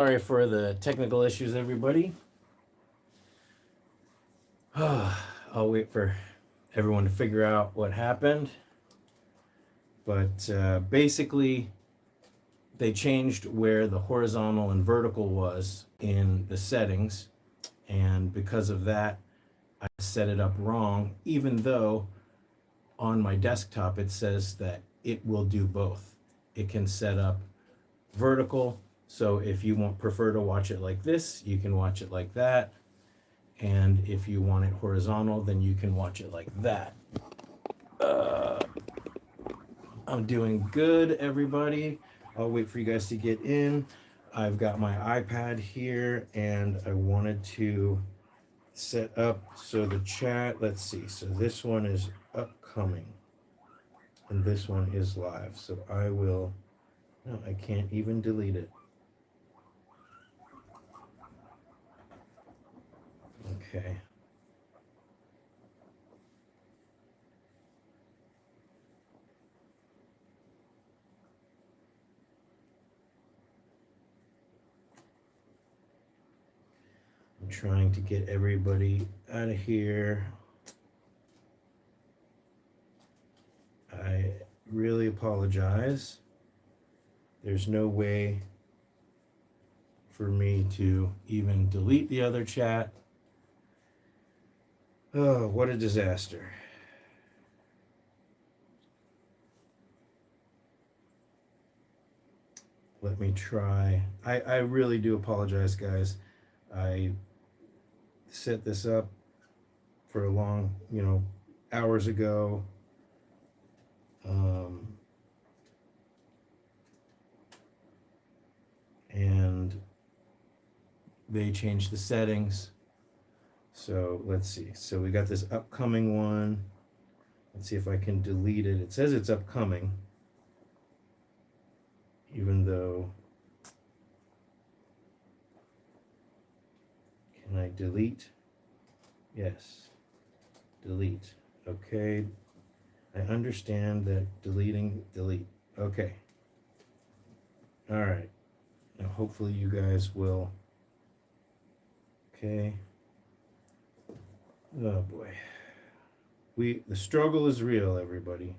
Sorry for the technical issues, everybody. I'll wait for everyone to figure out what happened. But basically, they changed where the horizontal and vertical was in the settings. And because of that, I set it up wrong, even though on my desktop it says that it will do both. It can set up vertical, so if you prefer to watch it like this, you can watch it like that. And if you want it horizontal, then you can watch it like that. I'm doing good, everybody. I'll wait for you guys to get in. I've got my iPad here, and I wanted to set up so the chat, let's see. So this one is upcoming, and this one is live. So I will, no, I can't even delete it. Okay. I'm trying to get everybody out of here. I really apologize. There's no way for me to even delete the other chat. Oh, what a disaster. Let me try. I really do apologize, guys. I set this up for a long, hours ago. And they changed the settings. So let's see. So we got this upcoming one. Let's see if I can delete it. It says it's upcoming, even though, can I delete? Yes, delete. Okay, I understand that deleting, delete. Okay. All right. Now hopefully you guys will. Okay. Oh boy. The struggle is real, everybody.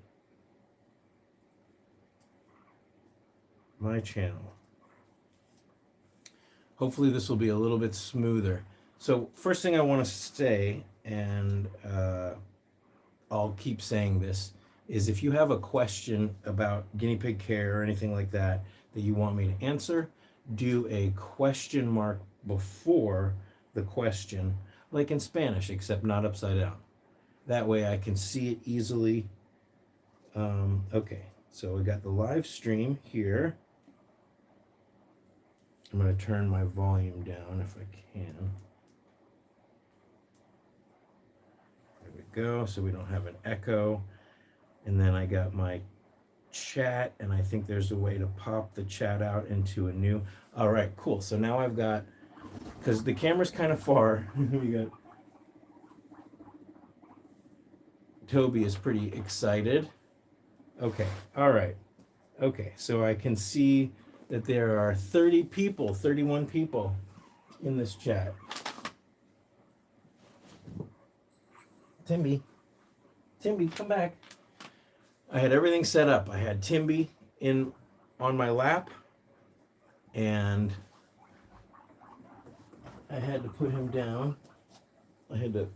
My channel. Hopefully this will be a little bit smoother. So first thing I want to say, and I'll keep saying this, is if you have a question about guinea pig care or anything like that you want me to answer, do a question mark before the question, like in Spanish, except not upside down. That way I can see it easily. Okay, so we got the live stream here. I'm going to turn my volume down if I can. There we go, so we don't have an echo. And then I got my chat, and I think there's a way to pop the chat out into a new. All right, cool. So now I've got, because the camera's kind of far, we got Toby is pretty excited. Okay, all right. Okay, so I can see that there are 30 people, 31 people in this chat. Timby, come back. I had everything set up. I had Timby on my lap, and I had to put him down. I had to.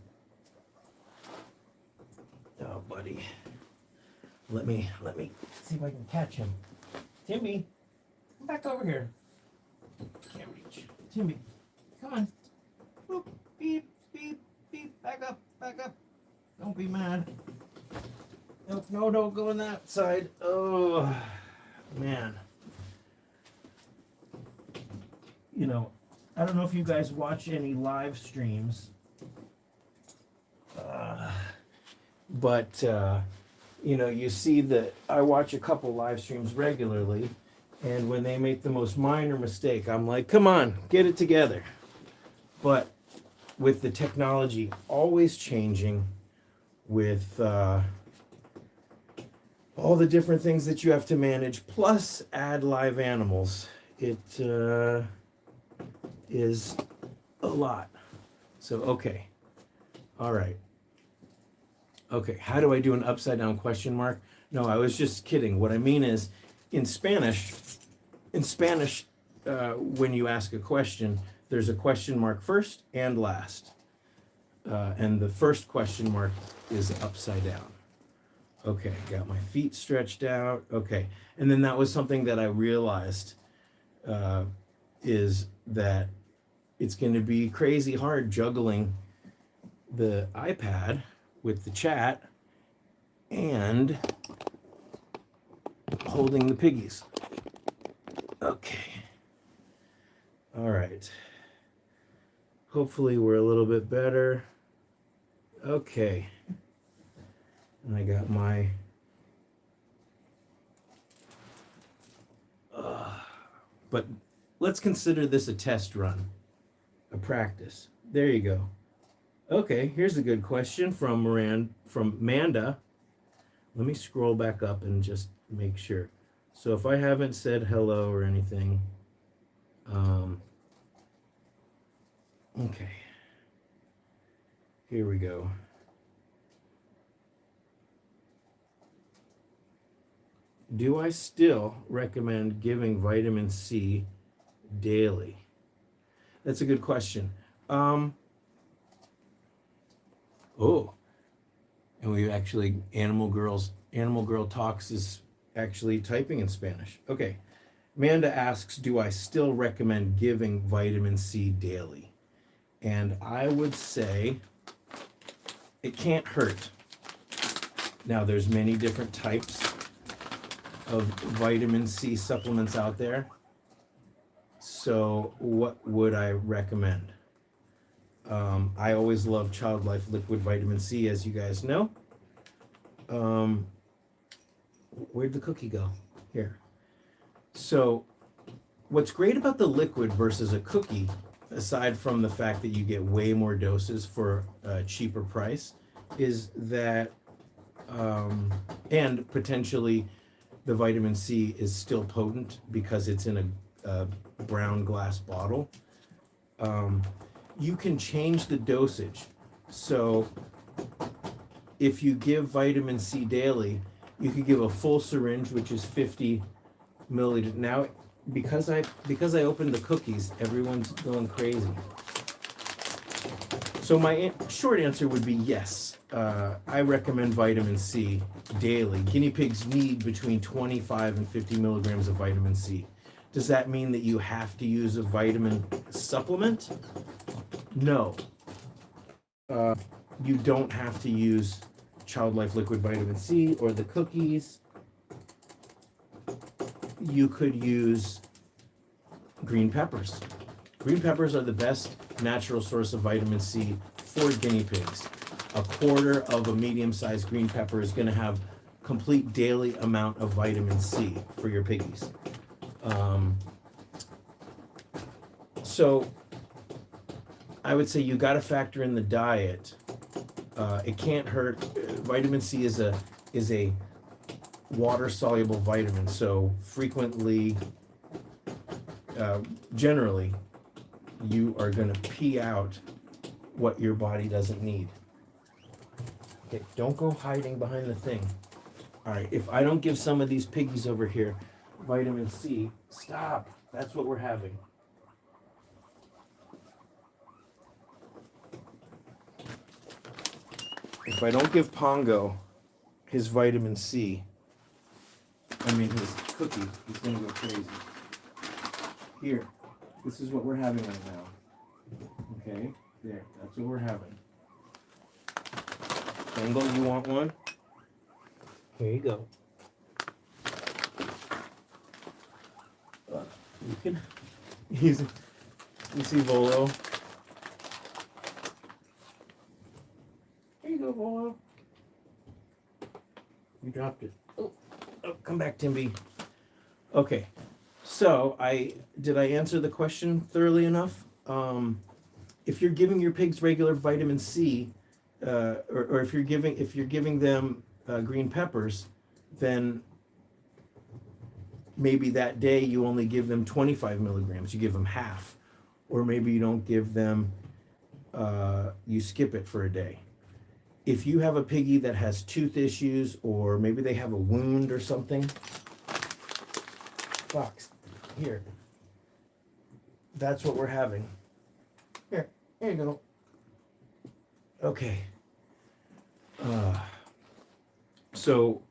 Oh, buddy. Let me see if I can catch him. Timby, come back over here. Can't reach. Timby, come on. Boop, beep, beep, beep. Back up. Don't be mad. No, don't go on that side. Oh, man. I don't know if you guys watch any live streams, but you see that I watch a couple live streams regularly, and when they make the most minor mistake, I'm like, come on, get it together. But with the technology always changing, with all the different things that you have to manage, plus add live animals, is a lot. So, okay. All right. Okay, how do I do an upside down question mark? No, I was just kidding. What I mean is, in Spanish, when you ask a question, there's a question mark first and last. And the first question mark is upside down. Okay, got my feet stretched out. Okay, and then that was something that I realized is that it's going to be crazy hard juggling the iPad with the chat and holding the piggies. Okay. All right. Hopefully we're a little bit better. Okay. And I got my but let's consider this a test run, a practice. There you go. Okay, here's a good question from Manda. Let me scroll back up and just make sure. So if I haven't said hello or anything, okay, here we go. Do I still recommend giving vitamin C daily? That's a good question. Oh, and we actually, Animal Girl Talks is actually typing in Spanish. Okay. Amanda asks, do I still recommend giving vitamin C daily? And I would say it can't hurt. Now, there's many different types of vitamin C supplements out there. So what would I recommend? I always love Child Life Liquid Vitamin C, as you guys know. Where'd the cookie go? Here. So what's great about the liquid versus a cookie, aside from the fact that you get way more doses for a cheaper price, is that, and potentially the vitamin C is still potent because it's in a brown glass bottle. You can change the dosage. So if you give vitamin C daily, you could give a full syringe, which is 50 milliliters. Now, because I opened the cookies, everyone's going crazy. So my short answer would be yes. I recommend vitamin C daily. Guinea pigs need between 25 and 50 milligrams of vitamin C. Does that mean that you have to use a vitamin supplement? No. You don't have to use Child Life Liquid Vitamin C or the cookies. You could use green peppers. Green peppers are the best natural source of vitamin C for guinea pigs. A quarter of a medium-sized green pepper is going to have complete daily amount of vitamin C for your piggies. So I would say you got to factor in the diet. It can't hurt. Vitamin C is a water-soluble vitamin, so frequently, generally, you are going to pee out what your body doesn't need. Okay, don't go hiding behind the thing. All right, if I don't give some of these piggies over here vitamin C, stop. That's what we're having. If I don't give Pongo his vitamin C, his cookie, he's going to go crazy. Here, this is what we're having right now. Okay, there, that's what we're having. Pongo, you want one? Here you go. You can, you see Volo? Here you go, Volo. You dropped it. Oh, come back, Timby. Okay, so did I answer the question thoroughly enough? If you're giving your pigs regular vitamin C, or if you're giving them green peppers, then maybe that day you only give them 25 milligrams. You give them half, or maybe you don't give them, you skip it for a day. If you have a piggy that has tooth issues, or maybe they have a wound or something, Fox, here, that's what we're having. Here you go. Okay. So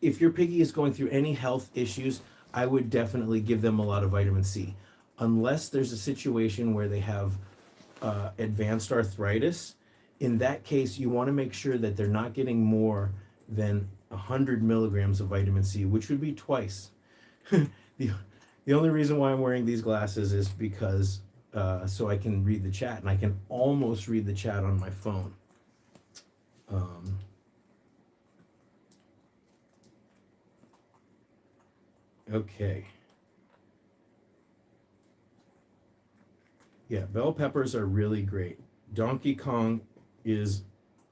if your piggy is going through any health issues, I would definitely give them a lot of vitamin C. Unless there's a situation where they have advanced arthritis, in that case, you want to make sure that they're not getting more than 100 milligrams of vitamin C, which would be twice. The only reason why I'm wearing these glasses is because so I can read the chat, and I can almost read the chat on my phone. Okay. Yeah, bell peppers are really great. Donkey Kong is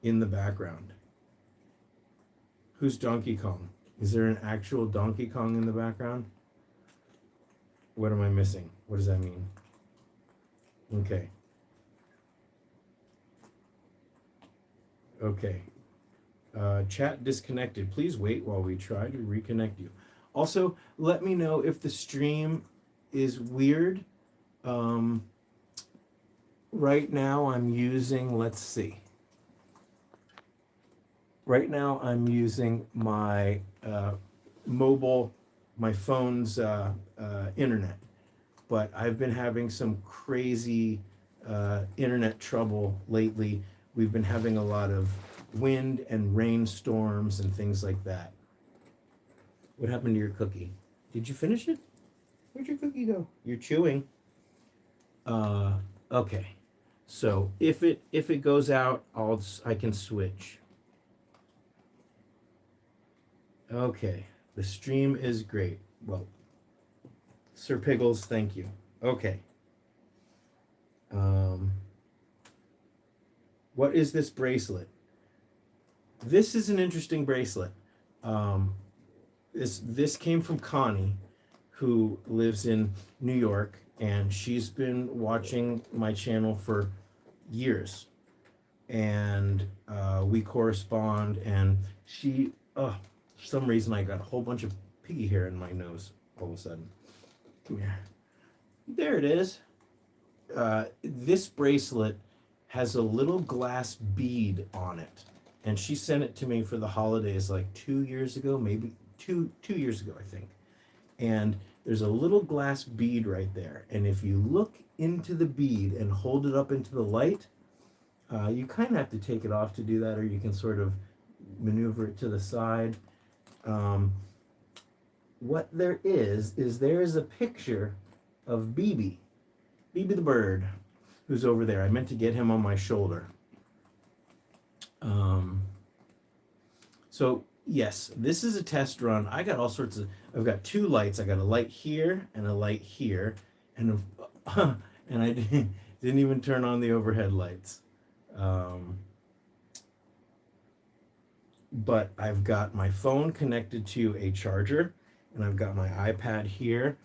in the background. Who's Donkey Kong? Is there an actual Donkey Kong in the background? What am I missing? What does that mean? Okay. Okay. Chat disconnected. Please wait while we try to reconnect you. Also, let me know if the stream is weird. Right now I'm using, let's see. Right now I'm using my mobile, my phone's internet. But I've been having some crazy internet trouble lately. We've been having a lot of wind and rainstorms and things like that. What happened to your cookie? Did you finish it? Where'd your cookie go? You're chewing. Okay. So if it goes out, I can switch. Okay. The stream is great. Well, Sir Piggles, thank you. Okay. What is this bracelet? This is an interesting bracelet. This came from Connie, who lives in New York, and she's been watching my channel for years. And we correspond, and she, for some reason I got a whole bunch of piggy hair in my nose all of a sudden. Come here. There it is. This bracelet has a little glass bead on it, and she sent it to me for the holidays like 2 years ago, maybe two years ago, I think. And there's a little glass bead right there, and if you look into the bead and hold it up into the light, you kind of have to take it off to do that, or you can sort of maneuver it to the side. What there is there is a picture of BB the bird, who's over there. I meant to get him on my shoulder. So yes, this is a test run. I got all sorts of, I've got two lights. I got a light here and a light here, and and I didn't even turn on the overhead lights. But I've got my phone connected to a charger, and I've got my iPad here,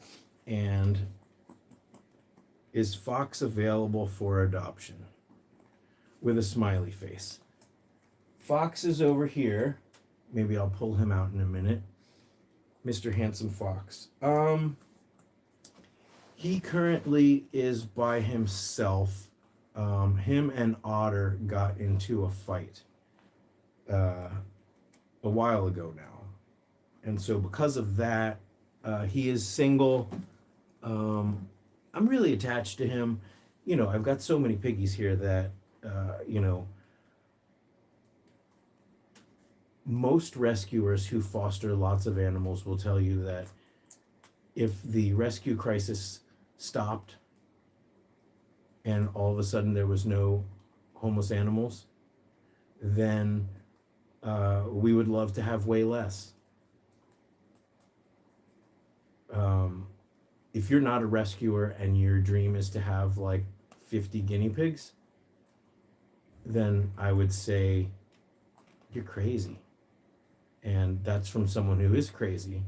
and is Fox available for adoption? With a smiley face. Fox is over here. Maybe I'll pull him out in a minute. Mr. Handsome Fox. He currently is by himself. Him and Otter got into a fight a while ago now. And so because of that, he is single. I'm really attached to him. You know, I've got so many piggies here that, you know, most rescuers who foster lots of animals will tell you that if the rescue crisis stopped and all of a sudden there was no homeless animals, then we would love to have way less. If you're not a rescuer and your dream is to have like 50 guinea pigs, then I would say you're crazy. And that's from someone who is crazy,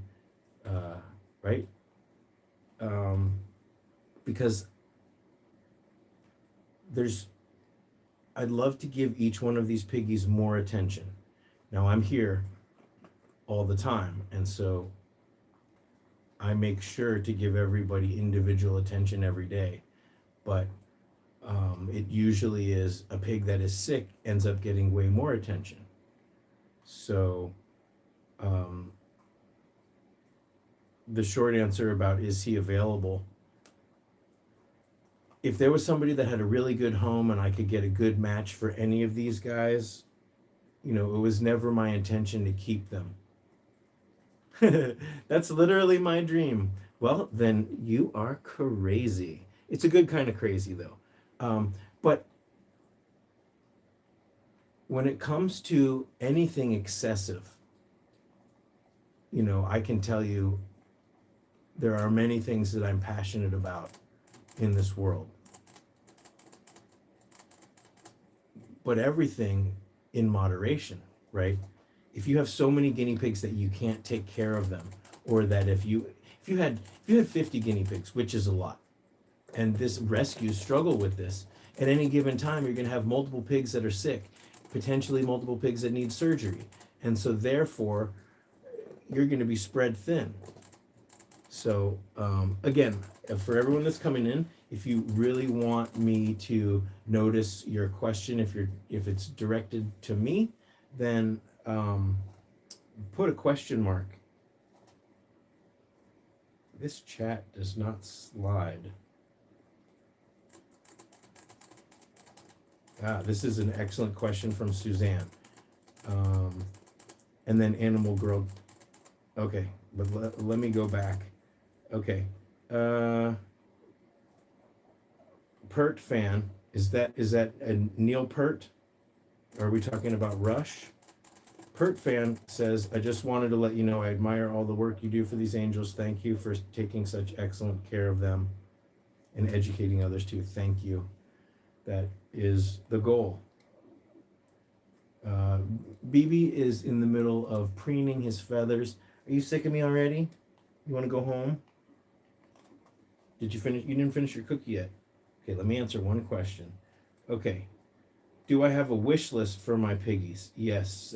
right? Because I'd love to give each one of these piggies more attention. Now I'm here all the time, and so I make sure to give everybody individual attention every day. But it usually is a pig that is sick ends up getting way more attention. So the short answer about is he available, if there was somebody that had a really good home and I could get a good match for any of these guys, you know, it was never my intention to keep them. That's literally my dream. Well, then you are crazy. It's a good kind of crazy, though. But when it comes to anything excessive, you know, I can tell you there are many things that I'm passionate about in this world. But everything in moderation, right? If you have so many guinea pigs that you can't take care of them, or that if you had 50 guinea pigs, which is a lot, and this rescues struggle with this, at any given time you're going to have multiple pigs that are sick, potentially multiple pigs that need surgery, and so therefore you're going to be spread thin. So again, for everyone that's coming in, if you really want me to notice your question, if it's directed to me, then put a question mark. This chat does not slide. This is an excellent question from Suzanne. And then Animal Girl. Okay, but let me go back. Okay. Pert fan. Is that a Neil Pert? Are we talking about Rush? Pert fan says, I just wanted to let you know I admire all the work you do for these angels. Thank you for taking such excellent care of them and educating others too. Thank you. That is the goal. BB is in the middle of preening his feathers. Are you sick of me already? You want to go home? Did you finish? You didn't finish your cookie yet. Okay, let me answer one question. Okay. Do I have a wish list for my piggies? Yes.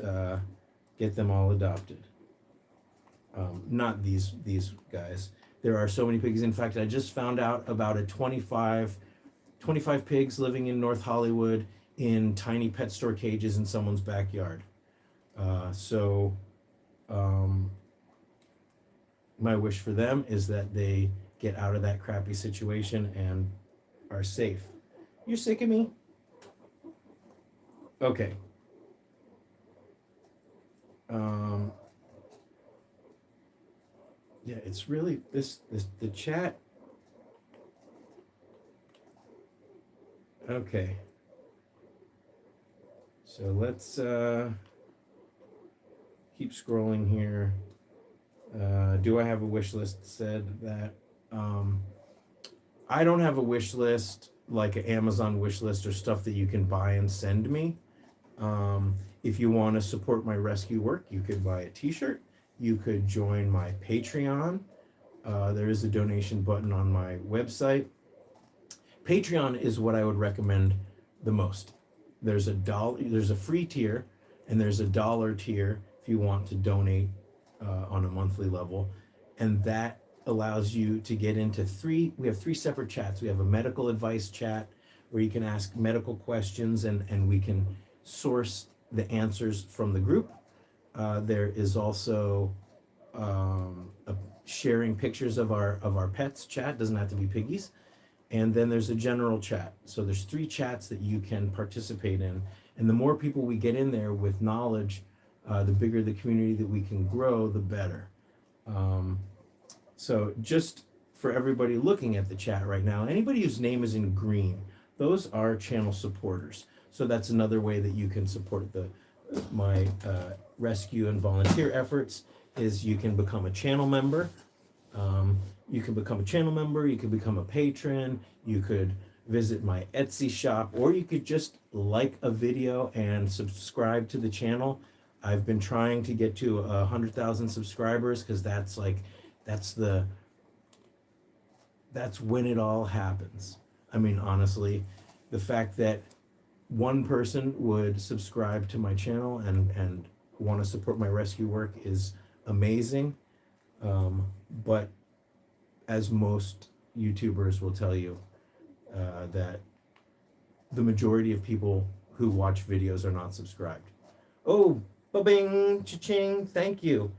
Get them all adopted. Not these guys. There are so many piggies. In fact, I just found out about a 25 pigs living in North Hollywood in tiny pet store cages in someone's backyard. My wish for them is that they get out of that crappy situation and are safe. You sick of me? Okay. Yeah, it's really the chat. Okay. So let's keep scrolling here. Do I have a wish list? Said that I don't have a wish list like an Amazon wish list or stuff that you can buy and send me. If you want to support my rescue work, you could buy a t-shirt. You could join my Patreon. There is a donation button on my website. Patreon is what I would recommend the most. There's a free tier, and there's a $1 tier if you want to donate on a monthly level, and that allows you to get into we have three separate chats. We have a medical advice chat where you can ask medical questions and we can source the answers from the group. There is also sharing pictures of our pets chat. Doesn't have to be piggies. And then there's a general chat. So there's 3 chats that you can participate in. And the more people we get in there with knowledge, the bigger the community that we can grow, the better. So just for everybody looking at the chat right now, anybody whose name is in green, those are channel supporters. So that's another way that you can support my rescue and volunteer efforts is you can become a channel member. You can become a channel member, you can become a patron, you could visit my Etsy shop, or you could just like a video and subscribe to the channel. I've been trying to get to 100,000 subscribers because that's when it all happens. I mean, honestly, the fact that one person would subscribe to my channel and want to support my rescue work is amazing. But as most YouTubers will tell you, that the majority of people who watch videos are not subscribed. Oh, ba-bing, cha-ching, thank you.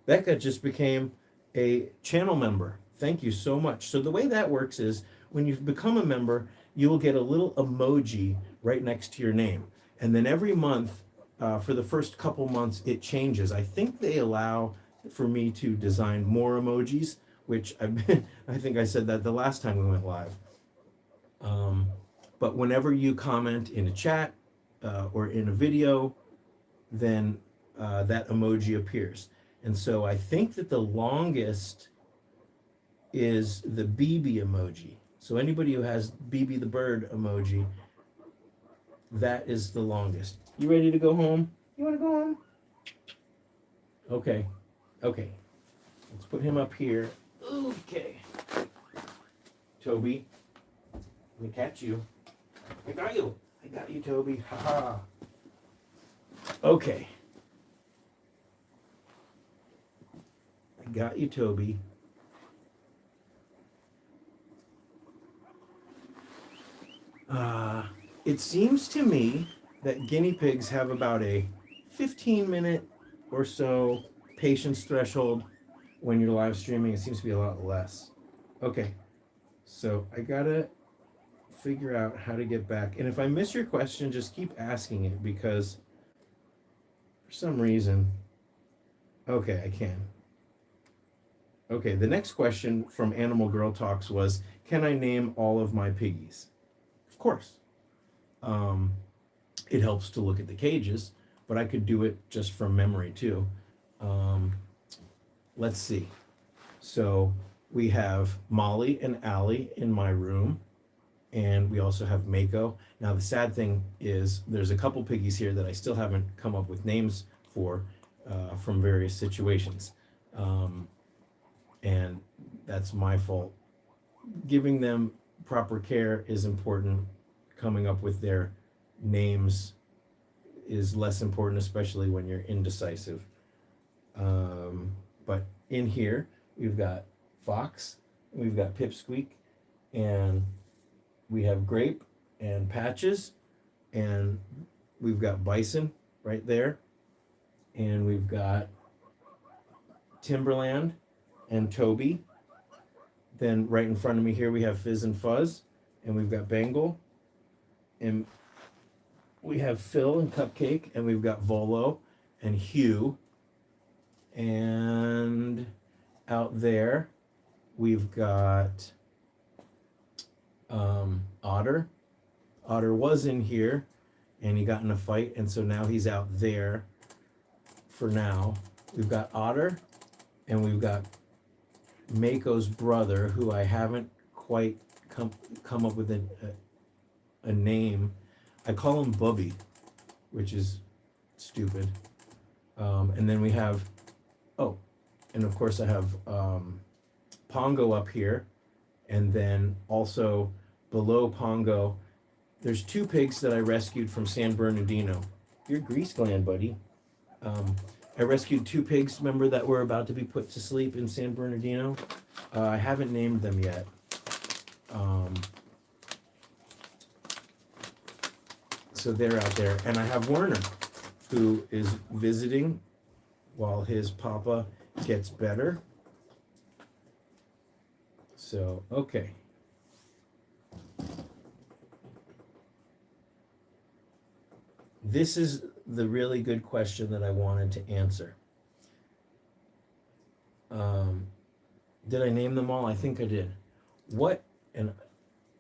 Becca just became a channel member. Thank you so much. So the way that works is when you've become a member, you will get a little emoji right next to your name. And then every month, for the first couple months, it changes. I think they allow for me to design more emojis, which I think I said that the last time we went live. But whenever you comment in a chat or in a video, then that emoji appears. And so I think that the longest is the BB emoji. So anybody who has BB the bird emoji, that is the longest. You ready to go home? You want to go home? Okay. Okay. Let's put him up here. Okay. Toby, let me catch you. I got you. I got you, Toby. Ha ha. Okay. I got you, Toby. It seems to me that guinea pigs have about a 15-minute or so patience threshold when you're live streaming. It seems to be a lot less. Okay, so I gotta figure out how to get back. And if I miss your question, just keep asking it, because for some reason, okay, I can. Okay, the next question from Animal Girl Talks was, can I name all of my piggies? Of course. It helps to look at the cages, but I could do it just from memory too. Let's see. So we have Molly and Allie in my room, and we also have Mako. Now the sad thing is there's a couple piggies here that I still haven't come up with names for from various situations. And that's my fault. Giving them proper care is important. Coming up with their names is less important, especially when you're indecisive. But in here, we've got Fox, we've got Pipsqueak, and we have Grape and Patches, and we've got Bison right there, and we've got Timberland and Toby. Then right in front of me here we have Fizz and Fuzz, and we've got Bengal, and we have Phil and Cupcake, and we've got Volo and Hugh, and out there we've got Otter. Otter was in here and he got in a fight, and so now he's out there for now. We've got Otter, and we've got Mako's brother, who I haven't quite come up with a name. I call him Bubby, which is stupid. And then we have, oh, and of course I have Pongo up here, and then also below Pongo, there's two pigs that I rescued from San Bernardino. You're grease gland, buddy. I rescued two pigs, remember, that were about to be put to sleep in San Bernardino? I haven't named them yet. So they're out there. And I have Werner, who is visiting while his papa gets better. So, okay. This is the really good question that I wanted to answer. Did I name them all? I think I did. What, and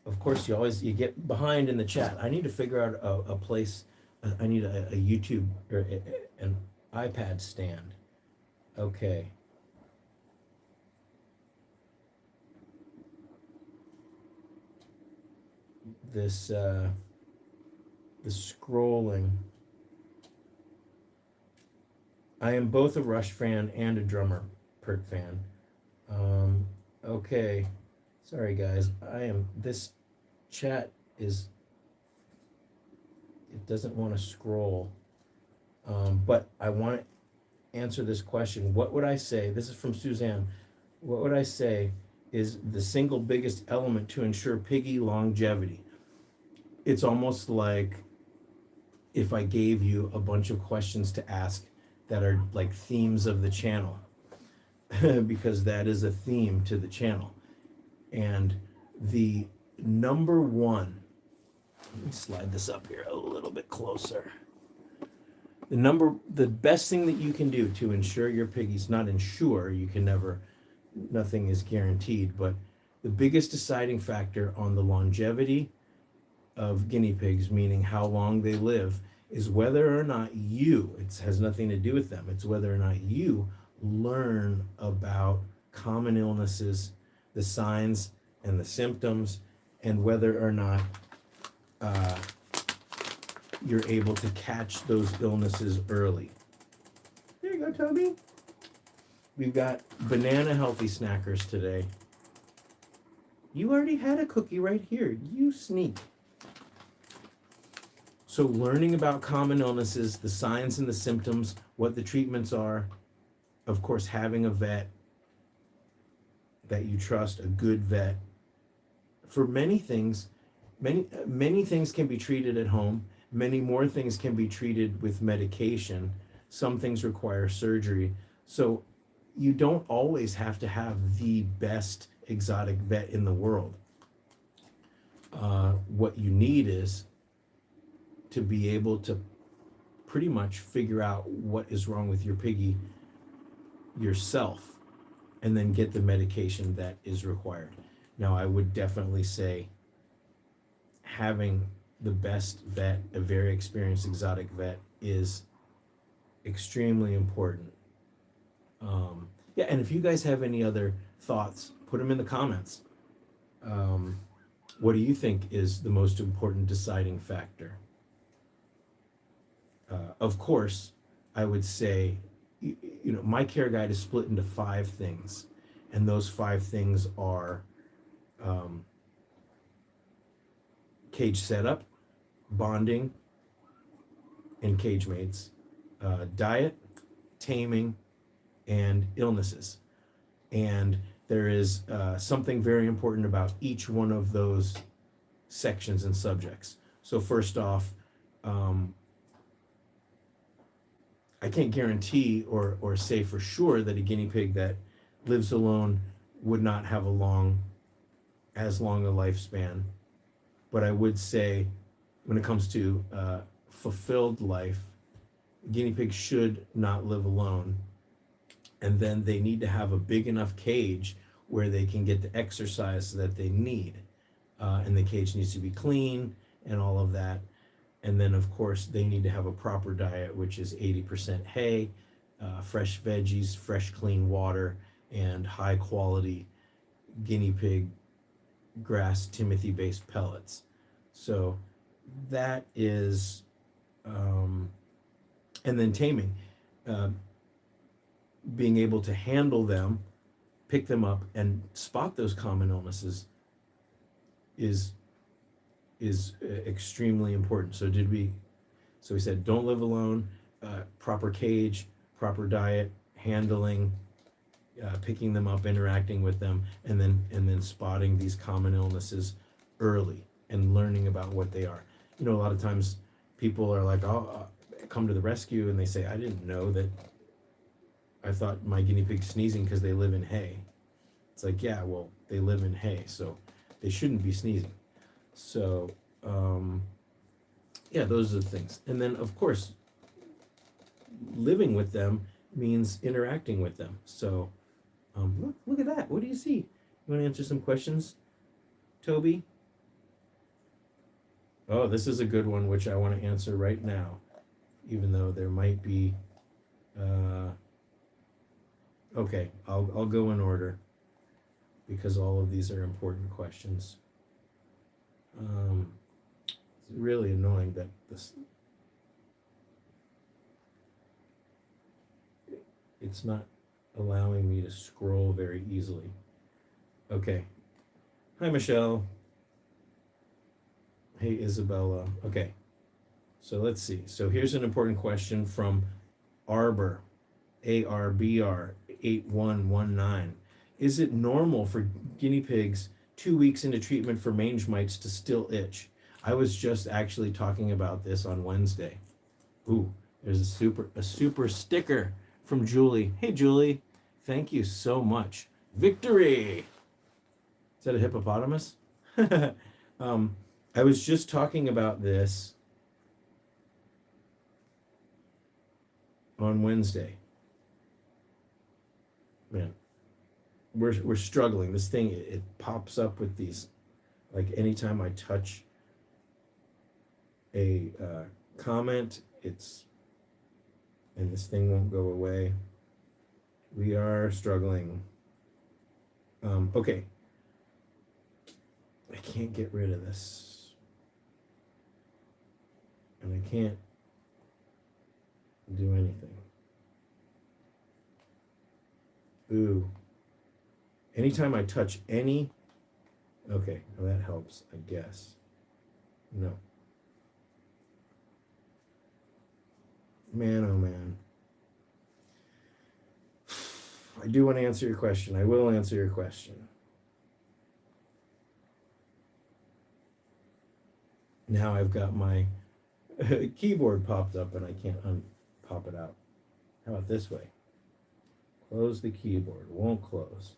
of course you get behind in the chat. I need to figure out a place. I need a YouTube or an iPad stand. Okay. This the scrolling. I am both a Rush fan and a Drummer Perk fan. Okay. Sorry guys. This chat is, it doesn't want to scroll. But I want to answer this question. What would I say? This is from Suzanne. What would I say is the single biggest element to ensure piggy longevity? It's almost like if I gave you a bunch of questions to ask that are like themes of the channel, because that is a theme to the channel. And the number one, let me slide this up here a little bit closer. The best thing that you can do to ensure your piggies, not ensure, you can never, nothing is guaranteed, but the biggest deciding factor on the longevity of guinea pigs, meaning how long they live, is whether or not you, it has nothing to do with them, it's whether or not you learn about common illnesses, the signs and the symptoms, and whether or not you're able to catch those illnesses early. There you go, Toby. We've got banana healthy snackers today. You already had a cookie right here. You sneak. So learning about common illnesses, the signs and the symptoms, what the treatments are, of course, having a vet that you trust, a good vet. For many things, many things can be treated at home. Many more things can be treated with medication. Some things require surgery. So you don't always have to have the best exotic vet in the world. What you need is to be able to pretty much figure out what is wrong with your piggy yourself, and then get the medication that is required. Now, I would definitely say having the best vet, a very experienced exotic vet, is extremely important. Yeah, and if you guys have any other thoughts, put them in the comments. What do you think is the most important deciding factor? Of course, I would say, my care guide is split into 5 things, and those 5 things are cage setup, bonding, and cage mates, diet, taming, and illnesses. And there is something very important about each one of those sections and subjects. So first off, I can't guarantee or say for sure that a guinea pig that lives alone would not have as long a lifespan. But I would say when it comes to fulfilled life, guinea pigs should not live alone. And then they need to have a big enough cage where they can get the exercise that they need. And the cage needs to be clean and all of that. And then, of course, they need to have a proper diet, which is 80% hay, fresh veggies, fresh, clean water, and high-quality guinea pig grass Timothy-based pellets. So that is, and then taming. Being able to handle them, pick them up, and spot those common illnesses is extremely important. So we said don't live alone, proper cage, proper diet, handling, picking them up, interacting with them, and then spotting these common illnesses early and learning about what they are. A lot of times people are like, oh, come to the rescue, and they say, I didn't know that. I thought my guinea pig's sneezing because they live in hay. It's like, yeah, well, they live in hay, so they shouldn't be sneezing. So, yeah, those are the things. And then, of course, living with them means interacting with them. So, look at that. What do you see? You want to answer some questions, Toby? Oh, this is a good one, which I want to answer right now, even though there might be... Okay, I'll go in order because all of these are important questions. It's really annoying that it's not allowing me to scroll very easily. Okay. Hi, Michelle. Hey, Isabella. Okay, so let's see. So here's an important question from Arbor, ARBR 8119. Is it normal for guinea pigs 2 weeks into treatment for mange mites to still itch? I was just actually talking about this on Wednesday. Ooh, there's a super sticker from Julie. Hey Julie, thank you so much. Victory! Is that a hippopotamus? um, I was just talking about this on Wednesday. Man, we're struggling. This thing it pops up with these, like anytime I touch a comment, and this thing won't go away. We are struggling. Okay, I can't get rid of this, and I can't do anything. Ooh. Anytime I touch any, okay, well, that helps, I guess. No. Man, oh man. I do want to answer your question. I will answer your question. Now I've got my keyboard popped up and I can't pop it out. How about this way? Close the keyboard. Won't close.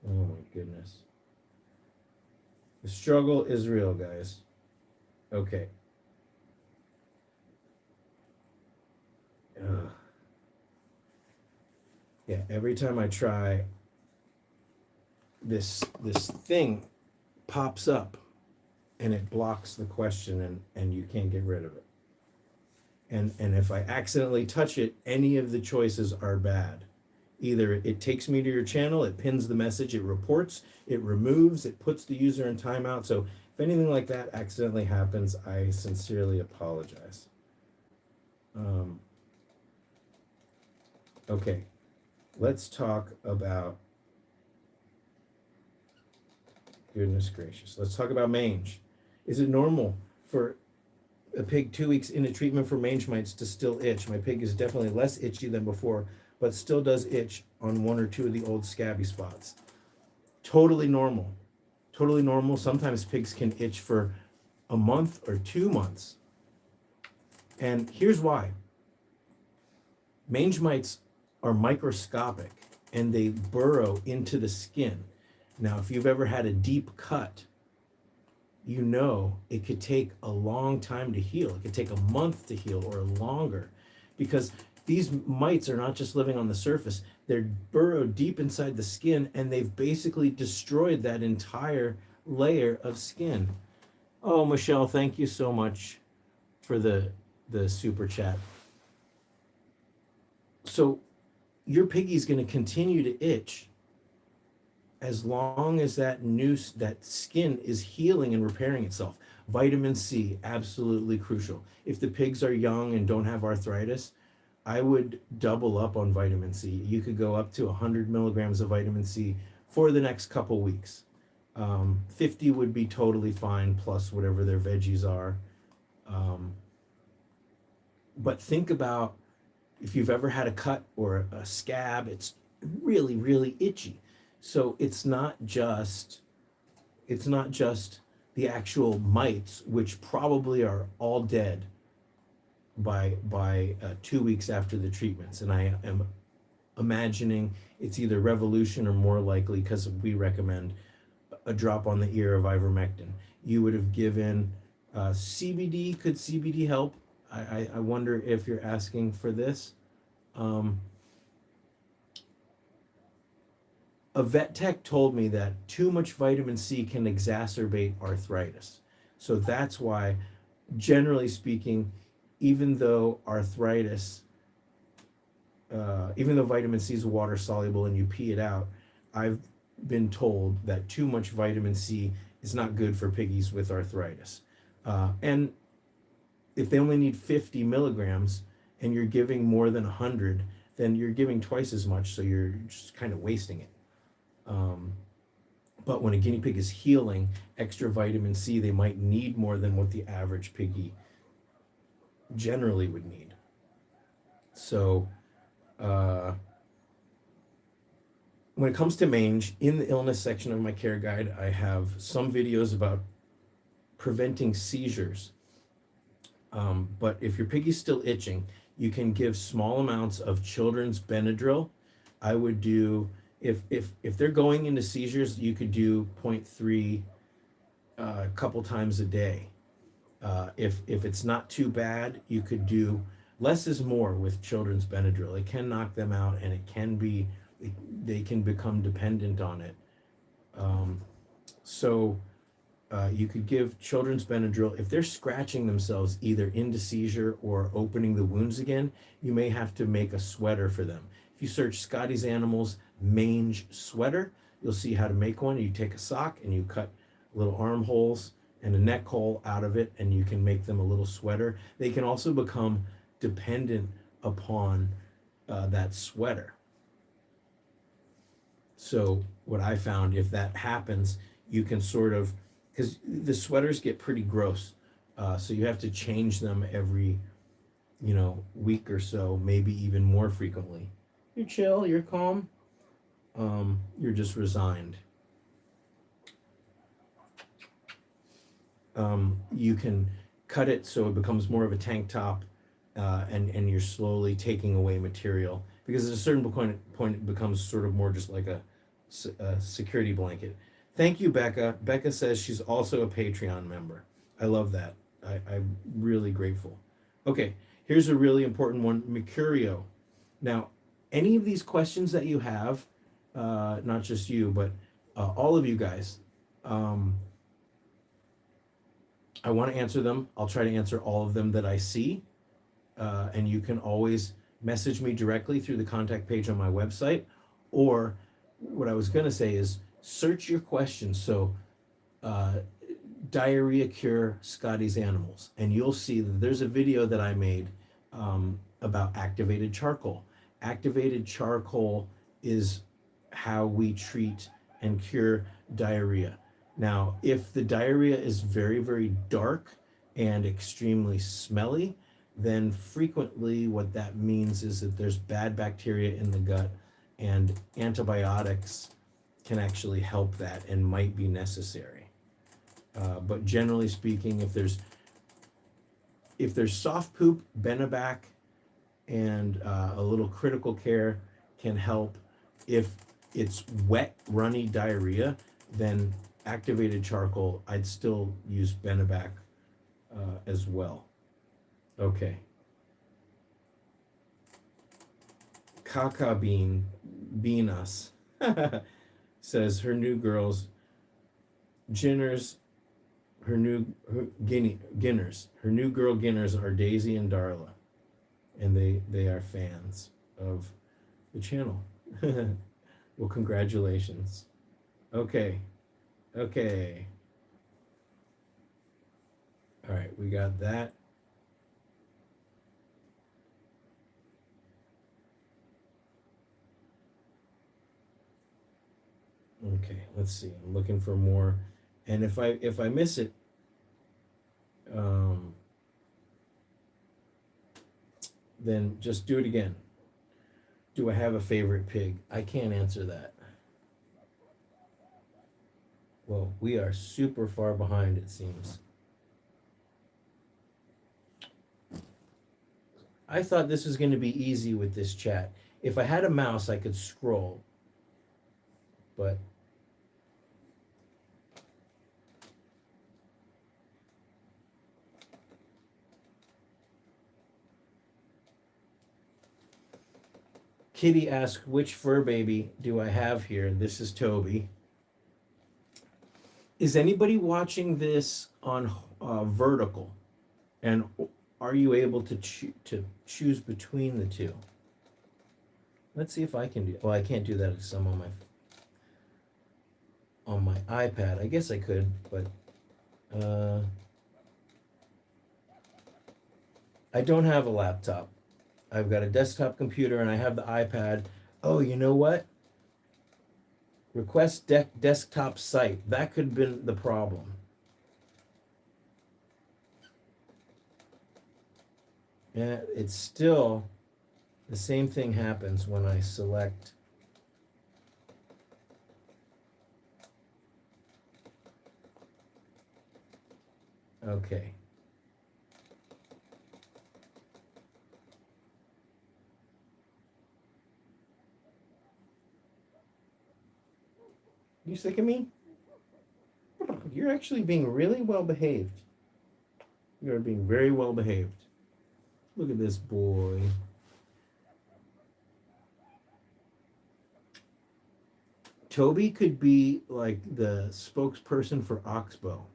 Oh my goodness. The struggle is real, guys. Okay. Ugh. Yeah, every time I try, this thing pops up and it blocks the question and you can't get rid of it. And if I accidentally touch it, any of the choices are bad. Either it takes me to your channel, it pins the message, it reports, it removes, it puts the user in timeout. So if anything like that accidentally happens, I sincerely apologize. Okay, let's talk about, goodness gracious, let's talk about mange. Is it normal for a pig 2 weeks into treatment for mange mites to still itch? My pig is definitely less itchy than before, but still does itch on one or two of the old scabby spots. Totally normal. Totally normal. Sometimes pigs can itch for a month or 2 months. And here's why. Mange mites are microscopic and they burrow into the skin. Now, if you've ever had a deep cut, you know it could take a long time to heal. It could take a month to heal or longer, because these mites are not just living on the surface. They're burrowed deep inside the skin and they've basically destroyed that entire layer of skin. Oh, Michelle, thank you so much for the super chat. So your piggy's going to continue to itch as long as that skin is healing and repairing itself. Vitamin C, absolutely crucial. If the pigs are young and don't have arthritis, I would double up on vitamin C. You could go up to 100 milligrams of vitamin C for the next couple weeks. 50 would be totally fine, plus whatever their veggies are. But think about if you've ever had a cut or a scab, it's really, really itchy. So it's not just the actual mites, which probably are all dead by 2 weeks after the treatments. And I am imagining it's either revolution or, more likely, because we recommend a drop on the ear of ivermectin. You would have given CBD. Could CBD help? I wonder if you're asking for this. A vet tech told me that too much vitamin C can exacerbate arthritis. So that's why, generally speaking, even though vitamin C is water soluble and you pee it out, I've been told that too much vitamin C is not good for piggies with arthritis. And if they only need 50 milligrams and you're giving more than 100, then you're giving twice as much, so you're just kind of wasting it. But when a guinea pig is healing, extra vitamin C, they might need more than what the average piggy generally would need. So when it comes to mange, in the illness section of my care guide, I have some videos about preventing seizures. But if your piggy's still itching, you can give small amounts of children's Benadryl. I would do, if they're going into seizures, you could do 0.3 a couple times a day. If it's not too bad, you could do less is more with children's Benadryl. It can knock them out, and it can be, they can become dependent on it. So you could give children's Benadryl. If they're scratching themselves either into seizure or opening the wounds again, you may have to make a sweater for them. If you search Scotty's Animals mange sweater, you'll see how to make one. You take a sock and you cut little armholes and a neck hole out of it, and you can make them a little sweater. They can also become dependent upon that sweater. So what I found, if that happens, you can sort of, because the sweaters get pretty gross, so you have to change them every, week or so, maybe even more frequently. You're chill, you're calm, you're just resigned. You can cut it so it becomes more of a tank top, and you're slowly taking away material, because at a certain point it becomes sort of more just like a security blanket. Thank you, Becca. Becca says she's also a Patreon member. I love that. I'm really grateful. Okay, here's a really important one, Mercurio. Now, any of these questions that you have, not just you, but all of you guys, I want to answer them. I'll try to answer all of them that I see. And you can always message me directly through the contact page on my website. Or what I was going to say is search your questions. So diarrhea cure Scotty's Animals. And you'll see that there's a video that I made about activated charcoal. Activated charcoal is how we treat and cure diarrhea. Now, if the diarrhea is very, very dark and extremely smelly, then frequently what that means is that there's bad bacteria in the gut, and antibiotics can actually help that and might be necessary. But generally speaking, if there's soft poop, Benebac and a little critical care can help. If it's wet, runny diarrhea, then activated charcoal, I'd still use Benebac as well. Okay. Kaka Beanas says her new girls, Ginners, her new girl Ginners are Daisy and Darla, and they are fans of the channel. Well, congratulations. Okay. All right, we got that. Okay, let's see. I'm looking for more, and if I miss it, then just do it again. Do I have a favorite pig? I can't answer that. Well, we are super far behind, it seems. I thought this was going to be easy with this chat. If I had a mouse, I could scroll. But Kitty asked, which fur baby do I have here? This is Toby. Is anybody watching this on vertical? And are you able to choose between the two? Let's see if I can do it. Well, I can't do that because I'm on my iPad. I guess I could, but I don't have a laptop. I've got a desktop computer and I have the iPad. Oh, you know what? Request desktop site. That could have been the problem. And it's still the same thing happens when I select. Okay. You sick of me? You're actually being really well behaved. You are being very well behaved. Look at this boy. Toby could be like the spokesperson for Oxbow.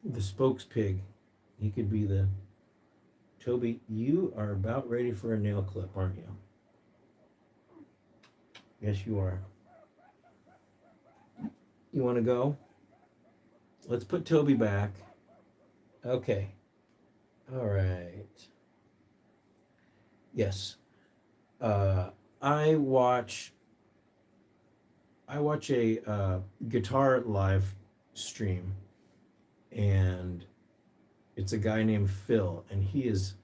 The spokespig. He could be the... Toby, you are about ready for a nail clip, aren't you? Yes, you are. You want to go? Let's put Toby back. Okay. All right. Yes. I watch a guitar live stream, and it's a guy named Phil, and he is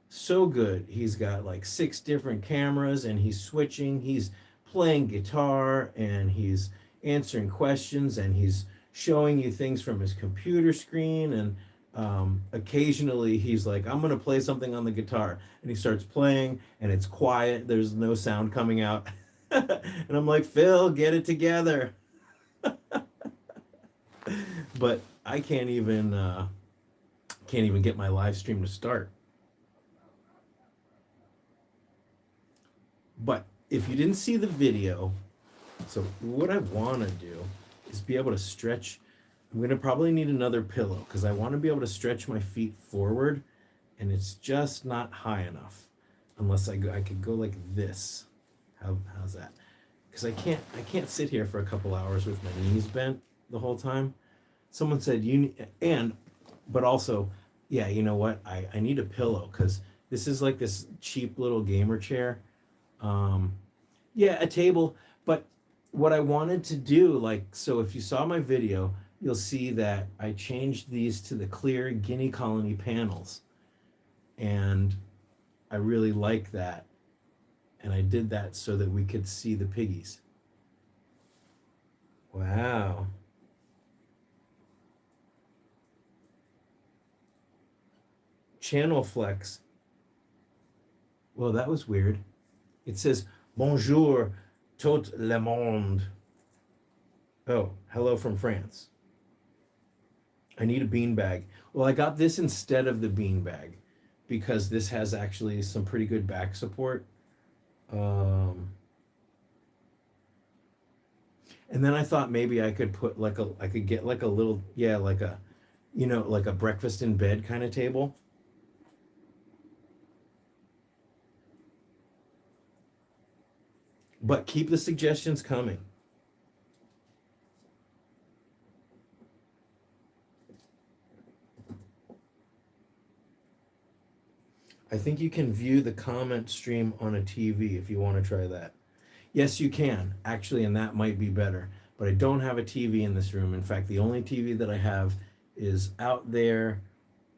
so good. He's got like 6 different cameras, and he's switching. He's playing guitar, and he's answering questions, and he's showing you things from his computer screen, and occasionally he's like, I'm gonna play something on the guitar, and he starts playing, and it's quiet, there's no sound coming out. And I'm like, Phil, get it together. But I can't even get my live stream to start. But if you didn't see the video, so what I want to do is be able to stretch. I'm going to probably need another pillow because I want to be able to stretch my feet forward, and it's just not high enough unless I could go like this. How's that? Because I can't sit here for a couple hours with my knees bent the whole time. Someone said but also, yeah, you know what? I need a pillow because this is like this cheap little gamer chair. Yeah, a table. But what I wanted to do, like, so if you saw my video, you'll see that I changed these to the clear guinea colony panels. And I really like that. And I did that so that we could see the piggies. Wow. Channel flex. Well, that was weird. It says, Bonjour, tout le monde. Oh, hello from France. I need a beanbag. Well, I got this instead of the beanbag because this has actually some pretty good back support. And then I thought maybe I could put I could get like a little, yeah, like a, like a breakfast in bed kind of table. But keep the suggestions coming. I think you can view the comment stream on a TV if you want to try that. Yes, you can, actually, and that might be better. But I don't have a TV in this room. In fact, the only TV that I have is out there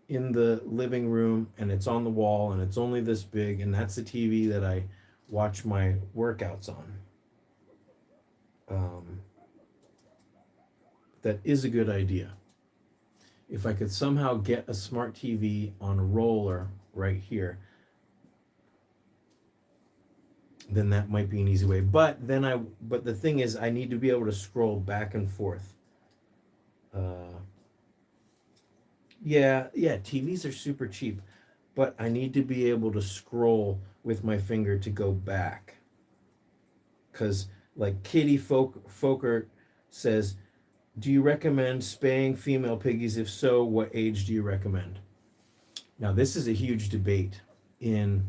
in the living room, and it's on the wall, and it's only this big, and that's the TV that I watch my workouts on. That is a good idea. If I could somehow get a smart TV on a roller right here, then that might be an easy way. But the thing is, I need to be able to scroll back and forth. Yeah, TVs are super cheap, but I need to be able to scroll with my finger to go back. Because like Kitty Folkert says, do you recommend spaying female piggies? If so, what age do you recommend? Now, this is a huge debate in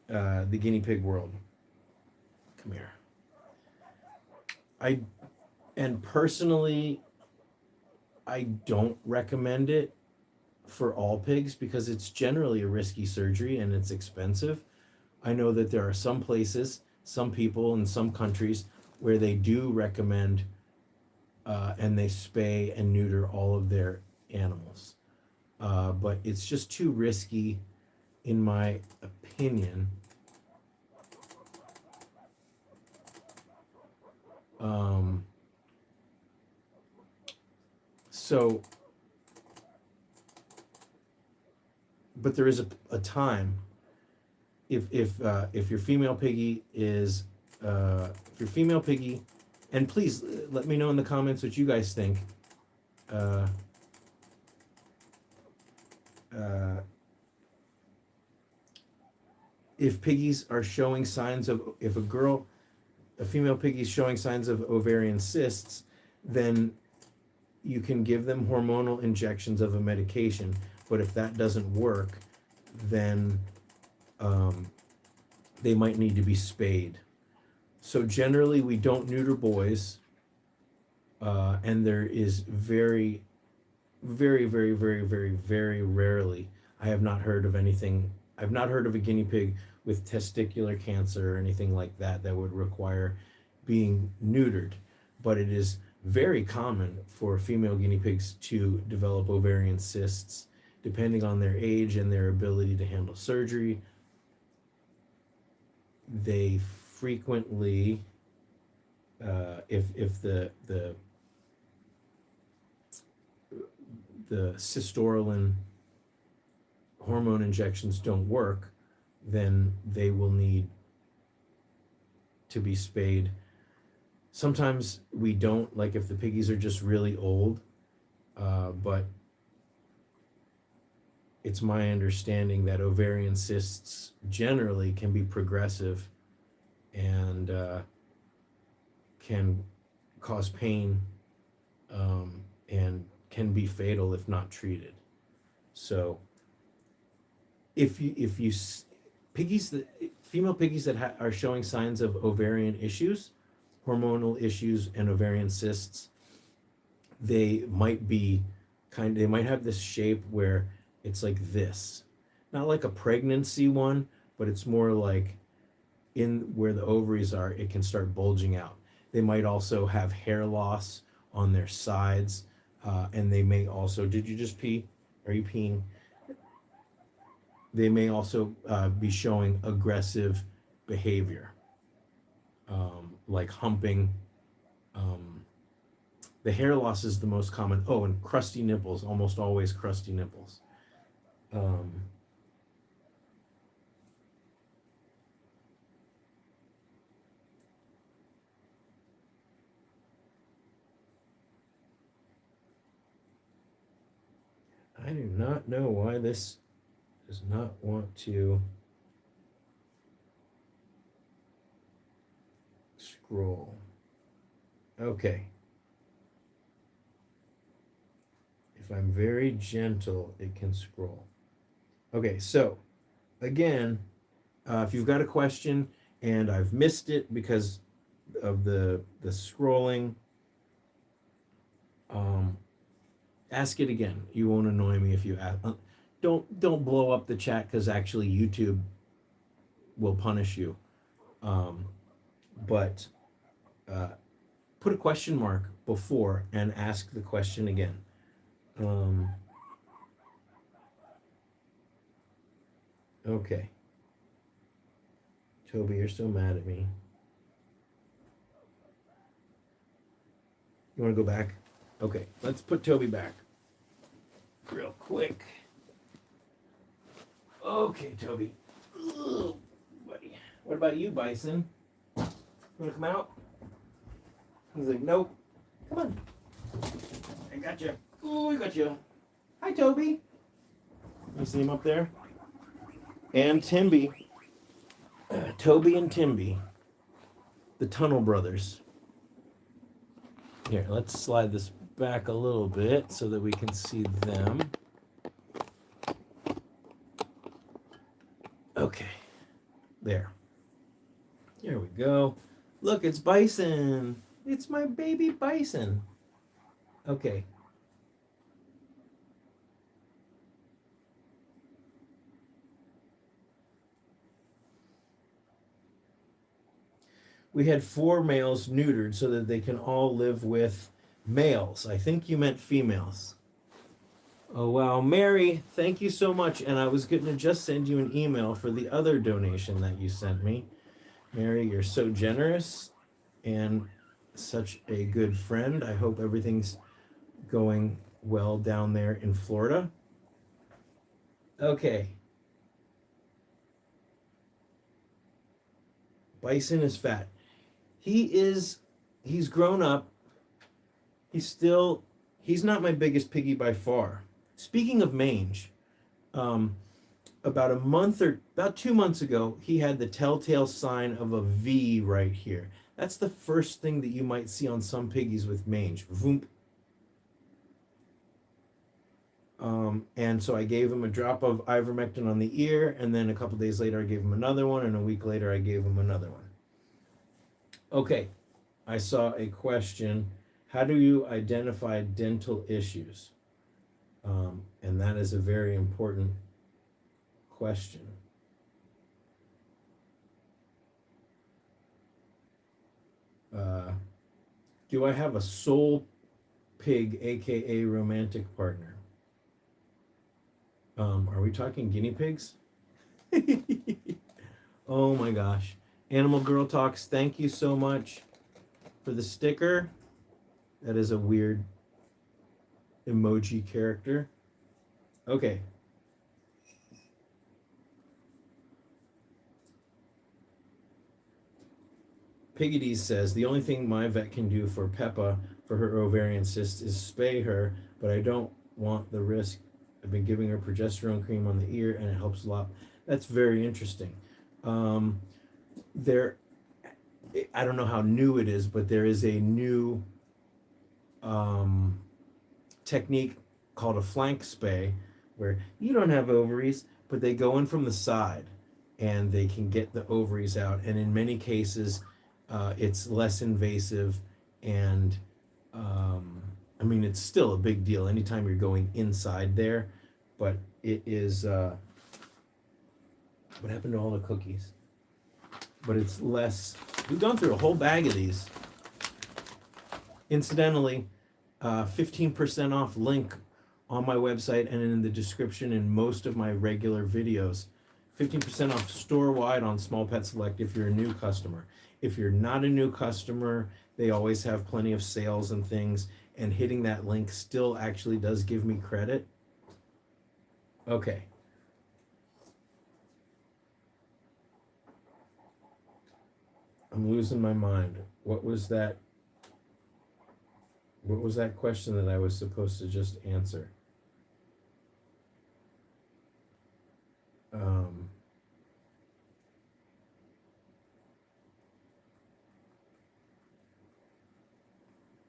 the guinea pig world. Come here. Personally, I don't recommend it for all pigs because it's generally a risky surgery and it's expensive. I know that there are some places, some people in some countries where they do recommend and they spay and neuter all of their animals. But it's just too risky, in my opinion. So, but there is a time if your female piggy is if your female piggy, and please let me know in the comments what you guys think. If piggies are showing signs of, if a female piggy is showing signs of ovarian cysts, then you can give them hormonal injections of a medication. But if that doesn't work, then they might need to be spayed. So generally, we don't neuter boys, and there is very, very, very, very, very, very rarely. I have not heard of anything. I've not heard of a guinea pig with testicular cancer or anything like that that would require being neutered. But it is very common for female guinea pigs to develop ovarian cysts, depending on their age and their ability to handle surgery. They frequently, if the cystorelin hormone injections don't work, then they will need to be spayed. Sometimes we don't, like if the piggies are just really old, but it's my understanding that ovarian cysts generally can be progressive and can cause pain and can be fatal if not treated. So if you piggies that female piggies that are showing signs of ovarian issues, hormonal issues, and ovarian cysts, they might have this shape where it's like this, not like a pregnancy one, but it's more like in where the ovaries are, it can start bulging out. They might also have hair loss on their sides, and they may also, did you just pee? Are you peeing? They may also be showing aggressive behavior, like humping. The hair loss is the most common. Oh, and crusty nipples, almost always crusty nipples. I do not know why this does not want to scroll. Okay. If I'm very gentle, it can scroll. Okay, so again, if you've got a question and I've missed it because of the scrolling, ask it again. You won't annoy me if you ask. Don't blow up the chat, because actually YouTube will punish you. But put a question mark before and ask the question again. Okay. Toby, you're so mad at me. You want to go back? Okay, let's put Toby back real quick. Okay, Toby. Ugh, buddy. What about you, Bison? You want to come out? He's like, nope. Come on. I got you. Oh, I got you. Hi, Toby. You see him up there? And Timby. Toby and Timby. The Tunnel Brothers. Here, let's slide this back a little bit so that we can see them. Okay. There. There we go. Look, it's Bison. It's my baby Bison. Okay. we had 4 males neutered so that they can all live with males. I think you meant females. Oh, wow. Mary, thank you so much. And I was going to just send you an email for the other donation that you sent me. Mary, you're so generous and such a good friend. I hope everything's going well down there in Florida. Okay. Bison is fat. He's grown up. He's not my biggest piggy by far. Speaking of mange, about 2 months ago, he had the telltale sign of a V right here. That's the first thing that you might see on some piggies with mange. Voomp. And so I gave him a drop of ivermectin on the ear, and then a couple days later I gave him another one, and a week later I gave him another one. Okay, I saw a question. How do you identify dental issues? And that is a very important question. Do I have a soul pig, aka romantic partner? Are we talking guinea pigs? Oh my gosh. Animal Girl Talks, thank you so much for the sticker. That is a weird emoji character. Okay. Piggies says, the only thing my vet can do for Peppa for her ovarian cyst is spay her, but I don't want the risk. I've been giving her progesterone cream on the ear and it helps a lot. That's very interesting. There, I don't know how new it is, but there is a new technique called a flank spay where you don't have ovaries, but they go in from the side and they can get the ovaries out. And in many cases, it's less invasive and I mean, it's still a big deal anytime you're going inside there, but it is, what happened to all the cookies? But it's less, we've gone through a whole bag of these. Incidentally, 15% off link on my website and in the description in most of my regular videos. 15% off store-wide on Small Pet Select if you're a new customer. If you're not a new customer, they always have plenty of sales and things, and hitting that link still actually does give me credit. Okay. I'm losing my mind. What was that? What was that question that I was supposed to just answer?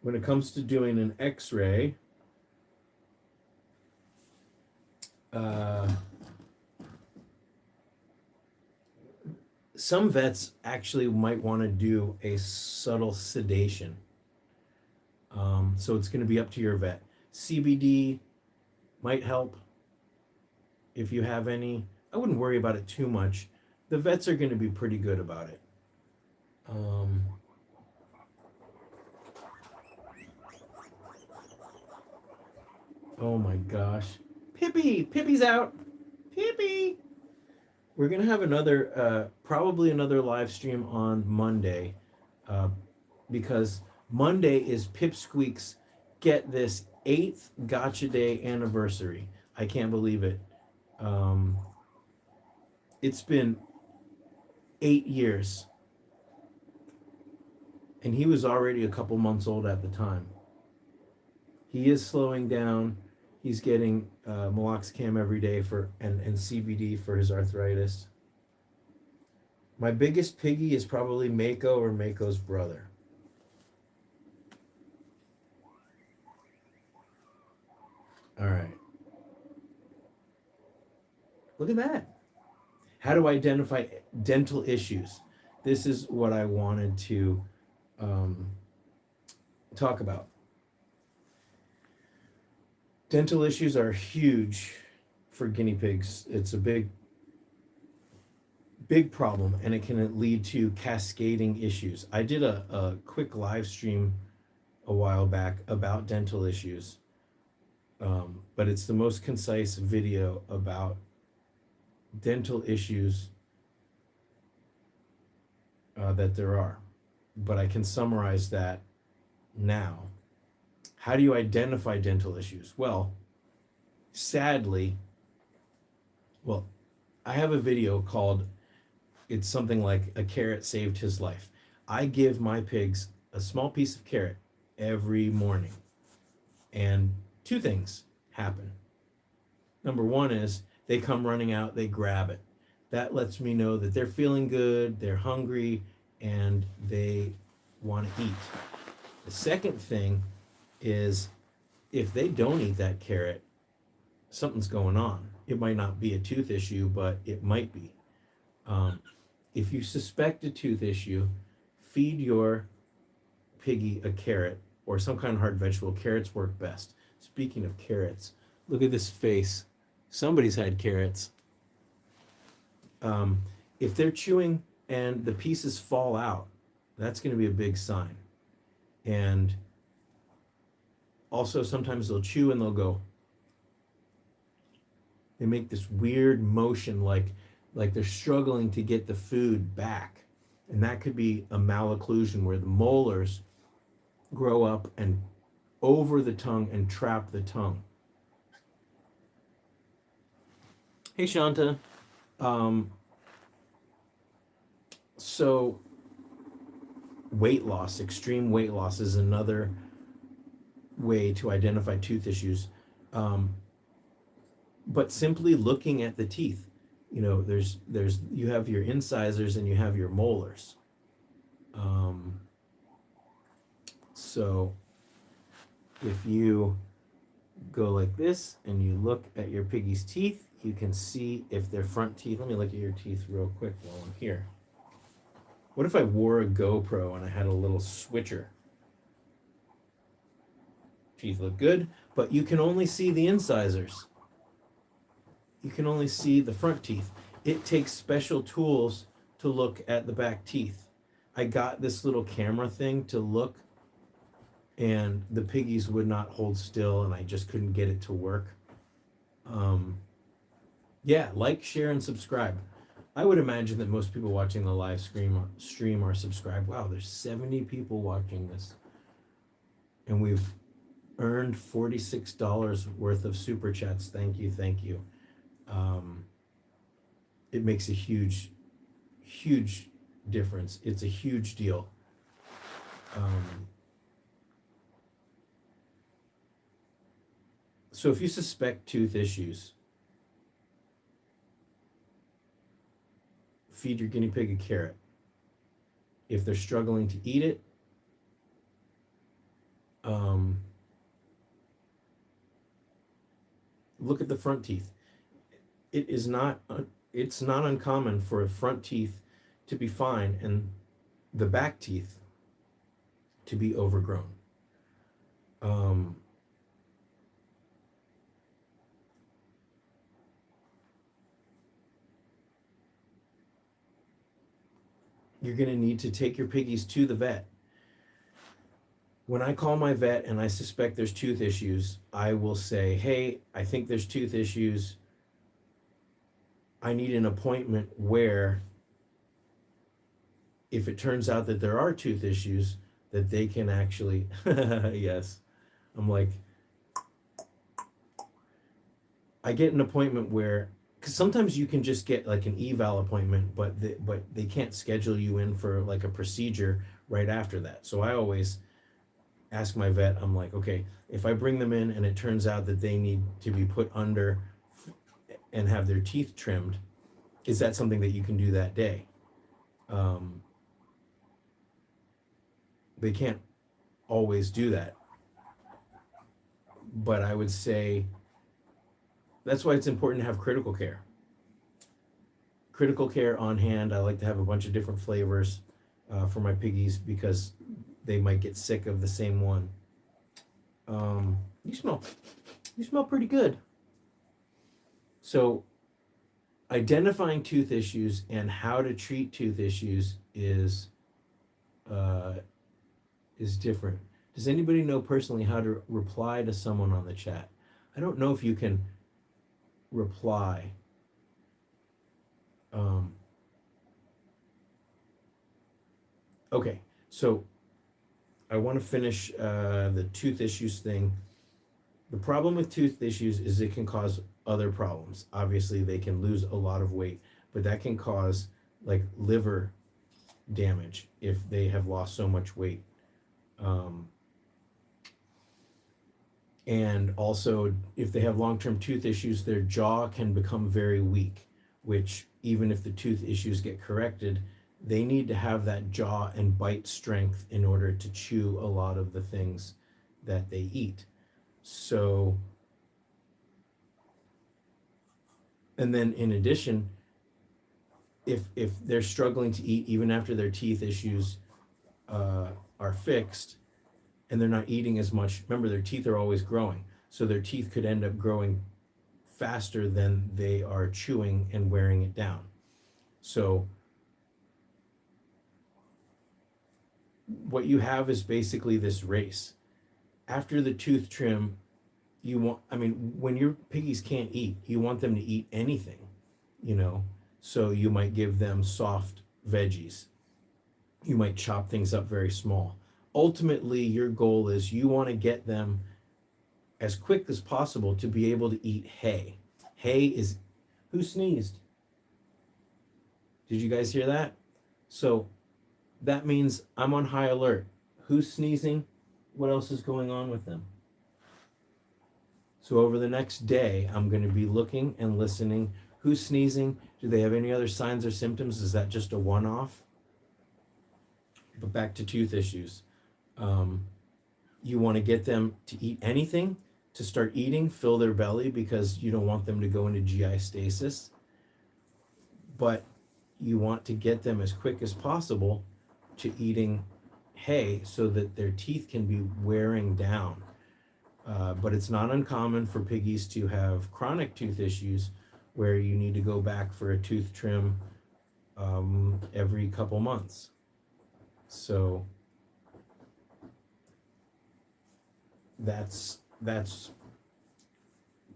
When it comes to doing an x-ray, some vets actually might want to do a subtle sedation. So it's going to be up to your vet. CBD might help if you have any. I wouldn't worry about it too much. The vets are going to be pretty good about it. Oh my gosh. Pippi's out. Pippi. We're going to have another, probably another live stream on Monday, because Monday is Pipsqueak's, get this, 8th Gotcha Day anniversary. I can't believe it. It's been 8 years. And he was already a couple months old at the time. He is slowing down. He's getting meloxicam every day and CBD for his arthritis. My biggest piggy is probably Mako or Mako's brother. All right. Look at that. How to identify dental issues. This is what I wanted to talk about. Dental issues are huge for guinea pigs. It's a big big problem, and it can lead to cascading issues. I did a quick live stream a while back about dental issues, but it's the most concise video about dental issues that there are. But I can summarize that now. How do you identify dental issues? Well, sadly, I have a video called, it's something like "A Carrot Saved His Life." I give my pigs a small piece of carrot every morning, and two things happen. Number one is they come running out, they grab it. That lets me know that they're feeling good, they're hungry, and they want to eat. The second thing is if they don't eat that carrot, something's going on. It might not be a tooth issue, but it might be. If you suspect a tooth issue, feed your piggy a carrot or some kind of hard vegetable. Carrots work best. Speaking of carrots, look at this face. Somebody's had carrots. If they're chewing and the pieces fall out, that's going to be a big sign. And also sometimes they'll chew and they'll go. They make this weird motion like they're struggling to get the food back. And that could be a malocclusion where the molars grow up and over the tongue and trap the tongue. Hey, Shanta. So weight loss, extreme weight loss is another way to identify tooth issues. But simply looking at the teeth, there's you have your incisors and you have your molars. So if you go like this and you look at your piggy's teeth, you can see if they're front teeth. Let me look at your teeth real quick while I'm here. What if I wore a GoPro and I had a little switcher? Teeth look good, but you can only see the incisors. You can only see the front teeth. It takes special tools to look at the back teeth. I got this little camera thing to look, and the piggies would not hold still, and I just couldn't get it to work. Yeah, like, share, and subscribe. I would imagine that most people watching the live stream are subscribed. Wow, there's 70 people watching this. And we've earned $46 worth of super chats. Thank you, thank you. It makes a huge difference. It's a huge deal. So if you suspect tooth issues, feed your guinea pig a carrot. If they're struggling to eat it, look at the front teeth. It's not uncommon for front teeth to be fine and the back teeth to be overgrown. You're going to need to take your piggies to the vet. When I call my vet and I suspect there's tooth issues, I will say, hey, I think there's tooth issues. I need an appointment where, if it turns out that there are tooth issues, that they can actually, yes, I'm like, I get an appointment where, because sometimes you can just get like an eval appointment, but they can't schedule you in for like a procedure right after that. So I always ask my vet, I'm like, okay, if I bring them in and it turns out that they need to be put under and have their teeth trimmed, is that something that you can do that day? They can't always do that. But I would say that's why it's important to have critical care. Critical care on hand. I like to have a bunch of different flavors for my piggies because they might get sick of the same one. You smell pretty good. So identifying tooth issues and how to treat tooth issues uh, is different. Does anybody know personally how to reply to someone on the chat? I don't know if you can reply. Okay, so I want to finish the tooth issues thing. The problem with tooth issues is it can cause other problems. Obviously, they can lose a lot of weight, but that can cause like liver damage if they have lost so much weight. And also, if they have long-term tooth issues, their jaw can become very weak, which even if the tooth issues get corrected, they need to have that jaw and bite strength in order to chew a lot of the things that they eat. So, and then in addition, if they're struggling to eat even after their teeth issues are fixed, and they're not eating as much, remember their teeth are always growing, so their teeth could end up growing faster than they are chewing and wearing it down. So what you have is basically this race. After the tooth trim, you want, I mean, when your piggies can't eat, you want them to eat anything, you know, so you might give them soft veggies. You might chop things up very small. Ultimately, your goal is you want to get them as quick as possible to be able to eat hay. Hay is, who sneezed? Did you guys hear that? So that means I'm on high alert. Who's sneezing? What else is going on with them? So over the next day, I'm going to be looking and listening. Who's sneezing? Do they have any other signs or symptoms? Is that just a one-off? But back to tooth issues. You want to get them to eat anything, to start eating, fill their belly, because you don't want them to go into GI stasis. But you want to get them as quick as possible to eating hay so that their teeth can be wearing down. But it's not uncommon for piggies to have chronic tooth issues where you need to go back for a tooth trim every couple months. So that's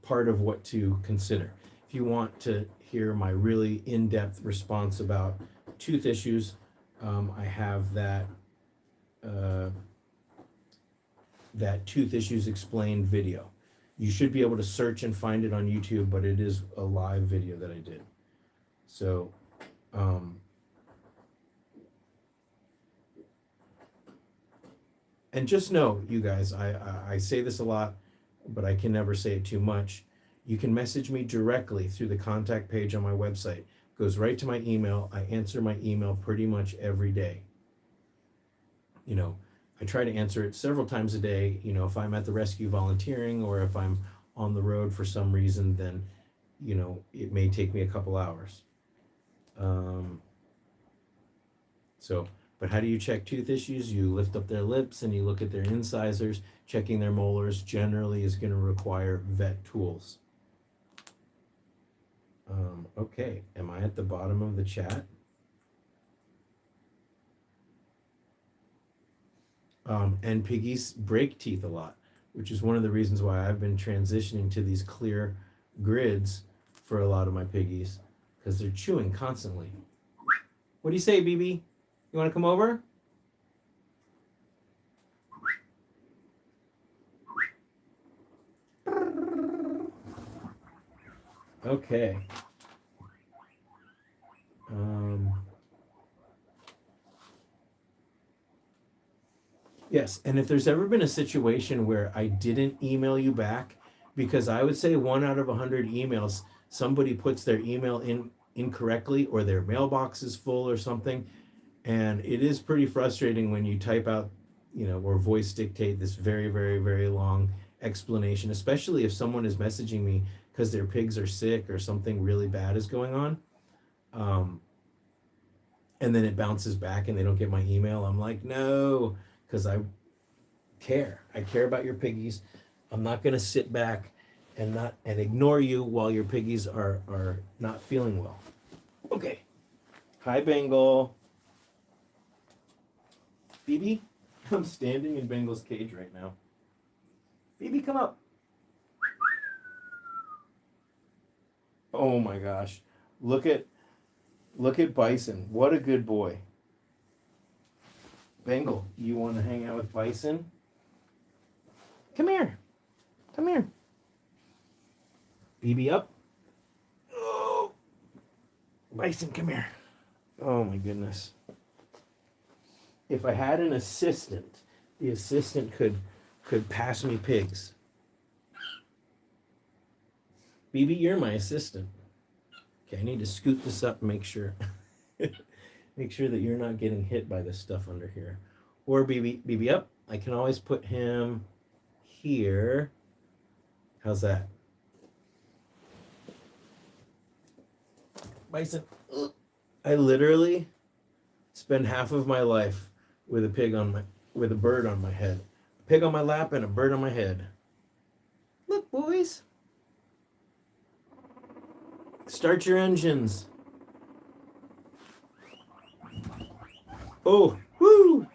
part of what to consider. If you want to hear my really in-depth response about tooth issues, I have that Tooth Issues Explained video. You should be able to search and find it on YouTube, but it is a live video that I did. So, and just know, you guys, I say this a lot, but I can never say it too much. You can message me directly through the contact page on my website. It goes right to my email. I answer my email pretty much every day. You know, I try to answer it several times a day. You know, if I'm at the rescue volunteering or if I'm on the road for some reason, then, you know, it may take me a couple hours. But how do you check tooth issues? You lift up their lips and you look at their incisors. Checking their molars generally is going to require vet tools. Okay, am I at the bottom of the chat? And piggies break teeth a lot, which is one of the reasons why I've been transitioning to these clear grids for a lot of my piggies, because they're chewing constantly. What do you say, BB? You want to come over? Okay. Yes, and if there's ever been a situation where I didn't email you back, because I would say 1 out of 100 emails, somebody puts their email in incorrectly or their mailbox is full or something, and it is pretty frustrating when you type out, you know, or voice dictate this very, very, very long explanation, especially if someone is messaging me because their pigs are sick or something really bad is going on. And then it bounces back and they don't get my email. I'm like, no, because I care. I care about your piggies. I'm not going to sit back and ignore you while your piggies are not feeling well. Okay. Hi, Bengal. Phoebe, I'm standing in Bengal's cage right now. Phoebe, come up. Oh my gosh. Look at Bison. What a good boy. Bengal, you want to hang out with Bison? Come here. Come here. Phoebe up. Oh. Bison, come here. Oh my goodness. If I had an assistant, the assistant could pass me pigs. Phoebe, you're my assistant. Okay, I need to scoot this up and make sure make sure that you're not getting hit by this stuff under here. Or BB up. I can always put him here. How's that? Bison. I literally spend half of my life with a bird on my head. A pig on my lap and a bird on my head. Look, boys. Start your engines. Oh, whoo!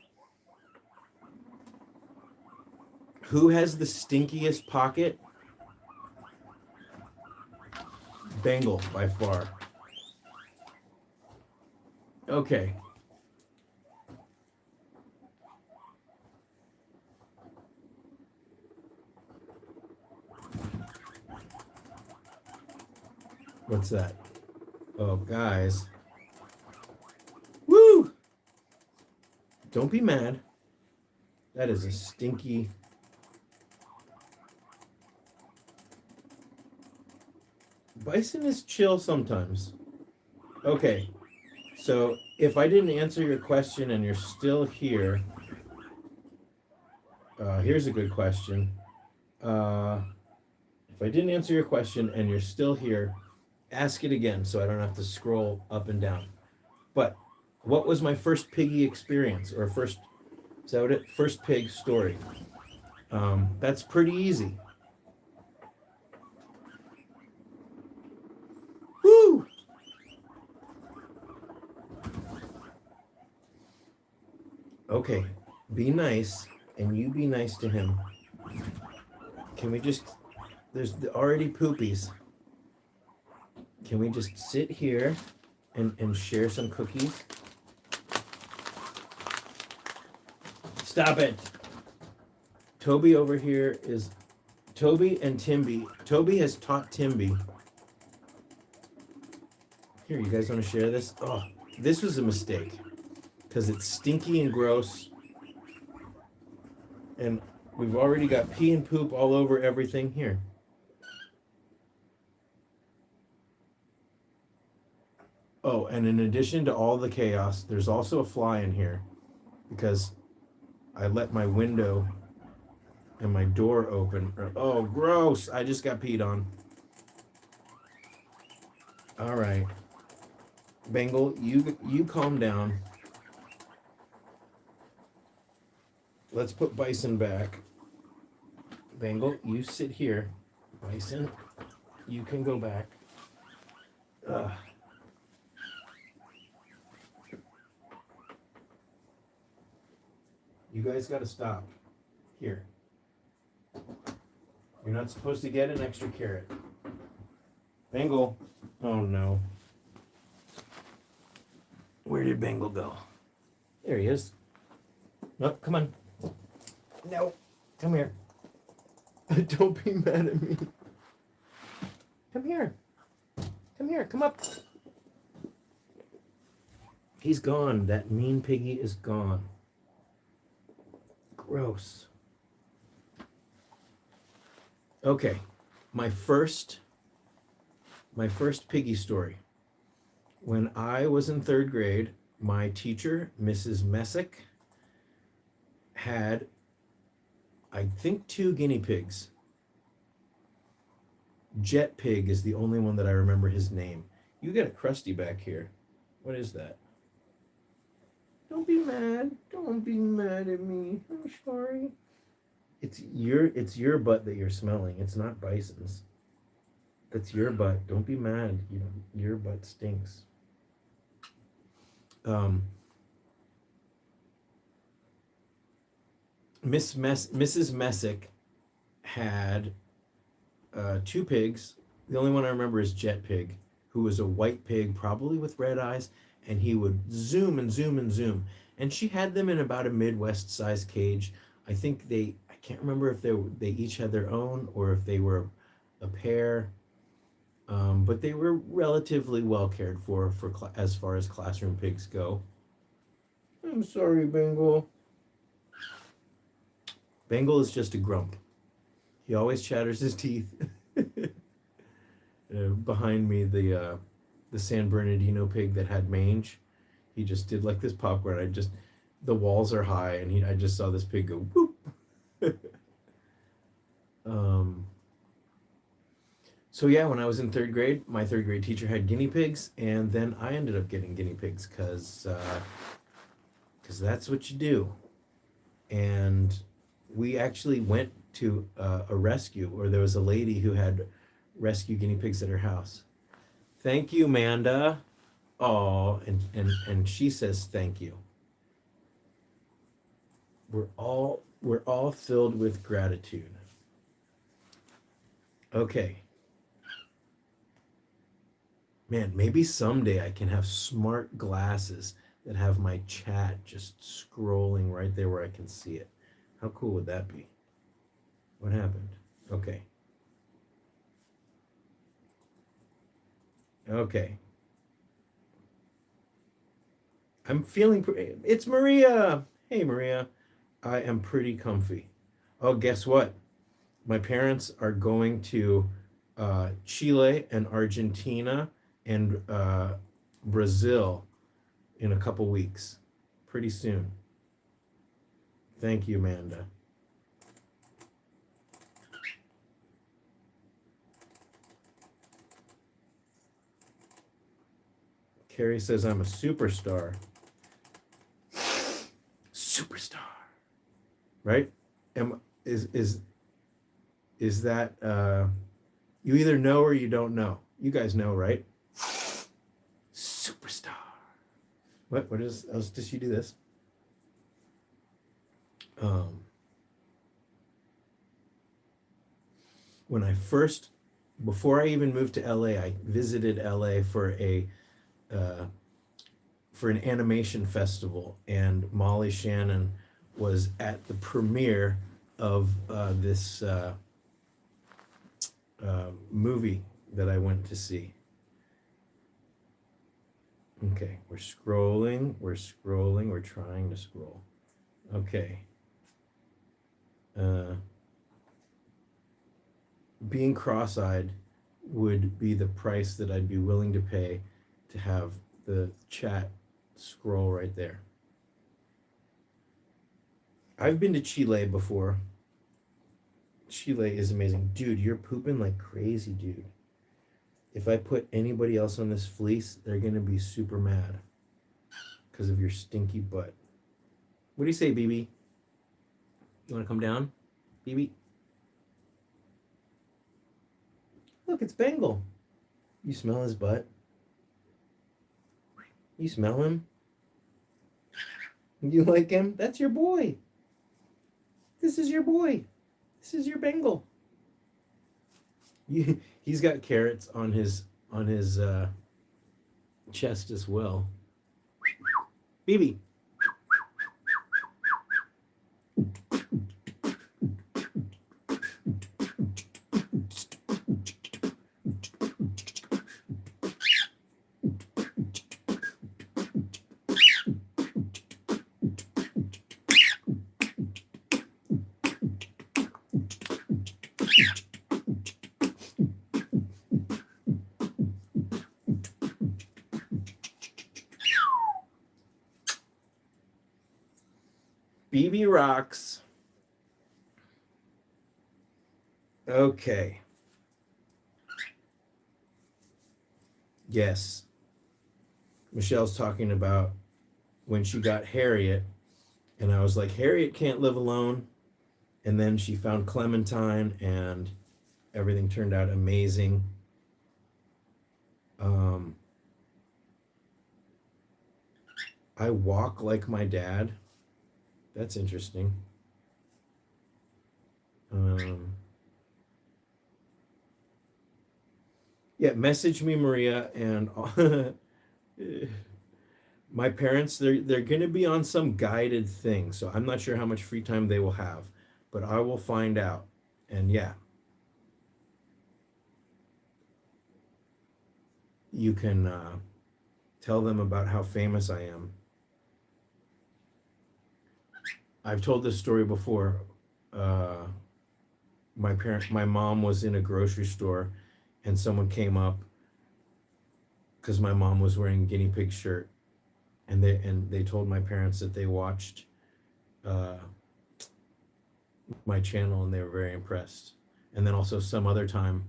Who has the stinkiest pocket? Bengal, by far. Okay. What's that? Oh, guys. Woo! Don't be mad. That is a stinky... Bison is chill sometimes. Okay. So, if I didn't answer your question and you're still here... here's a good question. If I didn't answer your question and you're still here... ask it again so I don't have to scroll up and down. But what was my first piggy experience or first pig story? That's pretty easy. Woo! Okay, be nice and you be nice to him. Can we just, there's already poopies. Can we just sit here and share some cookies? Stop it. Toby over here is... Toby and Timby. Toby has taught Timby. Here, you guys want to share this? Oh, this was a mistake. Because it's stinky and gross. And we've already got pee and poop all over everything here. Oh, and in addition to all the chaos, there's also a fly in here because I let my window and my door open. Oh, gross. I just got peed on. All right. Bengal, you calm down. Let's put Bison back. Bengal, you sit here. Bison, you can go back. You guys got to stop. Here. You're not supposed to get an extra carrot. Bengal. Oh, no. Where did Bengal go? There he is. No, come on. No. Come here. Don't be mad at me. Come here. Come here. Come up. He's gone. That mean piggy is gone. Gross. Okay, my first piggy story. When I was in 3rd grade, my teacher, Mrs. Messick, had, I think, 2 guinea pigs. Jet Pig is the only one that I remember his name. You got a crusty back here. What is that? Don't be mad. Don't be mad at me. I'm sorry. It's your butt that you're smelling. It's not Bison's. That's your butt. Don't be mad. Your butt stinks. Um, Mrs. Messick had two pigs. The only one I remember is Jet Pig, who was a white pig, probably with red eyes, and he would zoom and zoom and zoom. And she had them in about a Midwest sized cage. I can't remember if they each had their own or if they were a pair. But they were relatively well cared for as far as classroom pigs go. I'm sorry, Bengal. Bengal is just a grump. He always chatters his teeth. Behind me, the San Bernardino pig that had mange, he just did like this popcorn. The walls are high, and I just saw this pig go whoop. So yeah, when I was in third grade, my third grade teacher had guinea pigs, and then I ended up getting guinea pigs because that's what you do. And we actually went to a rescue, or there was a lady who had rescue guinea pigs at her house. Thank you, Amanda. Oh, and she says thank you. We're all filled with gratitude. Okay. Man, maybe someday I can have smart glasses that have my chat just scrolling right there where I can see it. How cool would that be? What happened? Okay. Okay. I'm feeling it's Maria. Hey, Maria. I am pretty comfy. Oh, guess what? My parents are going to Chile and Argentina and Brazil in a couple weeks. Pretty soon. Thank you, Amanda. Carrie says I'm a superstar. Superstar. Right? Is that you either know or you don't know? You guys know, right? Superstar. What is else does she do this? When I first, before I even moved to LA, I visited LA for an animation festival, and Molly Shannon was at the premiere of this movie that I went to see. Okay, we're scrolling, we're trying to scroll. Okay. Being cross-eyed would be the price that I'd be willing to pay to have the chat scroll right there. I've been to Chile before. Chile is amazing. Dude, you're pooping like crazy, dude. If I put anybody else on this fleece, they're going to be super mad because of your stinky butt. What do you say, BB? You want to come down, BB? Look, it's Bengal. You smell his butt? You smell him? You like him? That's your boy. This is your boy. This is your Bengal. He's got carrots on his chest as well. BB. BB rocks. Okay. Yes. Michelle's talking about when she got Harriet, and I was like, Harriet can't live alone. And then she found Clementine, and everything turned out amazing. Um, I walk like my dad. That's interesting. Um, yeah, message me, Maria, and my parents, they're going to be on some guided thing, so I'm not sure how much free time they will have, but I will find out. And yeah, you can tell them about how famous I am. I've told this story before. Uh, my mom was in a grocery store, and someone came up because my mom was wearing a guinea pig shirt, and they told my parents that they watched uh, my channel, and they were very impressed. And then also some other time,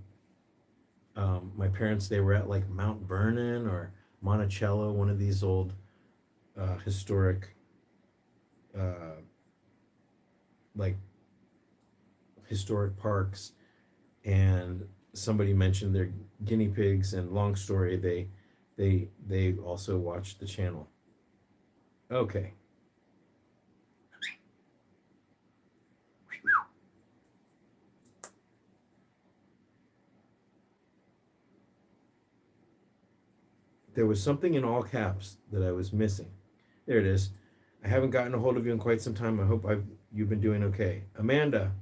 my parents, they were at like Mount Vernon or Monticello, one of these old historic uh, like historic parks, and somebody mentioned their guinea pigs, and long story, they also watched the channel. Okay. There was something in all caps that I was missing. There it is. I haven't gotten a hold of you in quite some time. I hope you've been doing okay. Amanda,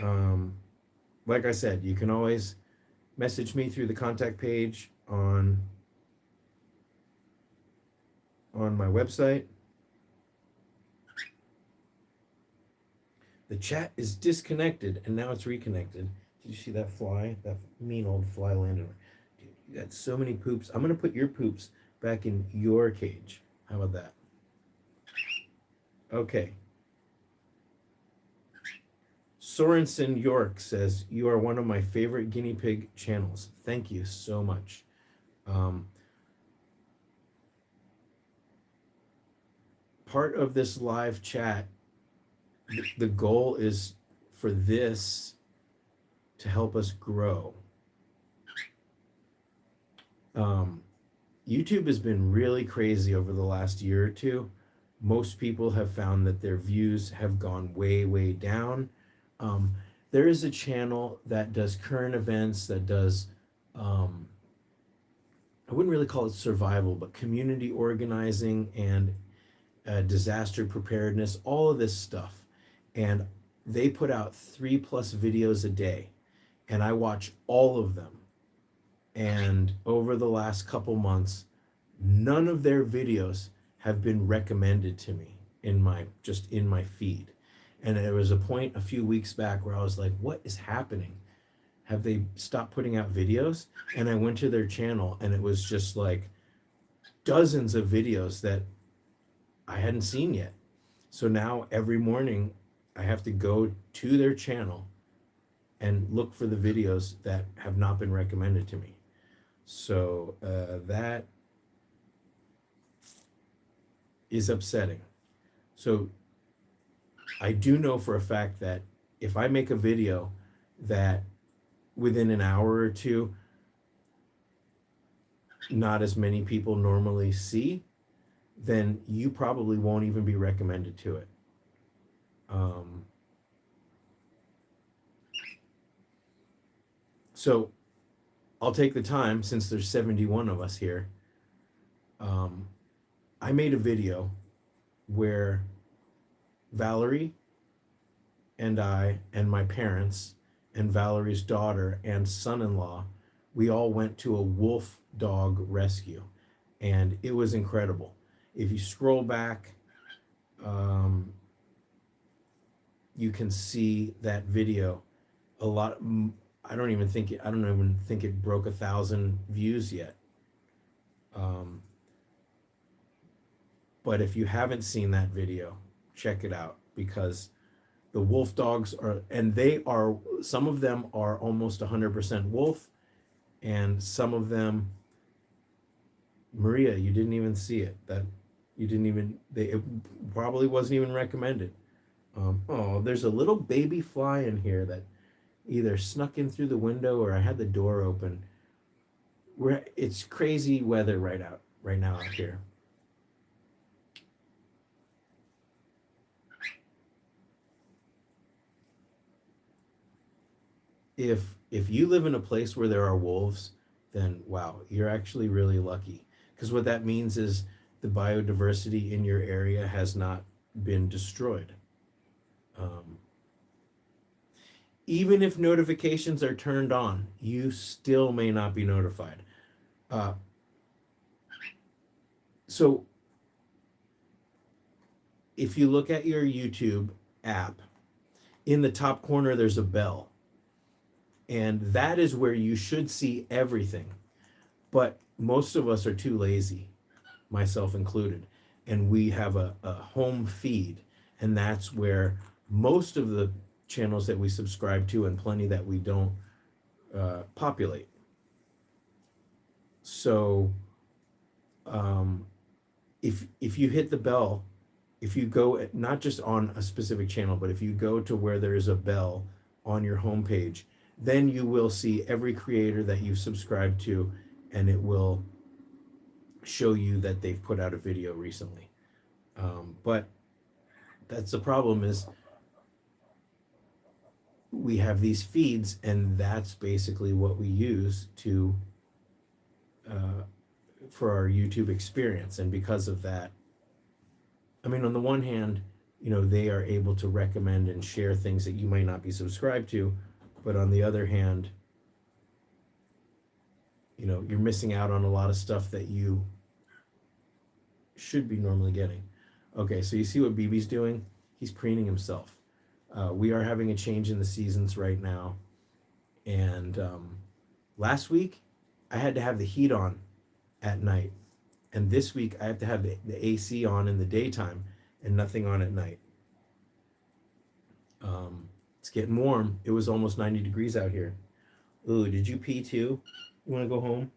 um, like I said, you can always message me through the contact page on my website. The chat is disconnected and now it's reconnected. Did you see that fly? That mean old fly landed. Dude, you got so many poops. I'm gonna put your poops back in your cage. How about that? Okay. Sorensen York says, you are one of my favorite guinea pig channels. Thank you so much. Part of this live chat, the goal is for this to help us grow. YouTube has been really crazy over the last year or two. Most people have found that their views have gone way, way down. There is a channel that does current events, that does, I wouldn't really call it survival, but community organizing and disaster preparedness, all of this stuff. And they put out 3+ videos a day, and I watch all of them. And over the last couple months, none of their videos have been recommended to me in my feed. And there was a point a few weeks back where I was like, what is happening? Have they stopped putting out videos? And I went to their channel, and it was just like dozens of videos that I hadn't seen yet. So now every morning I have to go to their channel and look for the videos that have not been recommended to me. So that is upsetting. So I do know for a fact that if I make a video that within an hour or two, not as many people normally see, then you probably won't even be recommended to it. So I'll take the time, since there's 71 of us here. I made a video where Valerie and I and my parents and Valerie's daughter and son-in-law, we all went to a wolf dog rescue, and it was incredible. If you scroll back, you can see that video. A lot. I don't even think it broke 1,000 views yet. But if you haven't seen that video, check it out, because the wolf dogs some of them are almost 100% wolf, and some of them, Maria, you didn't even see it. It probably wasn't even recommended. Oh, there's a little baby fly in here that either snuck in through the window or I had the door open. it's crazy weather right now out here. If you live in a place where there are wolves, then wow, you're actually really lucky. Because what that means is the biodiversity in your area has not been destroyed. Um, Even if notifications are turned on, you still may not be notified. Uh, so if you look at your YouTube app, in the top corner there's a bell, and that is where you should see everything. But most of us are too lazy, myself included, and we have a home feed, and that's where most of the channels that we subscribe to and plenty that we don't populate. So if you hit the bell, if you go not just on a specific channel, but if you go to where there is a bell on your homepage, then you will see every creator that you've subscribed to, and it will show you that they've put out a video recently. But that's the problem, is we have these feeds, and that's basically what we use to for our YouTube experience. And because of that, I mean, on the one hand, they are able to recommend and share things that you might not be subscribed to, but on the other hand, you're missing out on a lot of stuff that you should be normally getting. Okay, so you see what BB's doing? He's preening himself. We are having a change in the seasons right now, and last week I had to have the heat on at night, and this week I have to have the AC on in the daytime and nothing on at night. It's getting warm. It was almost 90 degrees out here. Ooh, did you pee too? You want to go home?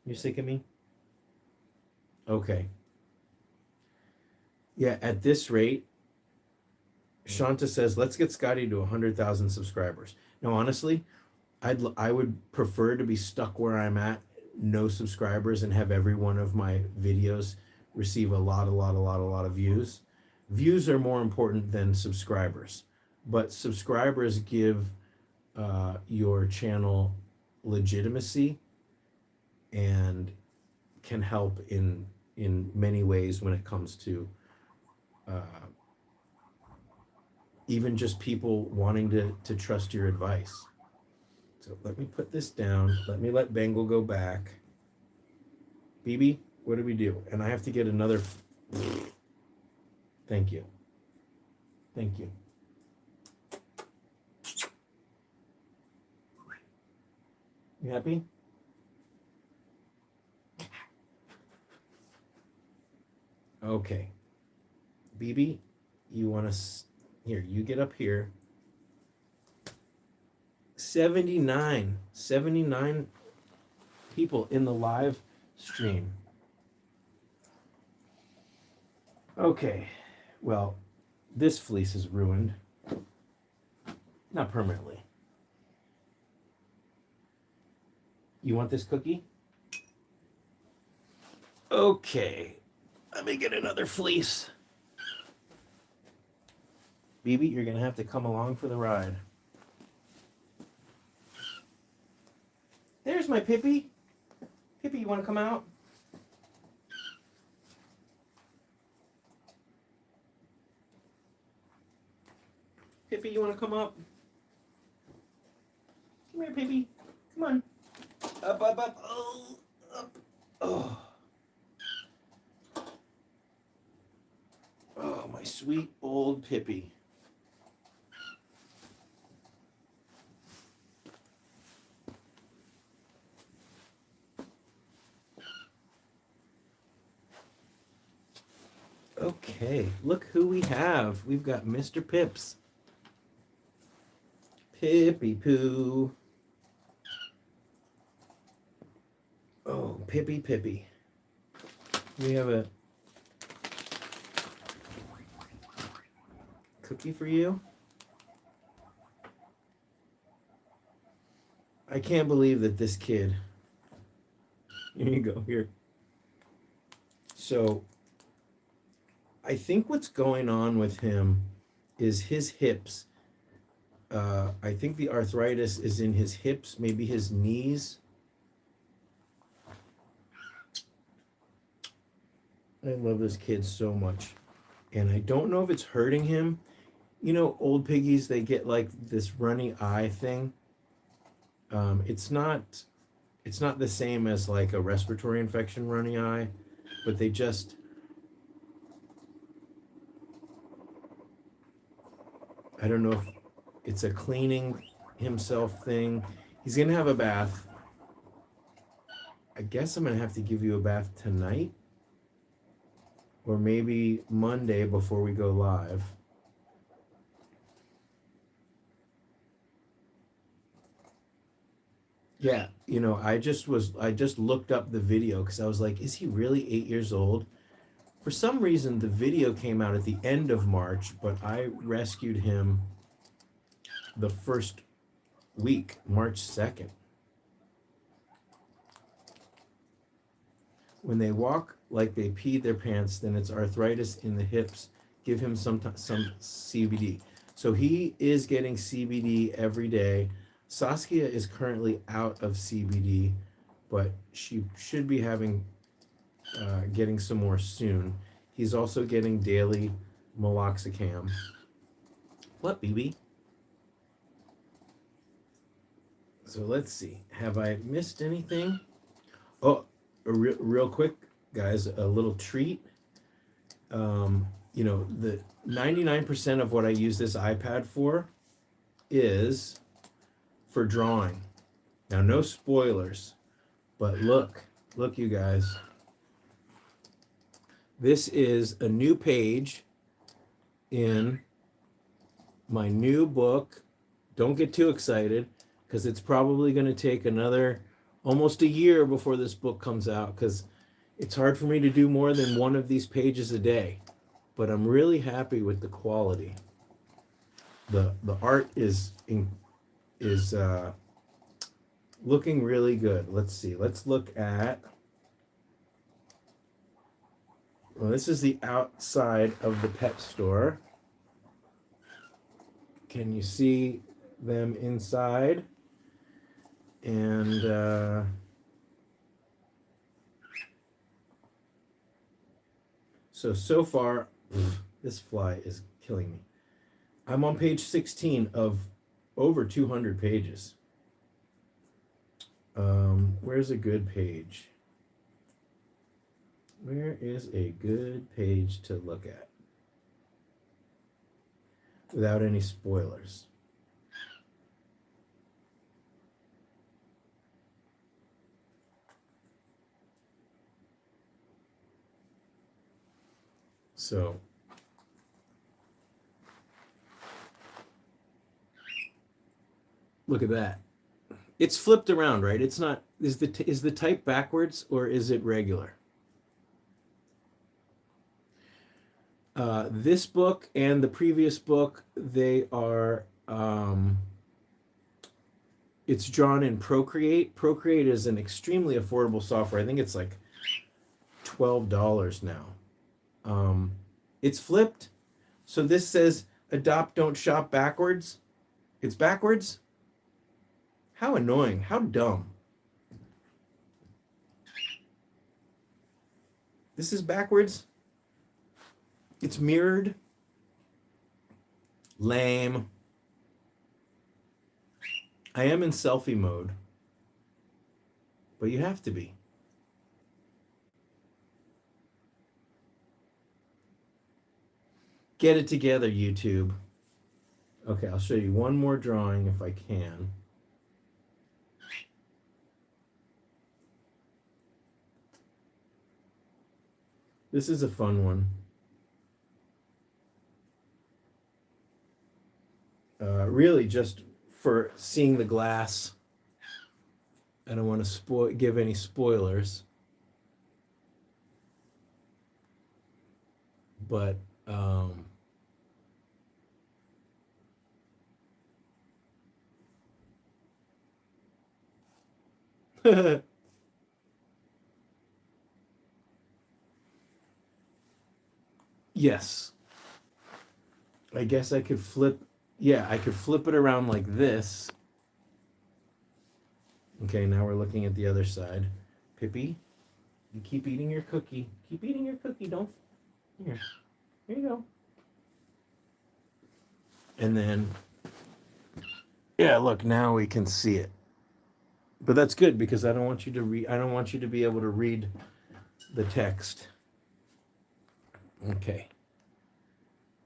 You're sick of me? Okay. Yeah, at this rate, Shanta says, let's get Scotty to 100,000 subscribers. Now, honestly, I would prefer to be stuck where I'm at, no subscribers, and have every one of my videos receive a lot of views. Views are more important than subscribers, but subscribers give your channel legitimacy and can help in many ways when it comes to even just people wanting to trust your advice. So let me put this down. Let me let Bengal go back. BB, what do we do? And I have to get another. Thank you. Thank you. You happy? Okay. BB, you want to... Here, you get up here. 79 people in the live stream. Okay, well, this fleece is ruined. Not permanently. You want this cookie? Okay, let me get another fleece. BB, you're gonna have to come along for the ride. There's my Pippi. Pippi, you want to come out? Pippi, you want to come up? Come here, Pippi. Come on. Up, up, up. Oh, up. Oh. Oh, my sweet old Pippi. Okay, look who we have. We've got Mr. Pips. Pippi Poo. Oh, Pippi Pippi. We have a cookie for you. I can't believe that this kid Here you go, here. So I think what's going on with him is his hips. I think the arthritis is in his hips, maybe his knees. I love this kid so much. And I don't know if it's hurting him. You know, old piggies, they get like this runny eye thing. It's not the same as like a respiratory infection runny eye, but they just, I don't know if it's a cleaning himself thing. He's gonna have a bath. I guess I'm gonna have to give you a bath tonight, or maybe Monday before we go live. Yeah, you know, I just looked up the video because I was like, is he really 8 years old? For some reason, the video came out at the end of March, but I rescued him the first week, March 2nd. When they walk like they peed their pants, then it's arthritis in the hips. Give him some CBD. So he is getting CBD every day. Saskia is currently out of CBD, but she should be getting some more soon. He's also getting daily meloxicam. What, BB? So let's see. Have I missed anything? Oh, real quick, guys, a little treat. You know, the 99% of what I use this iPad for is for drawing. Now, no spoilers, but look, you guys. This is a new page in my new book. Don't get too excited because it's probably going to take another almost a year before this book comes out because it's hard for me to do more than one of these pages a day. But I'm really happy with the quality. The art is looking really good. Let's see. Let's look at. Well, this is the outside of the pet store. Can you see them inside? And so far, this fly is killing me. I'm on page 16 of over 200 pages. Where's a good page? Where is a good page to look at without any spoilers? So look at that. It's flipped around, right? It's not, is the type backwards or is it regular? This book and the previous book, they are, it's drawn in Procreate. Procreate is an extremely affordable software. I think it's like $12 now. It's flipped. So this says adopt, don't shop backwards. It's backwards. How annoying. How dumb. This is backwards. It's mirrored. Lame. I am in selfie mode. But you have to be. Get it together, YouTube. Okay, I'll show you one more drawing if I can. This is a fun one. Really just for seeing the glass. I don't want to give any spoilers. But Yes. I guess I could flip, yeah, I could flip it around like this. Okay, now we're looking at the other side. Pippi, you keep eating your cookie. Keep eating your cookie, don't, here you go. And then, yeah, look, now we can see it. But that's good because I don't want you to read, I don't want you to be able to read the text. Okay.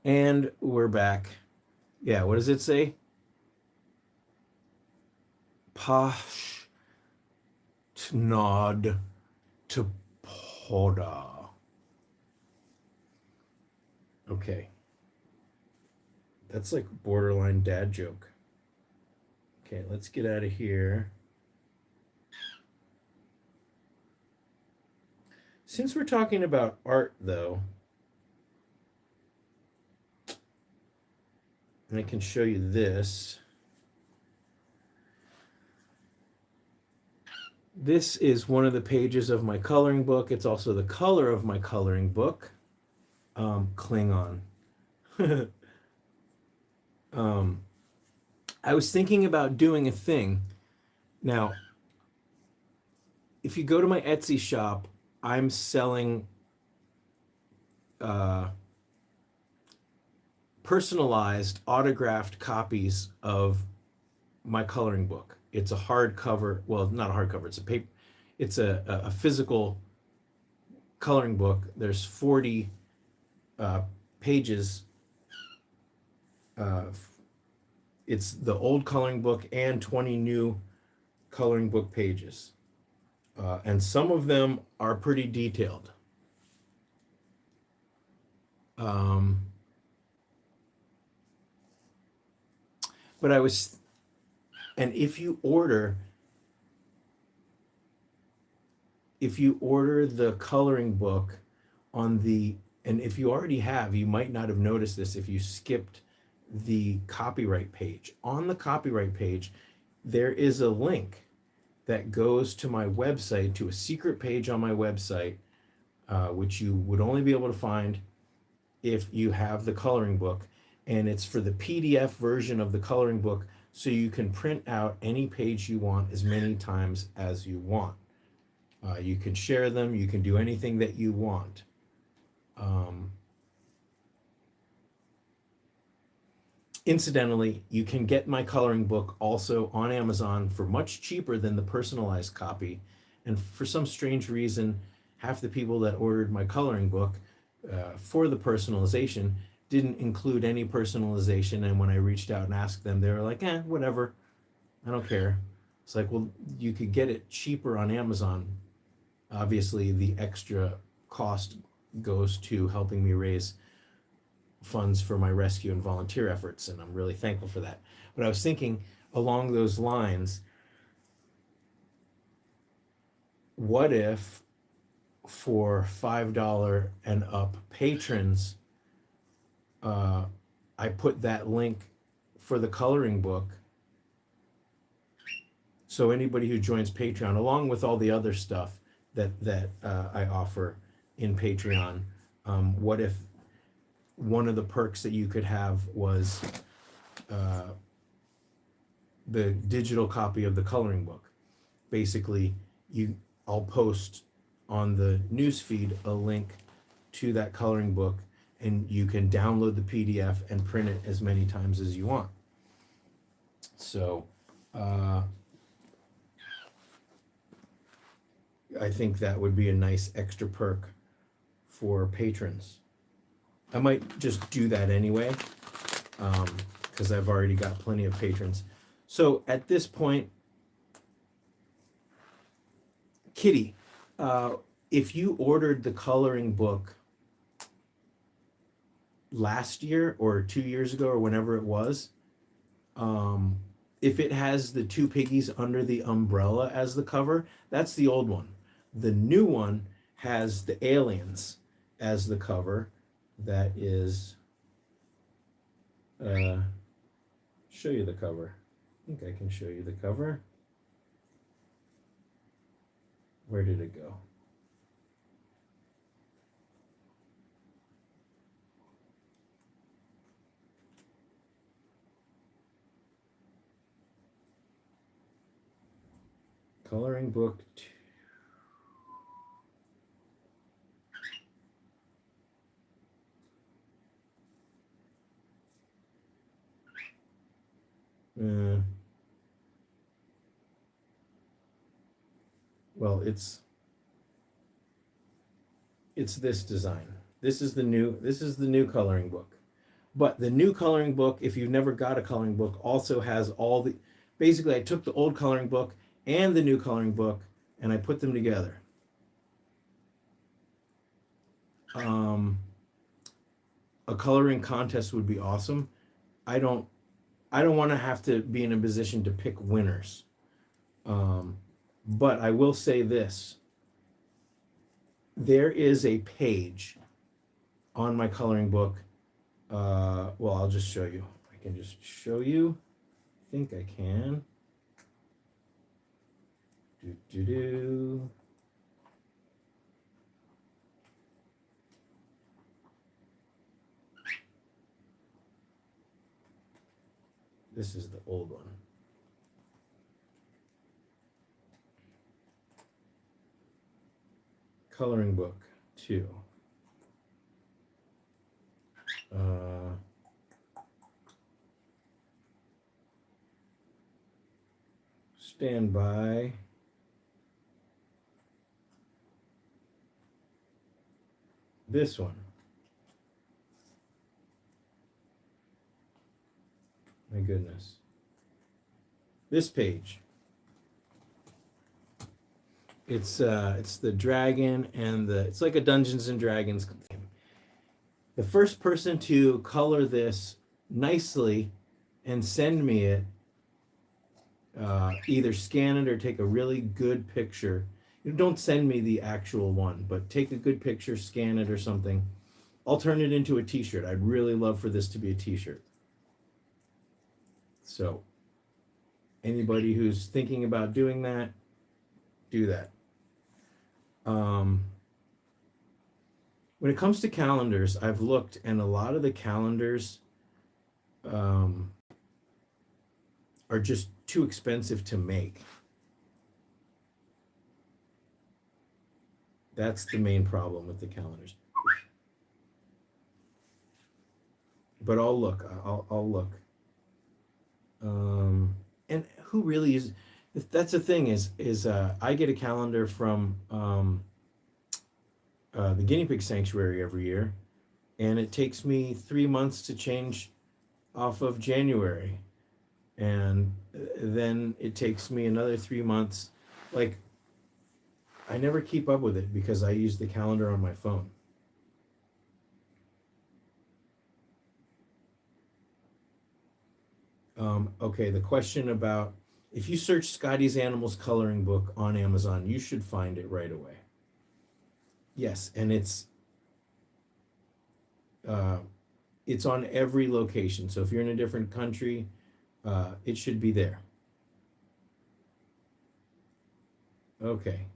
And we're back. Yeah, what does it say? Pash tnod to poda. Okay. That's like borderline dad joke. Okay, let's get out of here. Since we're talking about art, though, and I can show you this. This is one of the pages of my coloring book. It's also the color of my coloring book. Klingon. I was thinking about doing a thing. Now, if you go to my Etsy shop, I'm selling personalized autographed copies of my coloring book. It's a hardcover, well, not a hardcover, it's a paper, it's a physical coloring book. There's 40 pages. It's the old coloring book and 20 new coloring book pages. And some of them are pretty detailed. But I was, and if you order the coloring book on the, and if you already have, you might not have noticed this if you skipped the copyright page. On the copyright page, there is a link that goes to my website, to a secret page on my website, which you would only be able to find if you have the coloring book. And it's for the PDF version of the coloring book, so you can print out any page you want as many times as you want. You can share them, you can do anything that you want. Incidentally, you can get my coloring book also on Amazon for much cheaper than the personalized copy. And for some strange reason, half the people that ordered my coloring book for the personalization didn't include any personalization. And when I reached out and asked them, they were like, whatever, I don't care. It's like, well, you could get it cheaper on Amazon. Obviously, the extra cost goes to helping me raise funds for my rescue and volunteer efforts, and I'm really thankful for that. But I was thinking along those lines, what if for $5 and up patrons, I put that link for the coloring book, so anybody who joins Patreon, along with all the other stuff that I offer in Patreon, what if one of the perks that you could have was the digital copy of the coloring book? Basically, I'll post on the newsfeed a link to that coloring book, and you can download the PDF and print it as many times as you want. So I think that would be a nice extra perk for patrons. I might just do that anyway, because I've already got plenty of patrons. So at this point, Kitty, if you ordered the coloring book last year or 2 years ago or whenever it was, if it has the two piggies under the umbrella as the cover, that's the old one. The new one has the aliens as the cover. That is, show you the cover. I think I can show you the cover. Where did it go? Coloring book 2. Well, it's this design. This is the new coloring book. But the new coloring book, if you've never got a coloring book, also has all the, basically I took the old coloring book and the new coloring book and I put them together. A coloring contest would be awesome. I don't want to have to be in a position to pick winners. But I will say this. There is a page on my coloring book. Well, I'll just show you. I can just show you. I think I can. This is the old one. Coloring book 2. Stand by. This one. My goodness. This page. It's the dragon and it's like a Dungeons and Dragons game. The first person to color this nicely and send me it, either scan it or take a really good picture. Don't send me the actual one, but take a good picture, scan it or something. I'll turn it into a t-shirt. I'd really love for this to be a t-shirt. So anybody who's thinking about doing that, do that. When it comes to calendars, I've looked, and a lot of the calendars are just too expensive to make. That's the main problem with the calendars. But I'll look. I'll look. And who really is? That's the thing is I get a calendar from the Guinea Pig Sanctuary every year, and it takes me 3 months to change off of January, and then it takes me another 3 months. Like, I never keep up with it because I use the calendar on my phone. Okay, the question about if you search Scotty's Animals Coloring Book on Amazon, you should find it right away. Yes, and it's on every location. So if you're in a different country, it should be there. Okay.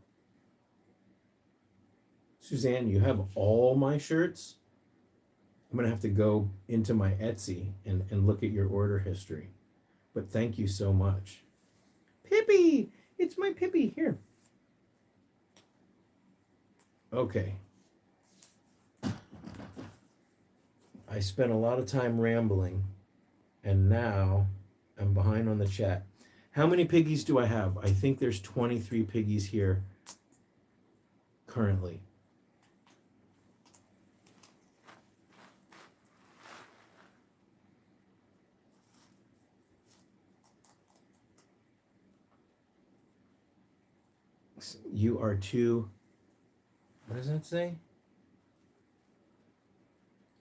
Suzanne, you have all my shirts? I'm gonna have to go into my Etsy and look at your order history. But thank you so much. Pippi! It's my Pippi. Here. Okay. I spent a lot of time rambling, and now I'm behind on the chat. How many piggies do I have? I think there's 23 piggies here currently. You are too, what does that say?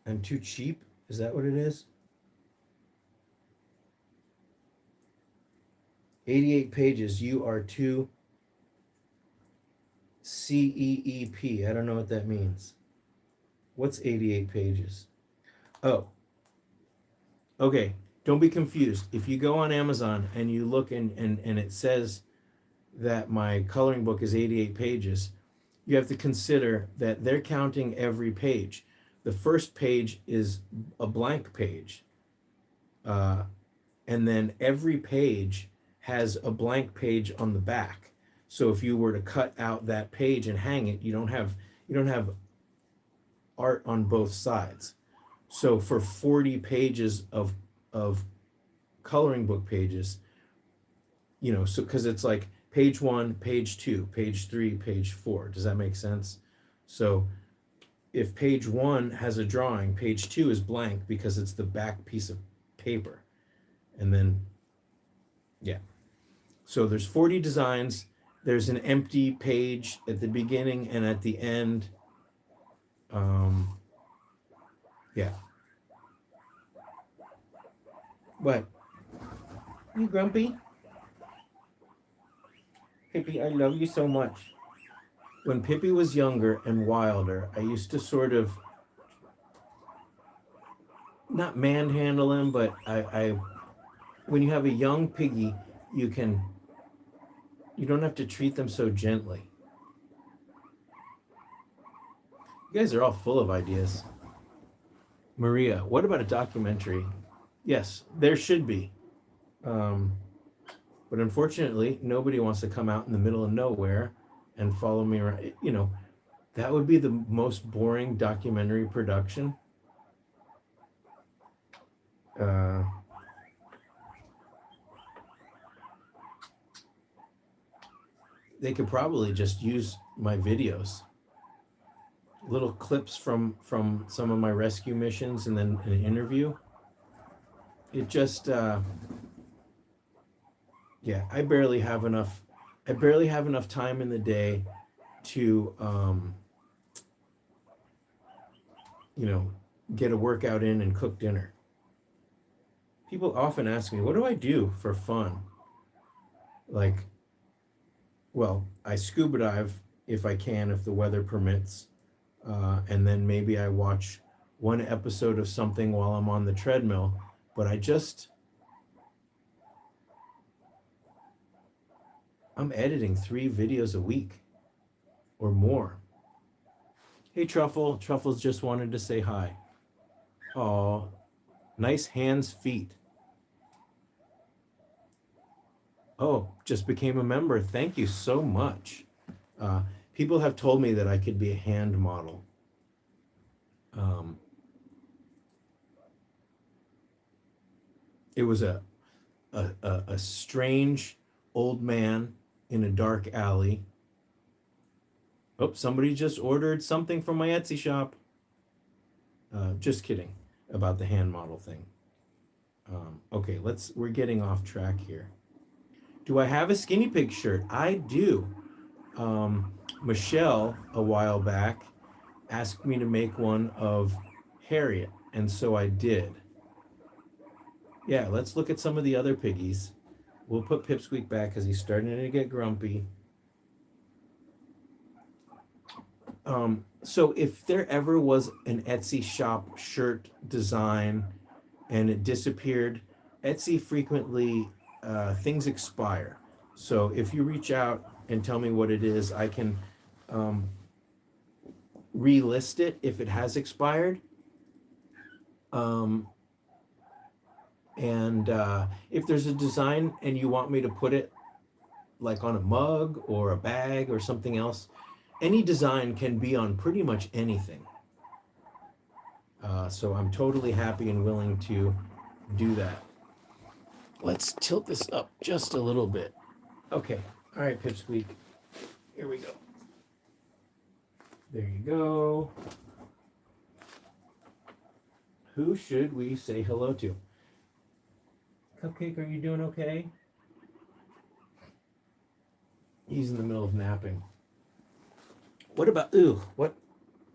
I'm too cheap? Is that what it is? 88 pages. You are too CEEP. I don't know what that means. What's 88 pages? Oh. Okay. Don't be confused. If you go on Amazon and you look and it says that my coloring book is 88 pages, you have to consider that they're counting every page. The first page is a blank page. And then every page has a blank page on the back. So if you were to cut out that page and hang it, you don't have art on both sides. So for 40 pages of coloring book pages, so because it's like page 1, page 2, page 3, page 4. Does that make sense? So if page 1 has a drawing, page 2 is blank because it's the back piece of paper. And then, yeah. So there's 40 designs. There's an empty page at the beginning and at the end. Yeah. What? You grumpy? Pippi, I love you so much. When Pippi was younger and wilder, I used to sort of not manhandle him, but I when you have a young piggy, you don't have to treat them so gently. You guys are all full of ideas. Maria, what about a documentary? Yes, there should be. But unfortunately, nobody wants to come out in the middle of nowhere and follow me around. That would be the most boring documentary production. They could probably just use my videos, little clips from some of my rescue missions, and then an interview. It just yeah, I barely have enough time in the day to get a workout in and cook dinner. People often ask me, what do I do for fun? Like, well, I scuba dive if I can, if the weather permits. And then maybe I watch one episode of something while I'm on the treadmill. But I'm editing 3 videos a week or more. Hey, Truffle. Truffles just wanted to say hi. Oh, nice hands, feet. Oh, just became a member. Thank you so much. People have told me that I could be a hand model. It was a strange old man in a dark alley. Oh, somebody just ordered something from my Etsy shop. Just kidding about the hand model thing. Okay, we're getting off track here. Do I have a skinny pig shirt? I do. Michelle, a while back, asked me to make one of Harriet, and so I did. Yeah, let's look at some of the other piggies. We'll put Pipsqueak back because he's starting to get grumpy. So if there ever was an Etsy shop shirt design and it disappeared, Etsy frequently, things expire. So if you reach out and tell me what it is, I can relist it if it has expired. And if there's a design and you want me to put it like on a mug or a bag or something else, any design can be on pretty much anything. So I'm totally happy and willing to do that. Let's tilt this up just a little bit. Okay. All right, Pipsqueak. Here we go. There you go. Who should we say hello to? Cupcake, are you doing okay? He's in the middle of napping. What about, what?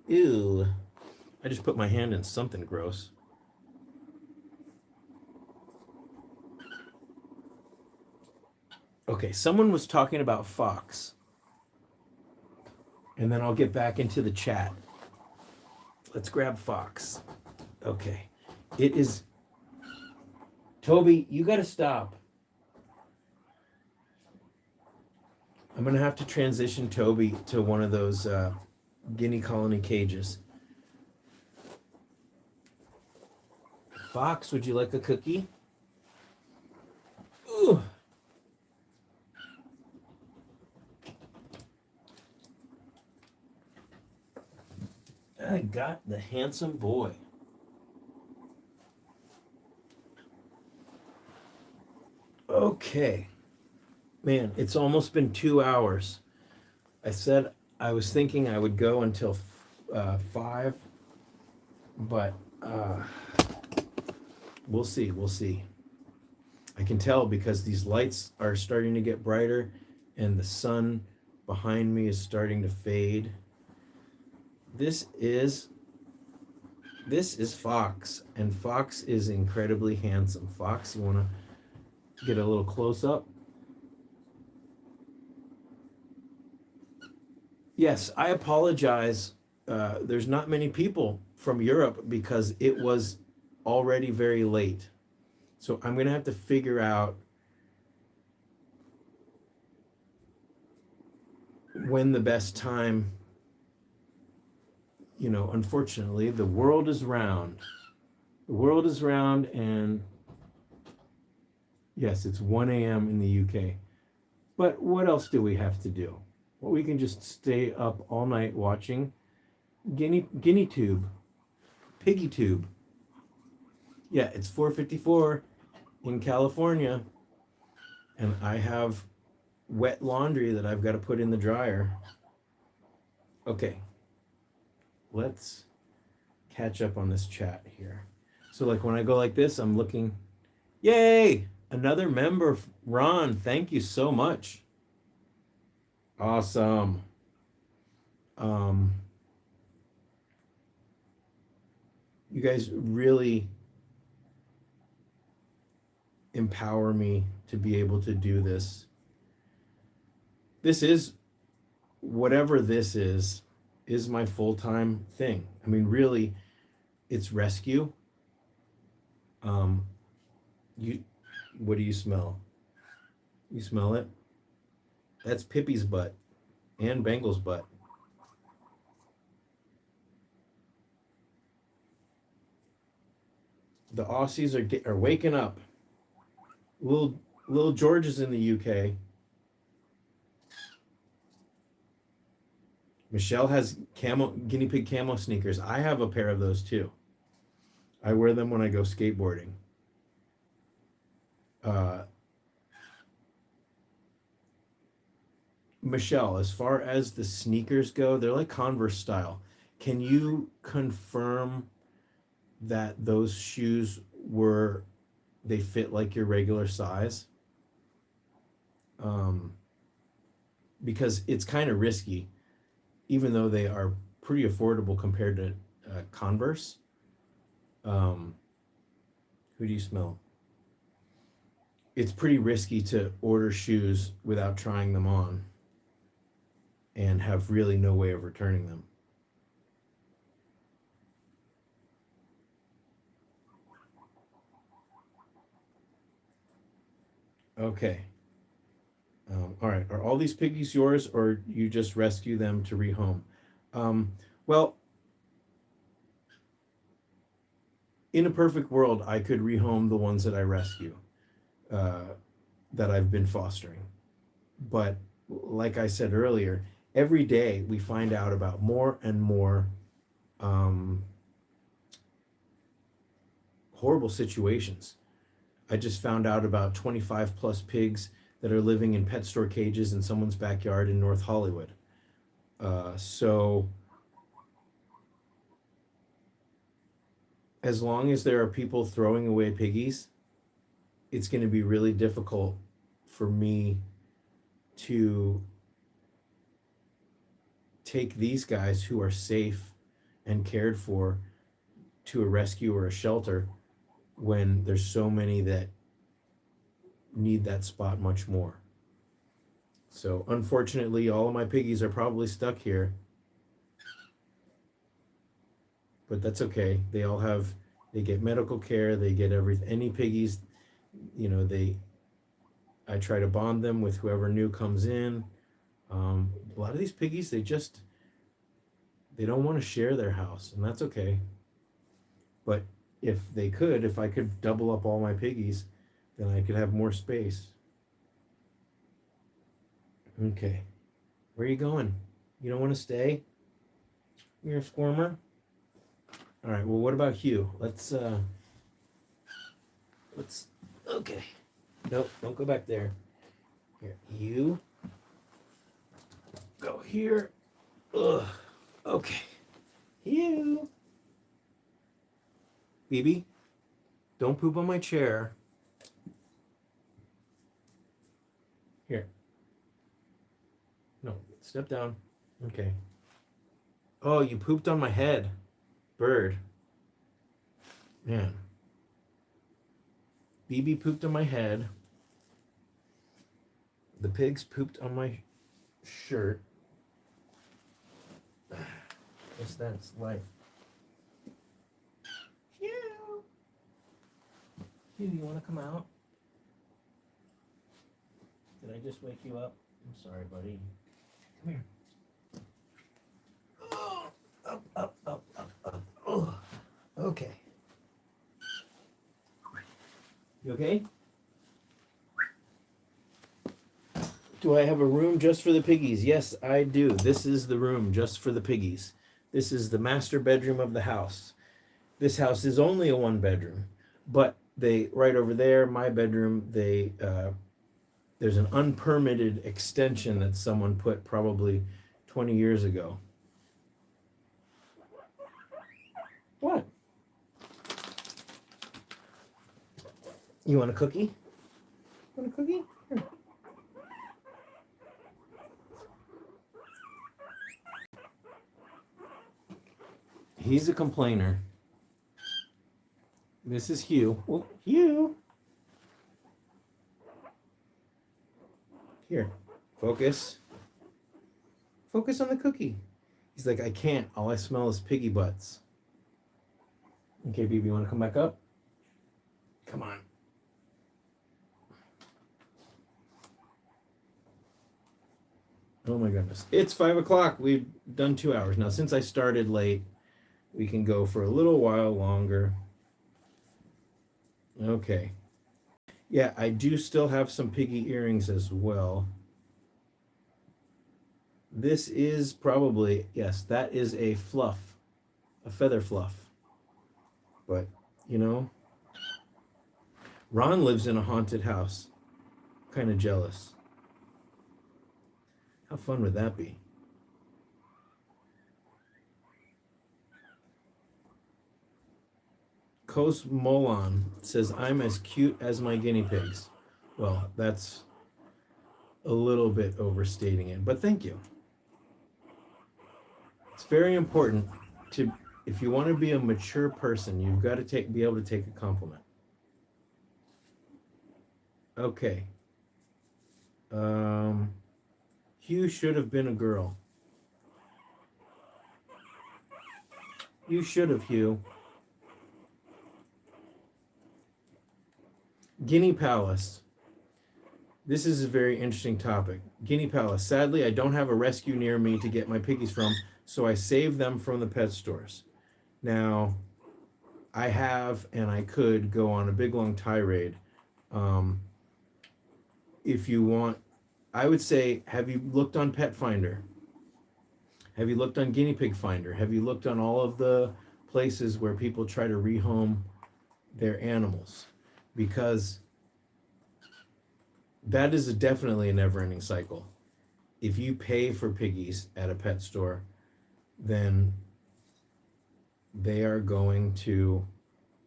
Ew. I just put my hand in something gross. Okay, someone was talking about Fox. And then I'll get back into the chat. Let's grab Fox. Okay. It is... Toby, you got to stop. I'm going to have to transition Toby to one of those guinea colony cages. Fox, would you like a cookie? Ooh. I got the handsome boy. Okay. Man, it's almost been 2 hours. I said I was thinking I would go until 5, but we'll see. We'll see. I can tell because these lights are starting to get brighter and the sun behind me is starting to fade. This is Fox, and Fox is incredibly handsome. Fox, you want to get a little close up? Yes, I apologize. There's not many people from Europe because it was already very late. So I'm going to have to figure out when the best time, unfortunately, the world is round. The world is round, and yes, it's 1 a.m. in the UK. But what else do we have to do? Well, we can just stay up all night watching Guinea Tube, Piggy Tube. Yeah, it's 4:54 in California, and I have wet laundry that I've got to put in the dryer. Okay, let's catch up on this chat here. So like when I go like this, I'm looking, yay, another member, Ron, thank you so much. Awesome. You guys really empower me to be able to do this. This is, whatever this is my full-time thing. I mean, really, it's rescue. What do you smell? You smell it? That's Pippi's butt and Bengal's butt. The Aussies are waking up. Little George is in the UK. Michelle has guinea pig camo sneakers. I have a pair of those too. I wear them when I go skateboarding. Michelle, as far as the sneakers go, they're like Converse style. Can you confirm that those shoes they fit like your regular size? Because it's kind of risky, even though they are pretty affordable compared to Converse. Who do you smell? It's pretty risky to order shoes without trying them on and have really no way of returning them. Okay. All right. Are all these piggies yours, or you just rescue them to rehome? Well, in a perfect world, I could rehome the ones that I rescue, that I've been fostering. But like I said earlier, every day we find out about more and more horrible situations. I just found out about 25 plus pigs that are living in pet store cages in someone's backyard in North Hollywood. So as long as there are people throwing away piggies, it's going to be really difficult for me to take these guys who are safe and cared for to a rescue or a shelter when there's so many that need that spot much more. So unfortunately, all of my piggies are probably stuck here, but that's okay. They get medical care, they get everything. Any piggies, I try to bond them with whoever new comes in. A lot of these piggies, they don't want to share their house, and that's okay. But if I could double up all my piggies, then I could have more space. Okay. Where are you going? You don't want to stay? You're a squirmer? All right, well, what about Hugh? Let's, okay. Nope, don't go back there. Here, you go here. Ugh, okay. Hugh. BB, don't poop on my chair. Here. No, step down. Okay. Oh, you pooped on my head. Bird. Man. BB pooped on my head. The pigs pooped on my shirt. Guess that's life. Hugh. Hugh, you want to come out? Did I just wake you up? I'm sorry, buddy. Come here. Oh, up, up, up, up, up. Oh, okay. You okay? Do I have a room just for the piggies? Yes, I do. This is the room just for the piggies. This is the master bedroom of the house. This house is only a one bedroom, but they right over there, my bedroom, there's an unpermitted extension that someone put probably 20 years ago. What? You want a cookie? Want a cookie? Here. He's a complainer. This is Hugh. Oh, Hugh. Here, focus. Focus on the cookie. He's like, I can't. All I smell is piggy butts. Okay, baby, you want to come back up? Come on. Oh my goodness. It's 5 o'clock. We've done 2 hours. Now, since I started late, we can go for a little while longer. Okay. Yeah, I do still have some piggy earrings as well. This is probably, yes, that is a fluff, a feather fluff. But, you know, Ron lives in a haunted house. Kind of jealous. How fun would that be? Kos Molon says, I'm as cute as my guinea pigs. Well, that's a little bit overstating it, but thank you. It's very important to, if you want to be a mature person, you've got to be able to take a compliment. Okay. Hugh should have been a girl. You should have, Hugh. Guinea Palace. This is a very interesting topic. Guinea Palace. Sadly, I don't have a rescue near me to get my piggies from, so I save them from the pet stores. Now, I have, and I could go on a big long tirade. If you want, I would say, have you looked on Pet Finder? Have you looked on Guinea Pig Finder? Have you looked on all of the places where people try to rehome their animals? Because that is definitely a never-ending cycle. If you pay for piggies at a pet store, then they are going to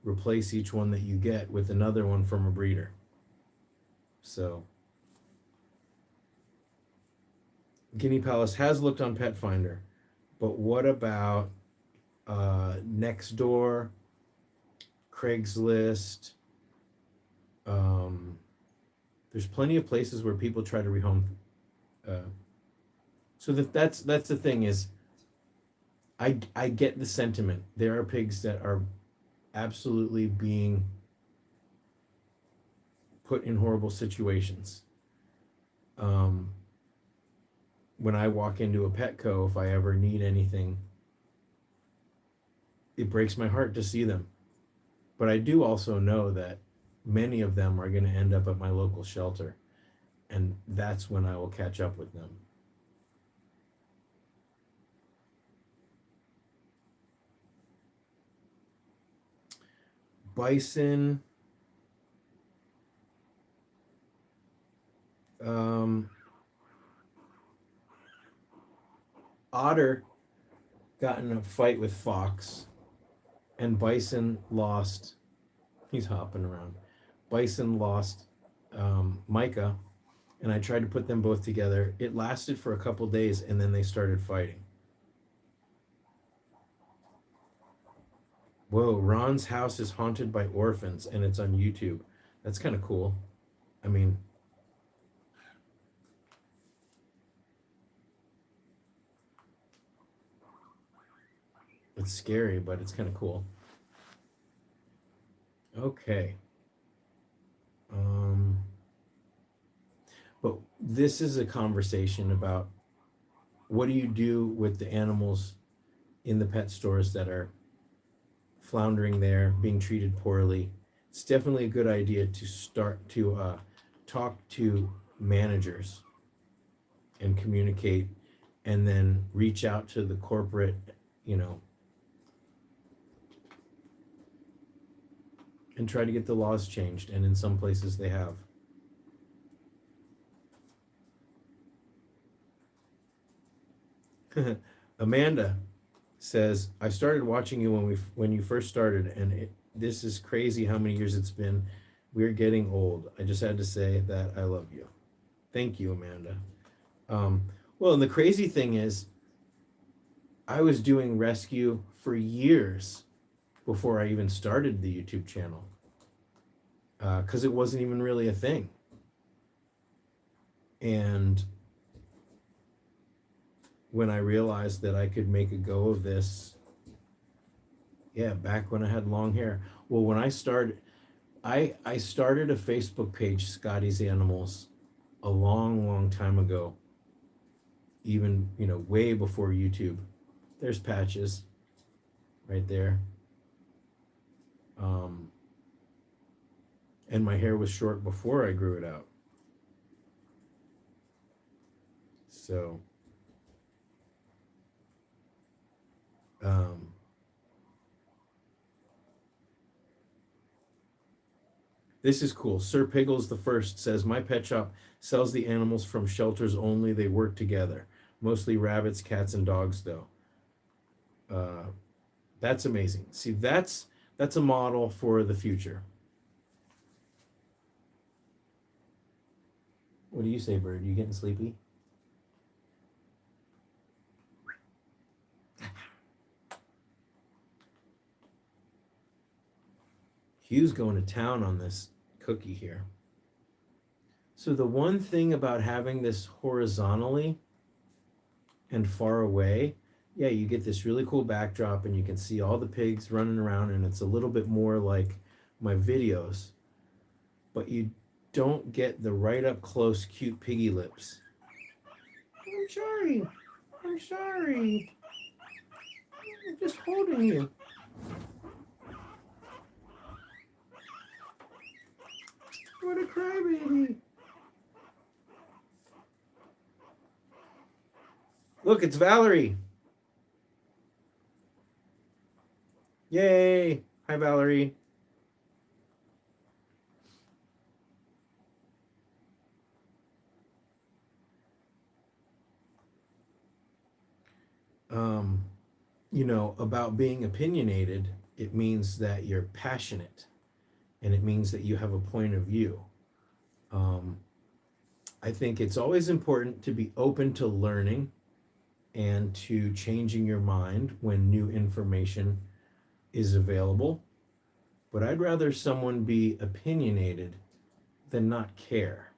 replace each one that you get with another one from a breeder. So Guinea Palace has looked on Pet Finder, but what about Nextdoor, Craigslist? There's plenty of places where people try to rehome. So that's the thing is, I get the sentiment. There are pigs that are absolutely being put in horrible situations. When I walk into a Petco, if I ever need anything, it breaks my heart to see them. But I do also know that many of them are going to end up at my local shelter, and that's when I will catch up with them. bison, otter got in a fight with fox, and bison lost. He's hopping around. Bison lost Micah, and I tried to put them both together. It lasted for a couple days, and then they started fighting. Whoa, Ron's house is haunted by orphans, and it's on YouTube. That's kind of cool. I mean, it's scary, but it's kind of cool. Okay. But this is a conversation about what do you do with the animals in the pet stores that are floundering there, being treated poorly. It's definitely a good idea to start to talk to managers and communicate, and then reach out to the corporate, and try to get the laws changed. And in some places they have. Amanda says, I started watching you when you first started, and this is crazy how many years it's been. We're getting old. I just had to say that I love you. Thank you, Amanda. Well, and the crazy thing is, I was doing rescue for years before I even started the YouTube channel, because it wasn't even really a thing. And when I realized that I could make a go of this, back when I had long hair. Well, when I started, I started a Facebook page, Scotty's Animals, a long time ago. Even, way before YouTube. There's Patches right there. And my hair was short before I grew it out. So, this is cool. Sir Piggles the First says, my pet shop sells the animals from shelters only. They work together. Mostly rabbits, cats, and dogs, though. That's amazing. See, that's a model for the future. What do you say, Bird? You getting sleepy? Hugh's going to town on this cookie here. So the one thing about having this horizontally and far away, you get this really cool backdrop, and you can see all the pigs running around, and it's a little bit more like my videos, but you don't get the right up close cute piggy lips. I'm sorry. I'm just holding you. What a crybaby. Look, it's Valerie. Yay. Hi, Valerie. About being opinionated, it means that you're passionate, and it means that you have a point of view. I think it's always important to be open to learning and to changing your mind when new information is available. But I'd rather someone be opinionated than not care.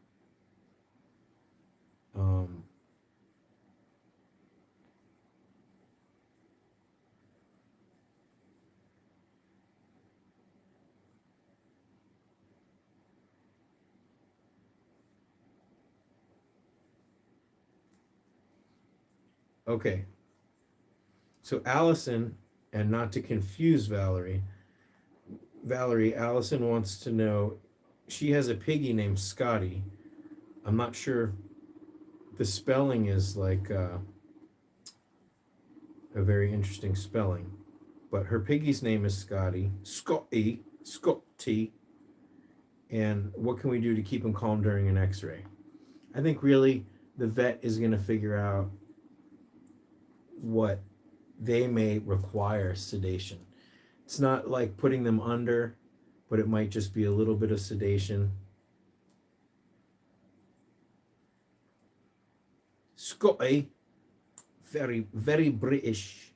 Okay. So Allison, and not to confuse Valerie, Allison wants to know, she has a piggy named Scotty. I'm not sure, the spelling is like a very interesting spelling, but her piggy's name is Scotty, Scotty. And what can we do to keep him calm during an x-ray? I think really the vet is going to figure out what they may require sedation. It's not like putting them under, but it might just be a little bit of sedation. Scotty, very, very British.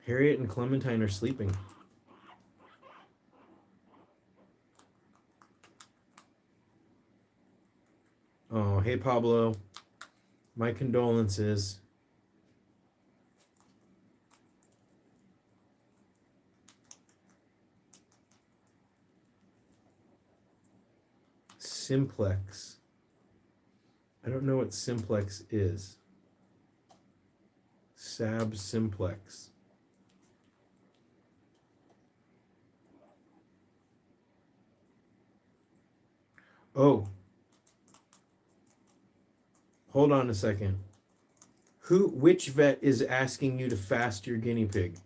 Harriet and Clementine are sleeping. Oh, hey, Pablo. My condolences. Simplex. I don't know what simplex is. Sab simplex. Oh. Hold on a second. Which vet is asking you to fast your guinea pig?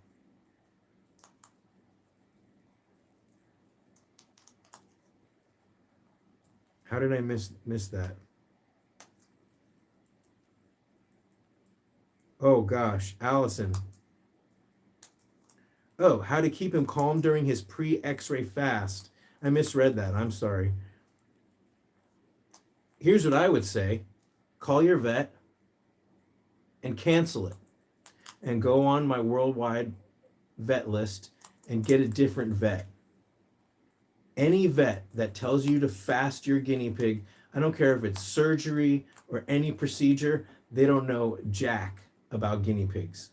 How did I miss that? Oh gosh, Allison. Oh, how to keep him calm during his pre-X-ray fast. I misread that. I'm sorry. Here's what I would say. Call your vet and cancel it. And go on my worldwide vet list and get a different vet. Any vet that tells you to fast your guinea pig, I don't care if it's surgery or any procedure, they don't know jack about guinea pigs.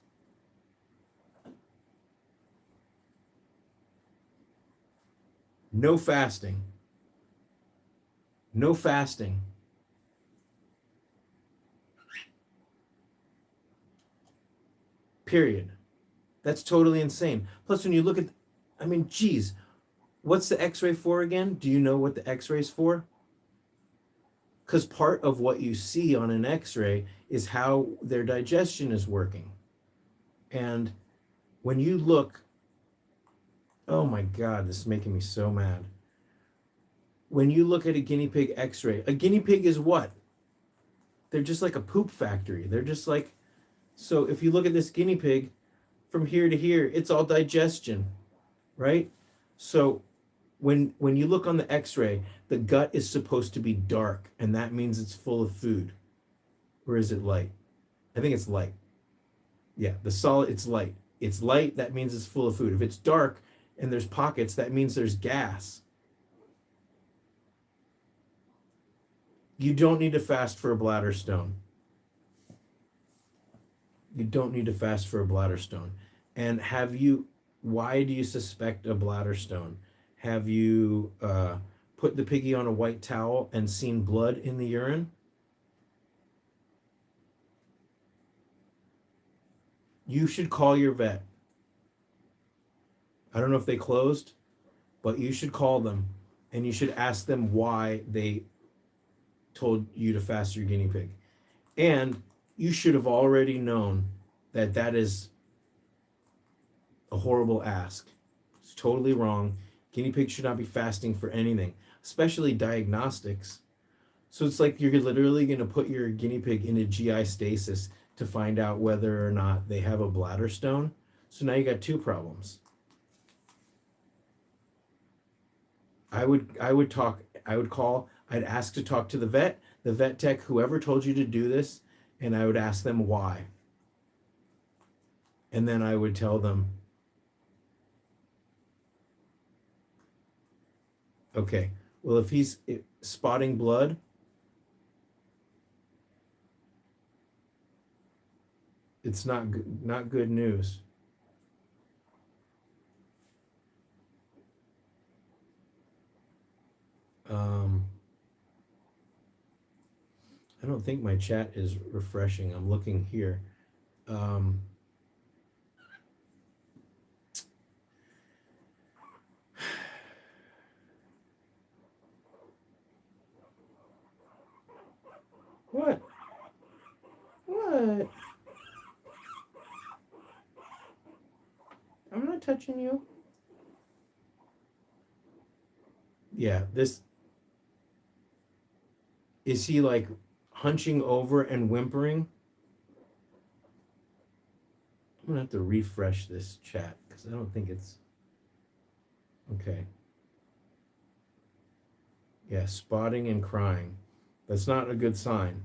No fasting. No fasting. Period. That's totally insane. Plus, when you look at, I mean, geez, what's the x-ray for again? Do you know what the x-ray's for? Because part of what you see on an x-ray is how their digestion is working. And when you look, oh my God, this is making me so mad. When you look at a guinea pig x-ray, a guinea pig is what? They're just like a poop factory. They're just like, so if you look at this guinea pig from here to here, it's all digestion, right? So when you look on the x-ray, the gut is supposed to be dark, and that means it's full of food. Or is it light? I think it's light. Yeah, the solid, it's light. It's light, that means it's full of food. If it's dark and there's pockets, that means there's gas. You don't need to fast for a bladder stone. You don't need to fast for a bladder stone. And why do you suspect a bladder stone? Have you put the piggy on a white towel and seen blood in the urine? You should call your vet. I don't know if they closed, but you should call them and you should ask them why they told you to fast your guinea pig. And you should have already known that that is a horrible ask. It's totally wrong. Guinea pigs should not be fasting for anything, especially diagnostics. So it's like you're literally going to put your guinea pig into GI stasis to find out whether or not they have a bladder stone. So now you got two problems. I'd ask to talk to the vet tech, whoever told you to do this, and I would ask them why. And then I would tell them, okay, well, if he's spotting blood, it's not good news. I don't think my chat is refreshing. I'm looking here. What? What? not touching you. Yeah, this... Is he like hunching over and whimpering? I'm gonna have to refresh this chat because I don't think it's... Okay. Yeah, spotting and crying. That's not a good sign.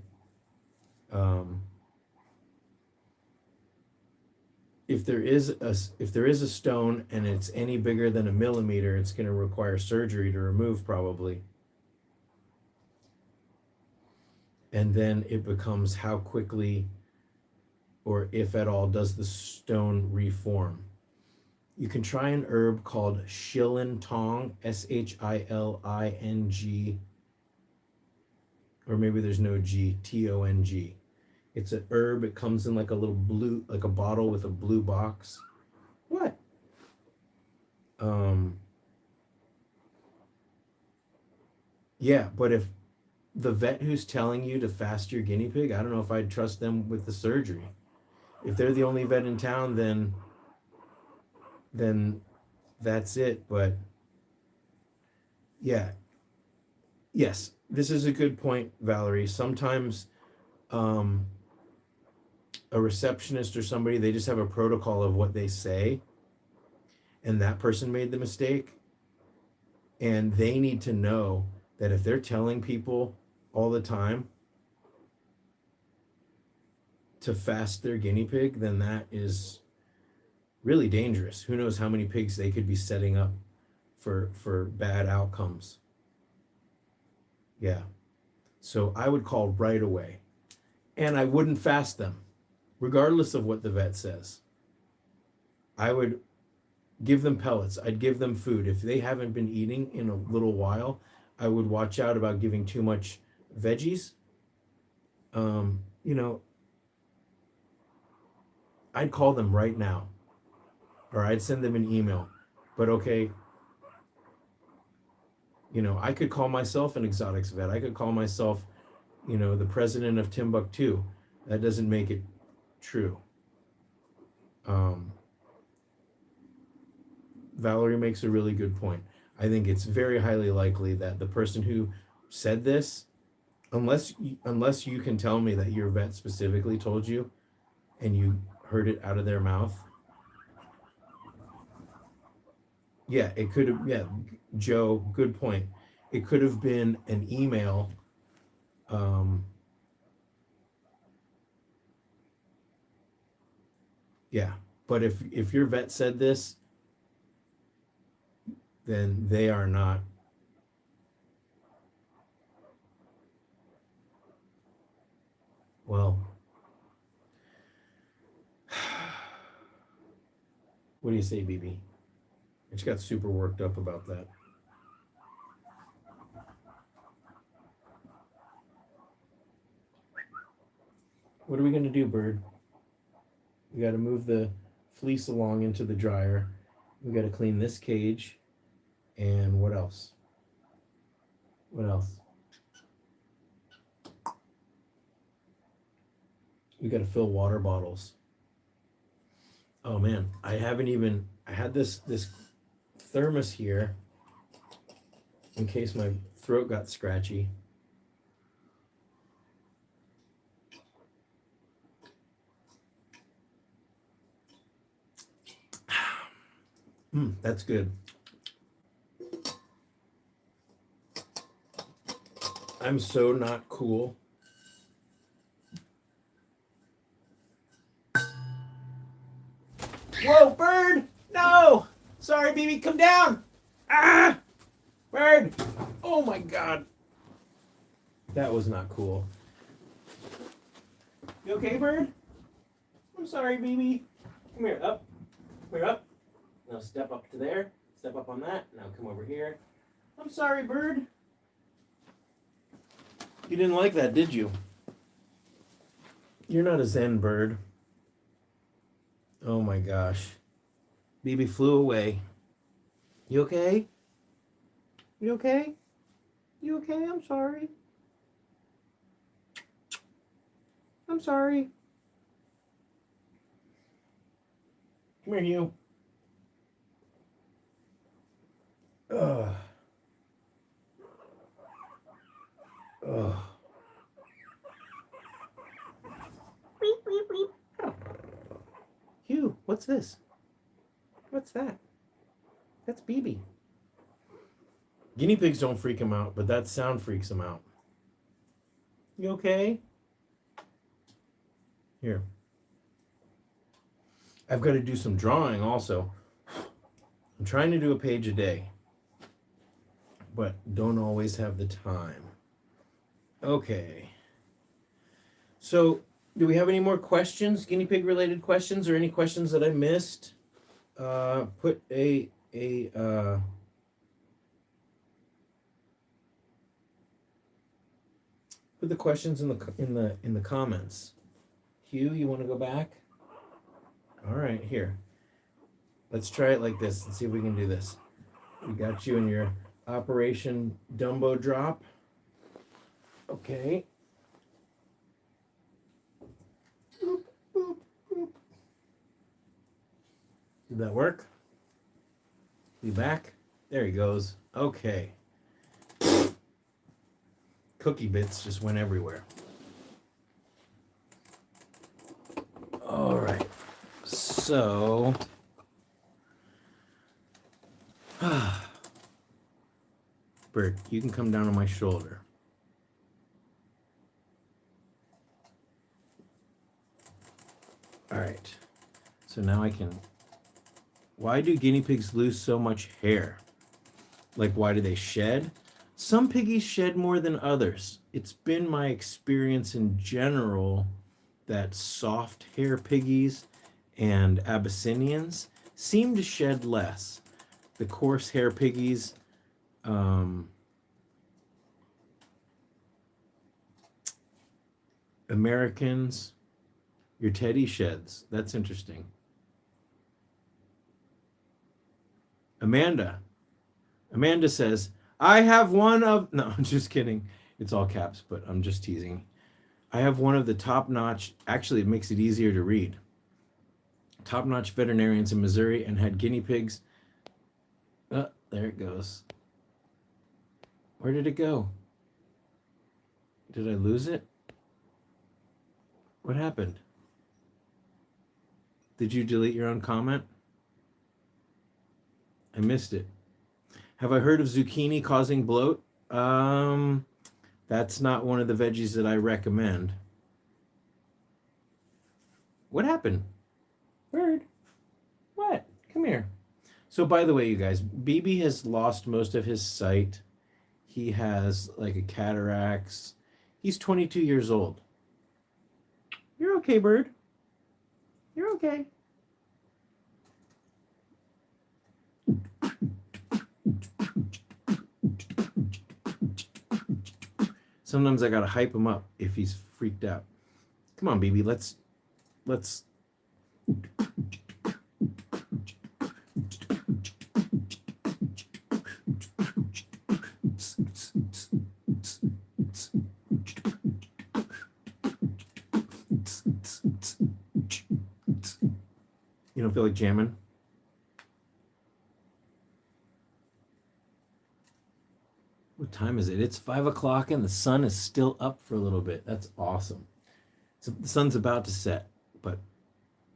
If there is a stone and it's any bigger than a millimeter, it's going to require surgery to remove probably. And then it becomes how quickly, or if at all, does the stone reform. You can try an herb called Shilin Tong, Shilling, or maybe there's no G, Tong. It's an herb. It comes in like a little blue, like a bottle with a blue box. What? Yeah, but if the vet who's telling you to fast your guinea pig, I don't know if I'd trust them with the surgery. If they're the only vet in town, then that's it. But yeah, yes, this is a good point, Valerie. Sometimes a receptionist or somebody, they just have a protocol of what they say, and that person made the mistake, and they need to know that if they're telling people all the time to fast their guinea pig, then that is really dangerous. Who knows how many pigs they could be setting up for bad outcomes. Yeah. So I would call right away, and I wouldn't fast them regardless of what the vet says. I would give them pellets. I'd give them food. If they haven't been eating in a little while, I would watch out about giving too much veggies. I'd call them right now, or I'd send them an email. But okay, I could call myself an exotics vet. I could call myself, the president of Timbuktu. That doesn't make it true. Valerie makes a really good point. I think it's very highly likely that the person who said this, unless you can tell me that your vet specifically told you and you heard it out of their mouth. Yeah, it could have, yeah, Joe, good point. It could have been an email. Yeah, but if your vet said this, then they are not. Well, what do you say, BB? I just got super worked up about that. What are we going to do, Bird? We got to move the fleece along into the dryer. We got to clean this cage. And what else? What else? We got to fill water bottles. Oh man, I had this thermos here in case my throat got scratchy. That's good. I'm so not cool. Whoa, Bird! No! Sorry, BB, come down! Ah! Bird! Oh my God. That was not cool. You okay, Bird? I'm sorry, BB. Come here, up. Come here, up. Now step up to there. Step up on that. Now come over here. I'm sorry, Bird. You didn't like that, did you? You're not a Zen bird. Oh my gosh. BB flew away. You okay? You okay? You okay? I'm sorry. I'm sorry. Come here, you. Ugh. Ugh. Beep, beep, beep. Hugh, what's this? What's that? That's BB. Guinea pigs don't freak him out, but that sound freaks him out. You okay? Here. I've got to do some drawing also. I'm trying to do a page a day, but don't always have the time. Okay. So, do we have any more questions, guinea pig related questions, or any questions that I missed? Put put the questions in the comments. Hugh, you want to go back? All right, here. Let's try it like this and see if we can do this. We got you in your Operation Dumbo Drop. Okay. Boop, boop, boop. Did that work? Be back? There he goes. Okay. Cookie bits just went everywhere. All right. So, Bert, you can come down on my shoulder. All right. So now I can. Why do guinea pigs lose so much hair? Like, why do they shed? Some piggies shed more than others. It's been my experience in general that soft hair piggies and Abyssinians seem to shed less. The coarse hair piggies, Americans, your teddy sheds. That's interesting. Amanda says, I have one of, no, I'm just kidding. It's all caps, but I'm just teasing. I have one of the top-notch, actually it makes it easier to read, top-notch veterinarians in Missouri and had guinea pigs. There it goes. Where did it go? Did I lose it? What happened? Did you delete your own comment? I missed it. Have I heard of zucchini causing bloat? That's not one of the veggies that I recommend. What happened? Bird? What? Come here. So by the way, you guys, BB has lost most of his sight. He has like a cataracts. He's 22 years old. You're okay, bird. You're okay. Sometimes I gotta hype him up if he's freaked out. Come on, BB, let's. You don't feel like jamming? What time is it? It's 5 o'clock and the sun is still up for a little bit. That's awesome. So the sun's about to set. But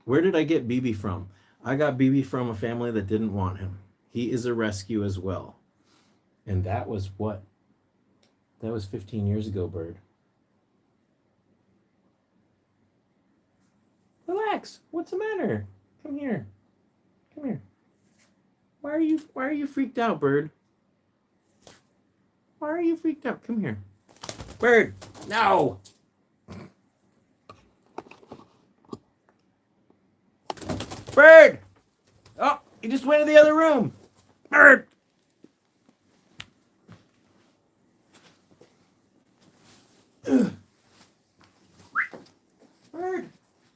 where did I get BB from? I got BB from a family that didn't want him. He is a rescue as well. And that was what? That was 15 years ago, bird. Relax. What's the matter? Come here. Come here. Why are you freaked out, bird? Why are you freaked out? Come here. Bird, no! Bird! Oh, he just went to the other room. Bird! Bird,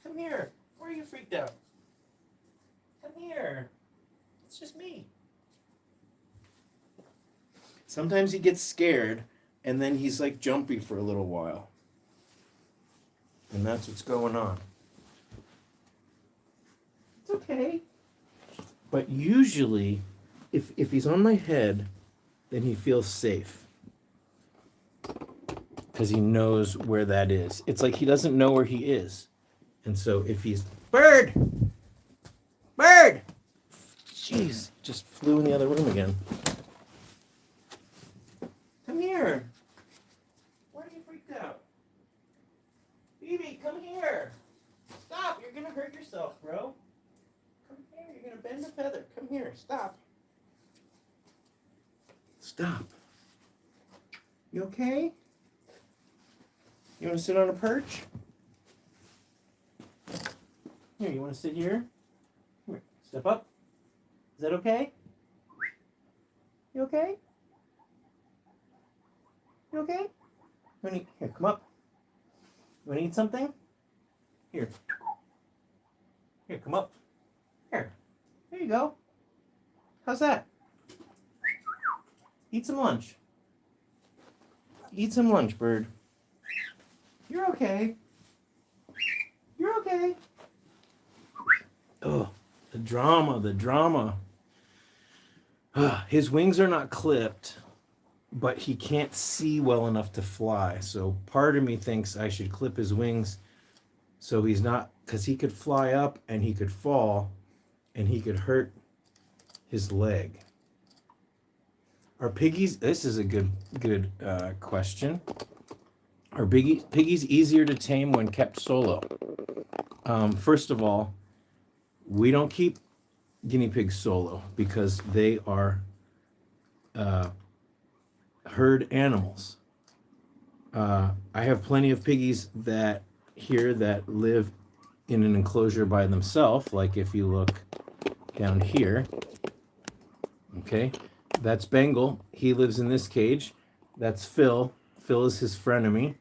come here. Why are you freaked out? Come here. It's just me. Sometimes he gets scared, and then he's like jumpy for a little while. And that's what's going on. It's okay. But usually, if he's on my head, then he feels safe. Because he knows where that is. It's like he doesn't know where he is. And so if he's, bird! Bird! Jeez, just flew in the other room again. Come here. Why are you freaked out? Phoebe, come here. Stop, you're gonna hurt yourself, bro. Come here, you're gonna bend the feather. Come here, stop. Stop. You okay? You want to sit on a perch? Here, you want to sit here? Here, step up. Is that okay? You okay? You okay? Here, come up. You want to eat something? Here. Here, come up. Here. There you go. How's that? Eat some lunch. Eat some lunch, bird. You're okay. You're okay. Oh, the drama. His wings are not clipped, but he can't see well enough to fly. So part of me thinks I should clip his wings so he's not, because he could fly up and he could fall and he could hurt his leg. Are piggies, this is a good question. Are piggies easier to tame when kept solo? First of all, we don't keep guinea pigs solo because they are herd animals. I have plenty of piggies that live in an enclosure by themselves. Like if you look down here, okay, that's Bengal. He lives in this cage. That's Phil. Phil is his frenemy.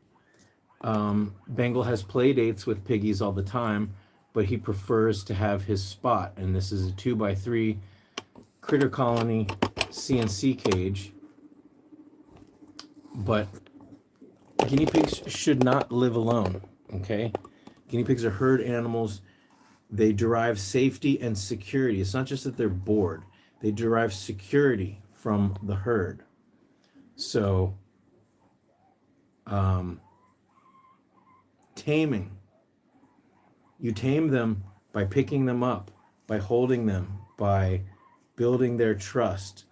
Bengal has play dates with piggies all the time, but he prefers to have his spot. And this is a 2x3 critter colony CNC cage. But guinea pigs should not live alone, okay? Guinea pigs are herd animals. They derive safety and security. It's not just that they're bored. They derive security from the herd. So, taming. You tame them by picking them up, by holding them, by building their trust,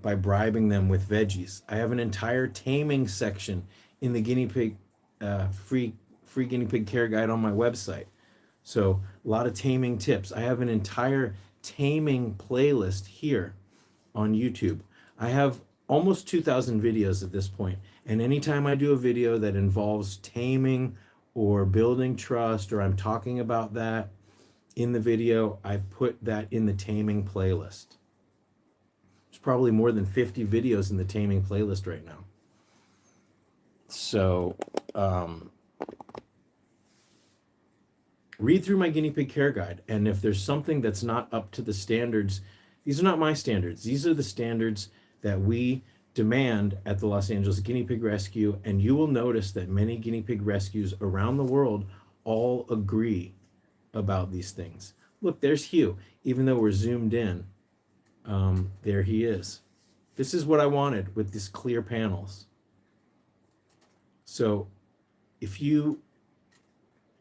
by bribing them with veggies. I have an entire taming section in the guinea pig free guinea pig care guide on my website. So a lot of taming tips. I have an entire taming playlist here on YouTube. I have almost 2,000 videos at this point, and anytime I do a video that involves taming or building trust, or I'm talking about that in the video, I put that in the taming playlist. There's probably more than 50 videos in the taming playlist right now. So read through my guinea pig care guide, and if there's something that's not up to the standards, these are not my standards. These are the standards that we demand at the Los Angeles Guinea Pig Rescue, and you will notice that many guinea pig rescues around the world all agree about these things. Look, there's Hugh. Even though we're zoomed in, there he is. This is what I wanted with these clear panels. So if you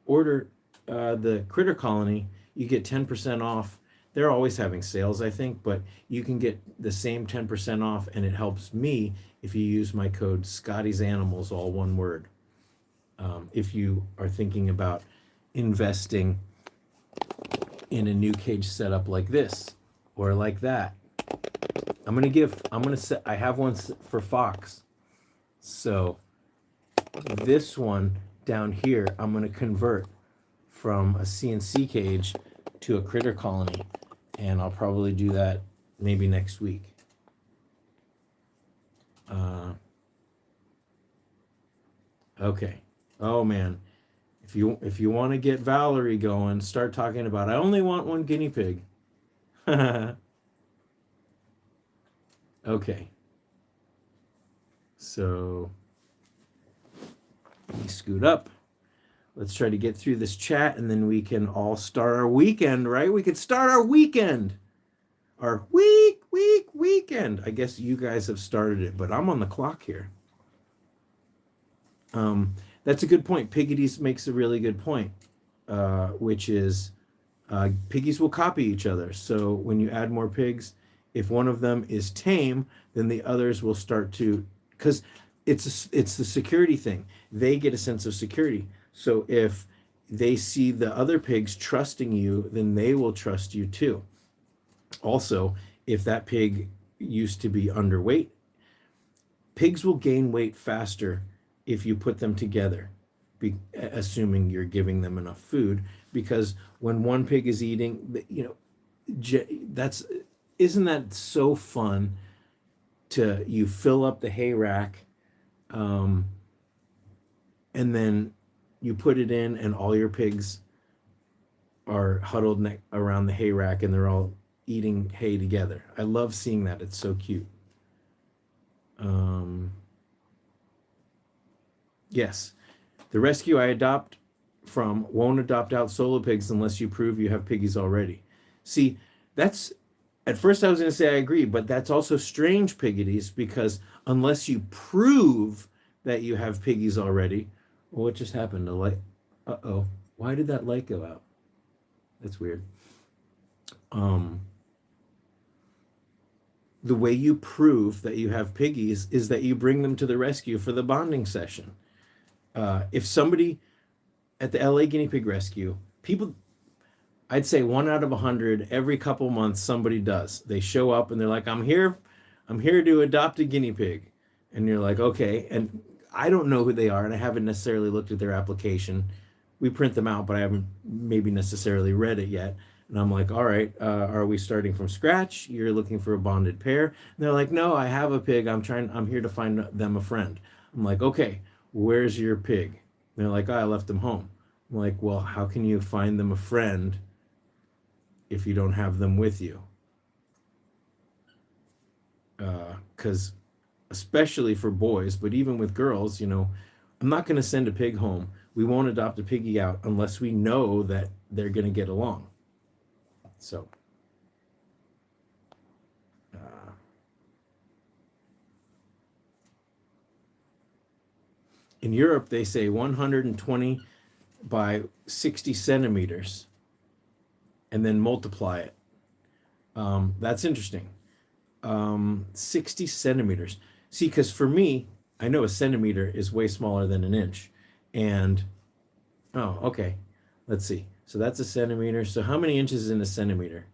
order the critter colony, you get 10% off. They're always having sales, I think, but you can get the same 10% off, and it helps me if you use my code Scotty's Animals, all one word. If you are thinking about investing in a new cage setup like this or like that, I have one for Fox. So this one down here, I'm going to convert from a CNC cage to a critter colony, and I'll probably do that maybe next week. Okay. Oh man, if you want to get Valerie going, start talking about I only want one guinea pig. Okay. So let me scoot up. Let's try to get through this chat, and then we can all start our weekend, right? We could start our weekend. our weekend. I guess you guys have started it, but I'm on the clock here. That's a good point. Piggies makes a really good point, which is piggies will copy each other. So when you add more pigs, if one of them is tame, then the others will start to, because it's the security thing. They get a sense of security. So if they see the other pigs trusting you, then they will trust you too. Also, if that pig used to be underweight, pigs will gain weight faster if you put them together, assuming you're giving them enough food. Because when one pig is eating, isn't that so fun to you fill up the hay rack, and then you put it in, and all your pigs are huddled around the hay rack, and they're all eating hay together. I love seeing that. It's so cute. Yes, the rescue I adopt from won't adopt out solo pigs unless you prove you have piggies already. See, that's, at first I was going to say I agree, but that's also strange, piggies, because unless you prove that you have piggies already, well, what just happened? The light, uh-oh, why did that light go out? That's weird. The way you prove that you have piggies is that you bring them to the rescue for the bonding session. If somebody at the LA Guinea Pig Rescue, people, I'd say 1 out of 100, every couple months, somebody does. They show up and they're like, I'm here to adopt a guinea pig. And you're like, okay. And I don't know who they are, and I haven't necessarily looked at their application. We print them out, but I haven't maybe necessarily read it yet. And I'm like, all right, are we starting from scratch? You're looking for a bonded pair? And they're like, no, I have a pig. I'm here to find them a friend. I'm like, okay, where's your pig? And they're like, oh, I left them home. I'm like, well, how can you find them a friend if you don't have them with you? Because especially for boys, but even with girls, I'm not going to send a pig home. We won't adopt a piggy out unless we know that they're going to get along. So, in Europe, they say 120 by 60 centimeters and then multiply it. That's interesting. 60 centimeters. See, because for me, I know a centimeter is way smaller than an inch. And, oh, okay. Let's see. So that's a centimeter. So how many inches is in a centimeter?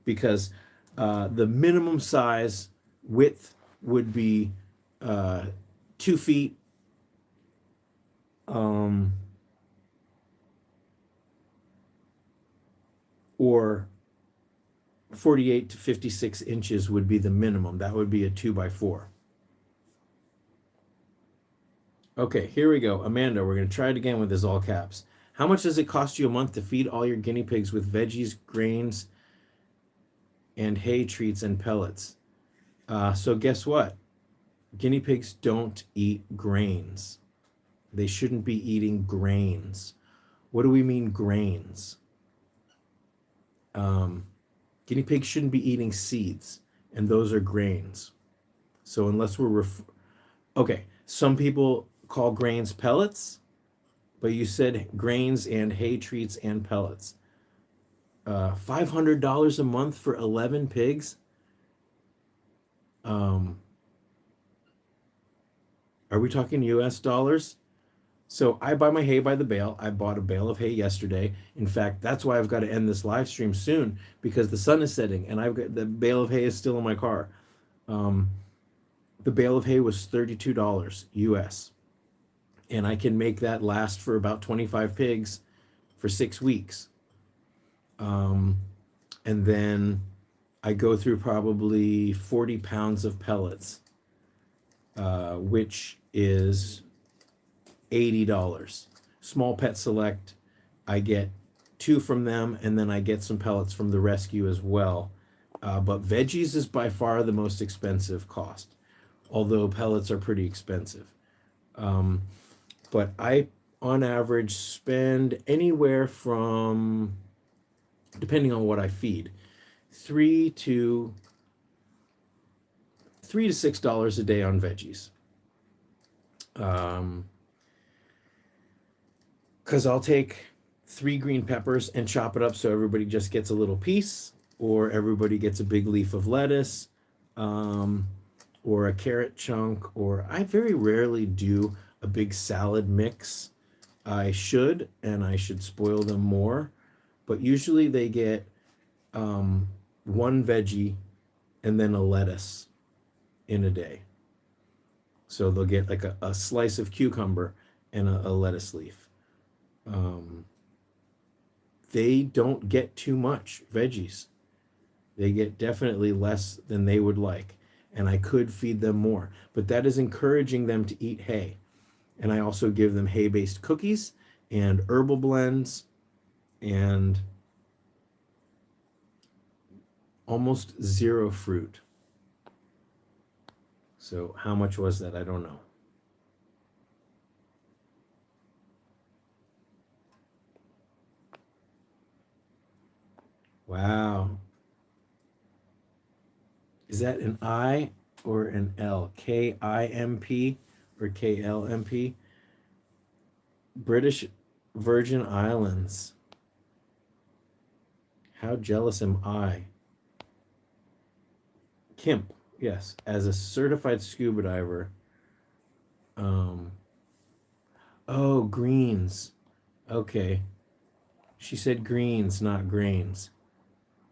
Because the minimum size width would be 2 feet. Or 48 to 56 inches would be the minimum. That would be a 2x4. Okay, here we go. Amanda, we're going to try it again with this all caps. How much does it cost you a month to feed all your guinea pigs with veggies, grains, and hay treats and pellets? So guess what? Guinea pigs don't eat grains. They shouldn't be eating grains. What do we mean grains? Guinea pigs shouldn't be eating seeds, and those are grains. So unless we're okay, some people call grains pellets, but you said grains and hay treats and pellets. $500 a month for 11 pigs. Are we talking US dollars? So I buy my hay by the bale. I bought a bale of hay yesterday. In fact, that's why I've got to end this live stream soon, because the sun is setting and I've got the bale of hay is still in my car. The bale of hay was $32 US. And I can make that last for about 25 pigs for 6 weeks. And then I go through probably 40 pounds of pellets, which is $80. Small Pet Select, I get 2 from them, and then I get some pellets from the rescue as well. But veggies is by far the most expensive cost, although pellets are pretty expensive. But I, on average, spend anywhere from, depending on what I feed, $3 to $6 a day on veggies. Because I'll take 3 green peppers and chop it up so everybody just gets a little piece, or everybody gets a big leaf of lettuce, or a carrot chunk, or I very rarely do a big salad mix. I should, and I should spoil them more, but usually they get one veggie and then a lettuce in a day. So they'll get like a slice of cucumber and a lettuce leaf. They don't get too much veggies. They get definitely less than they would like, and I could feed them more, but that is encouraging them to eat hay. And I also give them hay-based cookies and herbal blends and almost zero fruit. So how much was that? I don't know. Wow. Is that an I or an L? K-I-M-P or K-L-M-P? British Virgin Islands. How jealous am I? Kimp, yes, as a certified scuba diver. Oh, greens. Okay. She said greens, not grains.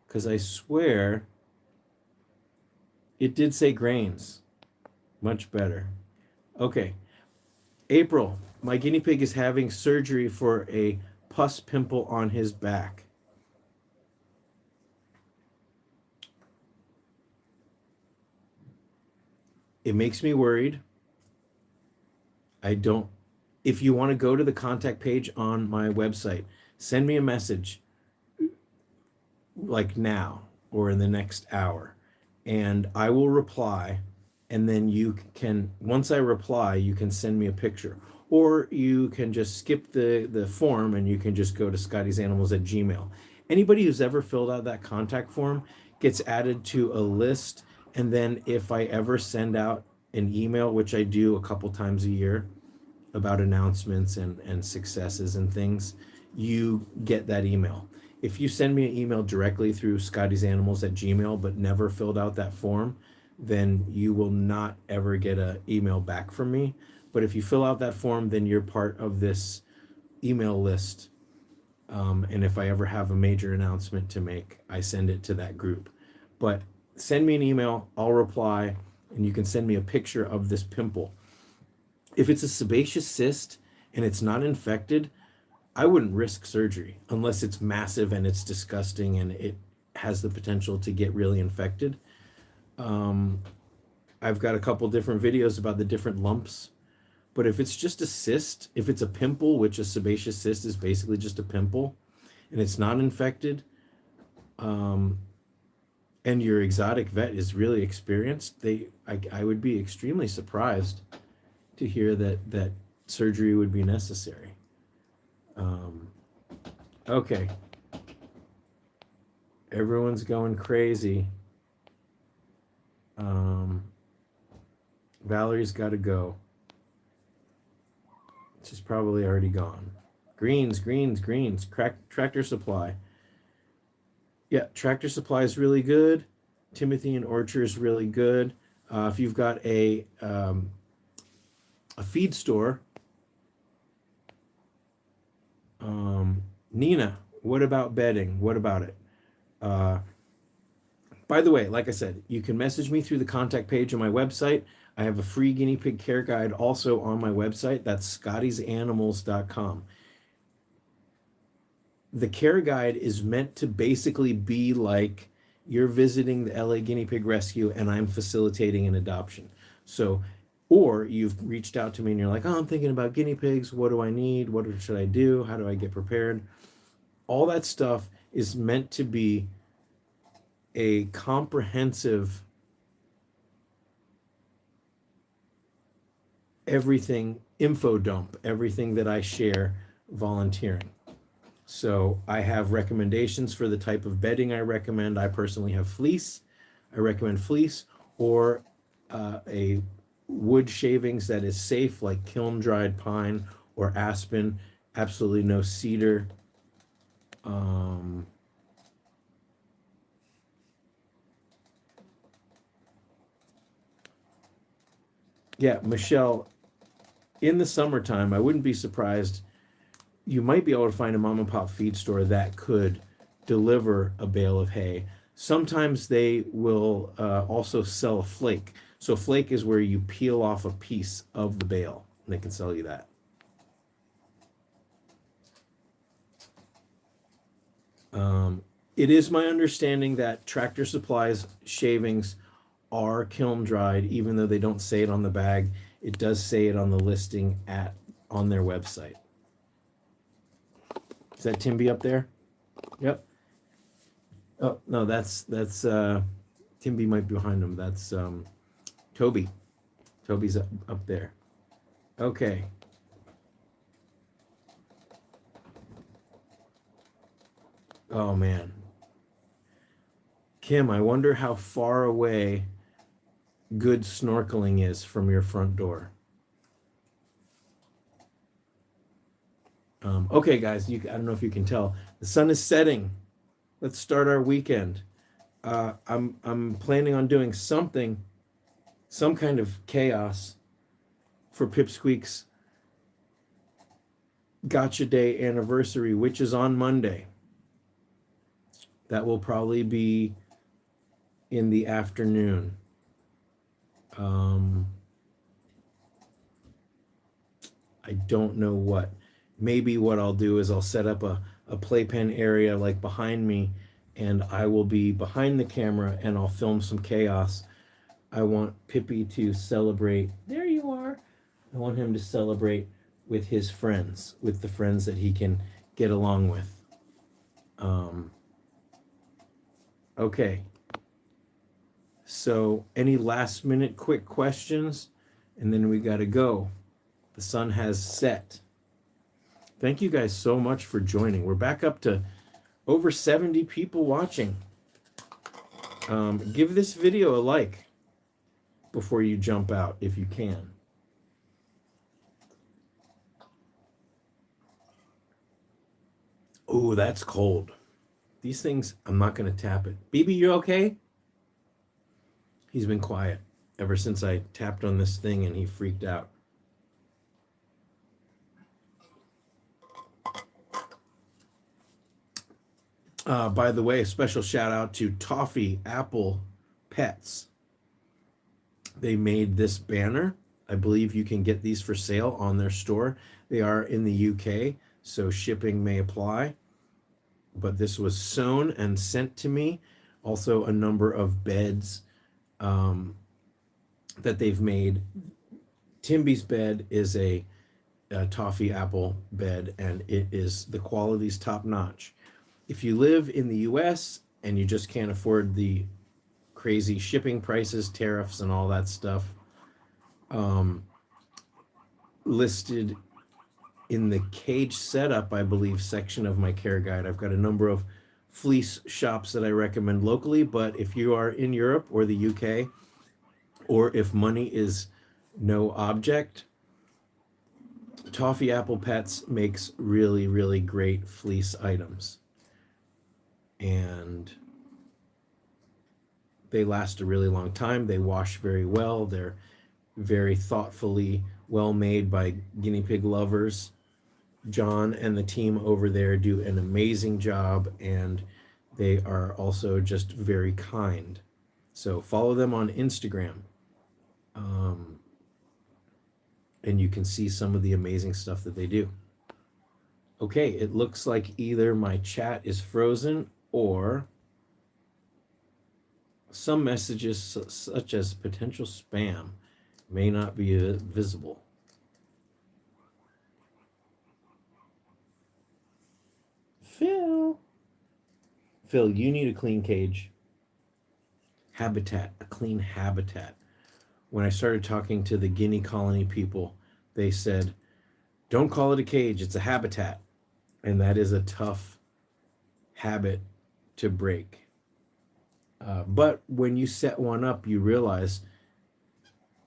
Because I swear it did say grains. Much better. Okay. April, my guinea pig is having surgery for a pus pimple on his back. It makes me worried. If you want to go to the contact page on my website, send me a message like now or in the next hour, and I will reply. And then you can, once I reply, you can send me a picture, or you can just skip the form and you can just go to scottysanimals@gmail. Anybody who's ever filled out that contact form gets added to a list. And then if I ever send out an email, which I do a couple times a year about announcements and successes and things, you get that email. If you send me an email directly through scottysanimals@gmail but never filled out that form, then you will not ever get an email back from me. But if you fill out that form, then you're part of this email list. And if I ever have a major announcement to make, I send it to that group. But send me an email, I'll reply, and you can send me a picture of this pimple. If it's a sebaceous cyst and it's not infected, I wouldn't risk surgery unless it's massive and it's disgusting and it has the potential to get really infected. I've got a couple different videos about the different lumps, but if it's just a cyst, if it's a pimple, which a sebaceous cyst is basically just a pimple, and it's not infected, and your exotic vet is really experienced, I would be extremely surprised to hear that surgery would be necessary. Okay. Everyone's going crazy. Valerie's got to go. She's probably already gone. Greens. Tractor Supply. Yeah, Tractor Supply is really good. Timothy and Orchard is really good. If you've got a feed store, Nina, what about bedding? What about it? By the way, like I said, you can message me through the contact page on my website. I have a free guinea pig care guide also on my website. That's scottysanimals.com. The care guide is meant to basically be like you're visiting the LA Guinea Pig Rescue and I'm facilitating an adoption. So, or you've reached out to me and you're like, oh, I'm thinking about guinea pigs. What do I need? What should I do? How do I get prepared? All that stuff is meant to be a comprehensive everything info dump, everything that I share volunteering. So I have recommendations for the type of bedding I recommend. I personally have fleece. I recommend fleece or a wood shavings that is safe, like kiln dried pine or aspen. Absolutely no cedar. Yeah, Michelle, in the summertime, I wouldn't be surprised. You might be able to find a mom and pop feed store that could deliver a bale of hay. Sometimes they will also sell a flake. So flake is where you peel off a piece of the bale, and they can sell you that. It is my understanding that Tractor Supply's shavings are kiln dried, even though they don't say it on the bag. It does say it on the listing on their website. Is that Timby up there? Yep. Oh no, that's Timby might be behind him. That's Toby. Toby's up there. Okay. Oh man. Kim, I wonder how far away good snorkeling is from your front door. Okay, guys, I don't know if you can tell. The sun is setting. Let's start our weekend. I'm planning on doing some kind of chaos for Pipsqueak's Gotcha Day anniversary, which is on Monday. That will probably be in the afternoon. I don't know what. Maybe what I'll do is I'll set up a playpen area like behind me, and I will be behind the camera and I'll film some chaos. I want Pippi to celebrate. There you are. I want him to celebrate with his friends, with the friends that he can get along with. Okay. So any last minute quick questions? And then we got to go. The sun has set. Thank you guys so much for joining. We're back up to over 70 people watching. Give this video a like before you jump out if you can. Oh, that's cold. These things, I'm not going to tap it. BB, you okay? He's been quiet ever since I tapped on this thing and he freaked out. By the way, a special shout out to Toffee Apple Pets. They made this banner. I believe you can get these for sale on their store. They are in the UK, so shipping may apply. But this was sewn and sent to me. Also, a number of beds that they've made. Timby's bed is a toffee apple bed, and the quality's top notch. If you live in the US and you just can't afford the crazy shipping prices, tariffs, and all that stuff, listed in the cage setup, I believe, section of my care guide, I've got a number of fleece shops that I recommend locally. But if you are in Europe or the UK, or if money is no object, Toffee Apple Pets makes really, really great fleece items. And they last a really long time. They wash very well. They're very thoughtfully well made by guinea pig lovers. John and the team over there do an amazing job, and they are also just very kind. So follow them on Instagram. And you can see some of the amazing stuff that they do. Okay, it looks like either my chat is frozen or some messages such as potential spam may not be visible. Phil, you need a clean cage. Habitat, a clean habitat. When I started talking to the guinea colony people, they said, don't call it a cage, it's a habitat. And that is a tough habit to break. But when you set one up, you realize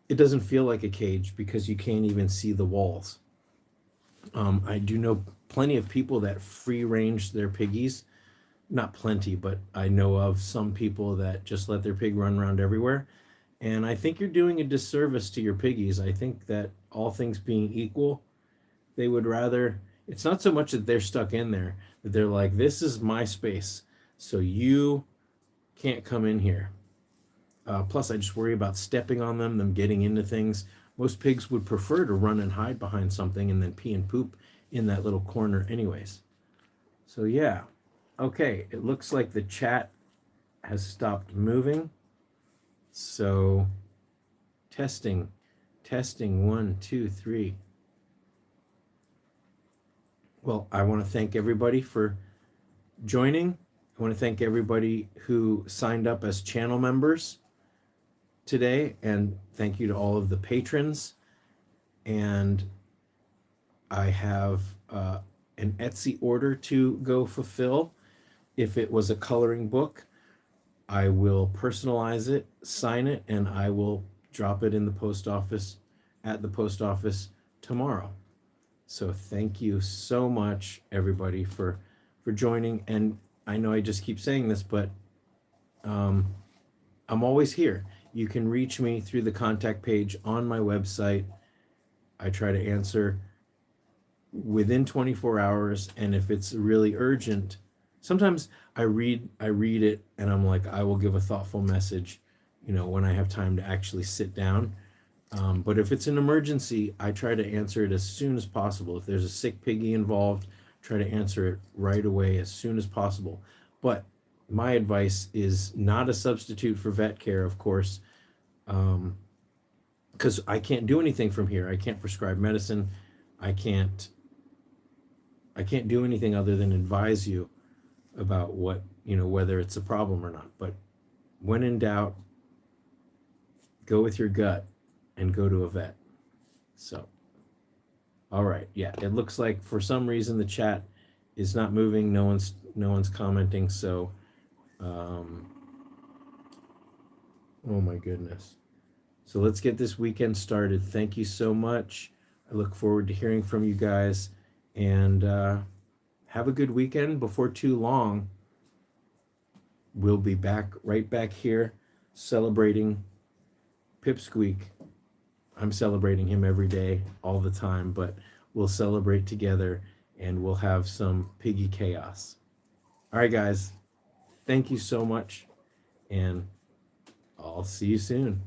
it doesn't feel like a cage because you can't even see the walls. I do know plenty of people that free range their piggies. Not plenty, but I know of some people that just let their pig run around everywhere. And I think you're doing a disservice to your piggies. I think that all things being equal, they would rather, it's not so much that they're stuck in there, that they're like, this is my space, so you can't come in here. Plus, I just worry about stepping on them getting into things. Most pigs would prefer to run and hide behind something and then pee and poop in that little corner anyways. So yeah, okay, it looks like the chat has stopped moving. So testing, 1, 2, 3. Well, I want to thank everybody for joining. I want to thank everybody who signed up as channel members today, and thank you to all of the patrons. And I have an Etsy order to go fulfill. If it was a coloring book, I will personalize it, sign it, and I will drop it in the post office, at the post office tomorrow. So thank you so much, everybody, for joining. And I know I just keep saying this, but I'm always here. You can reach me through the contact page on my website. I try to answer within 24 hours, and if it's really urgent, sometimes I read it and I'm like, I will give a thoughtful message, when I have time to actually sit down. But if it's an emergency, I try to answer it as soon as possible. If there's a sick piggy involved, try to answer it right away as soon as possible. But my advice is not a substitute for vet care, of course, because I can't do anything from here. I can't prescribe medicine. I can't do anything other than advise you about what, whether it's a problem or not. But when in doubt, go with your gut and go to a vet. So, all right. Yeah, it looks like for some reason the chat is not moving. No one's commenting. So, oh my goodness. So let's get this weekend started. Thank you so much. I look forward to hearing from you guys, and have a good weekend. Before too long, we'll be right back here celebrating Pipsqueak. I'm celebrating him every day, all the time, but we'll celebrate together and we'll have some piggy chaos. All right, guys, thank you so much, and I'll see you soon.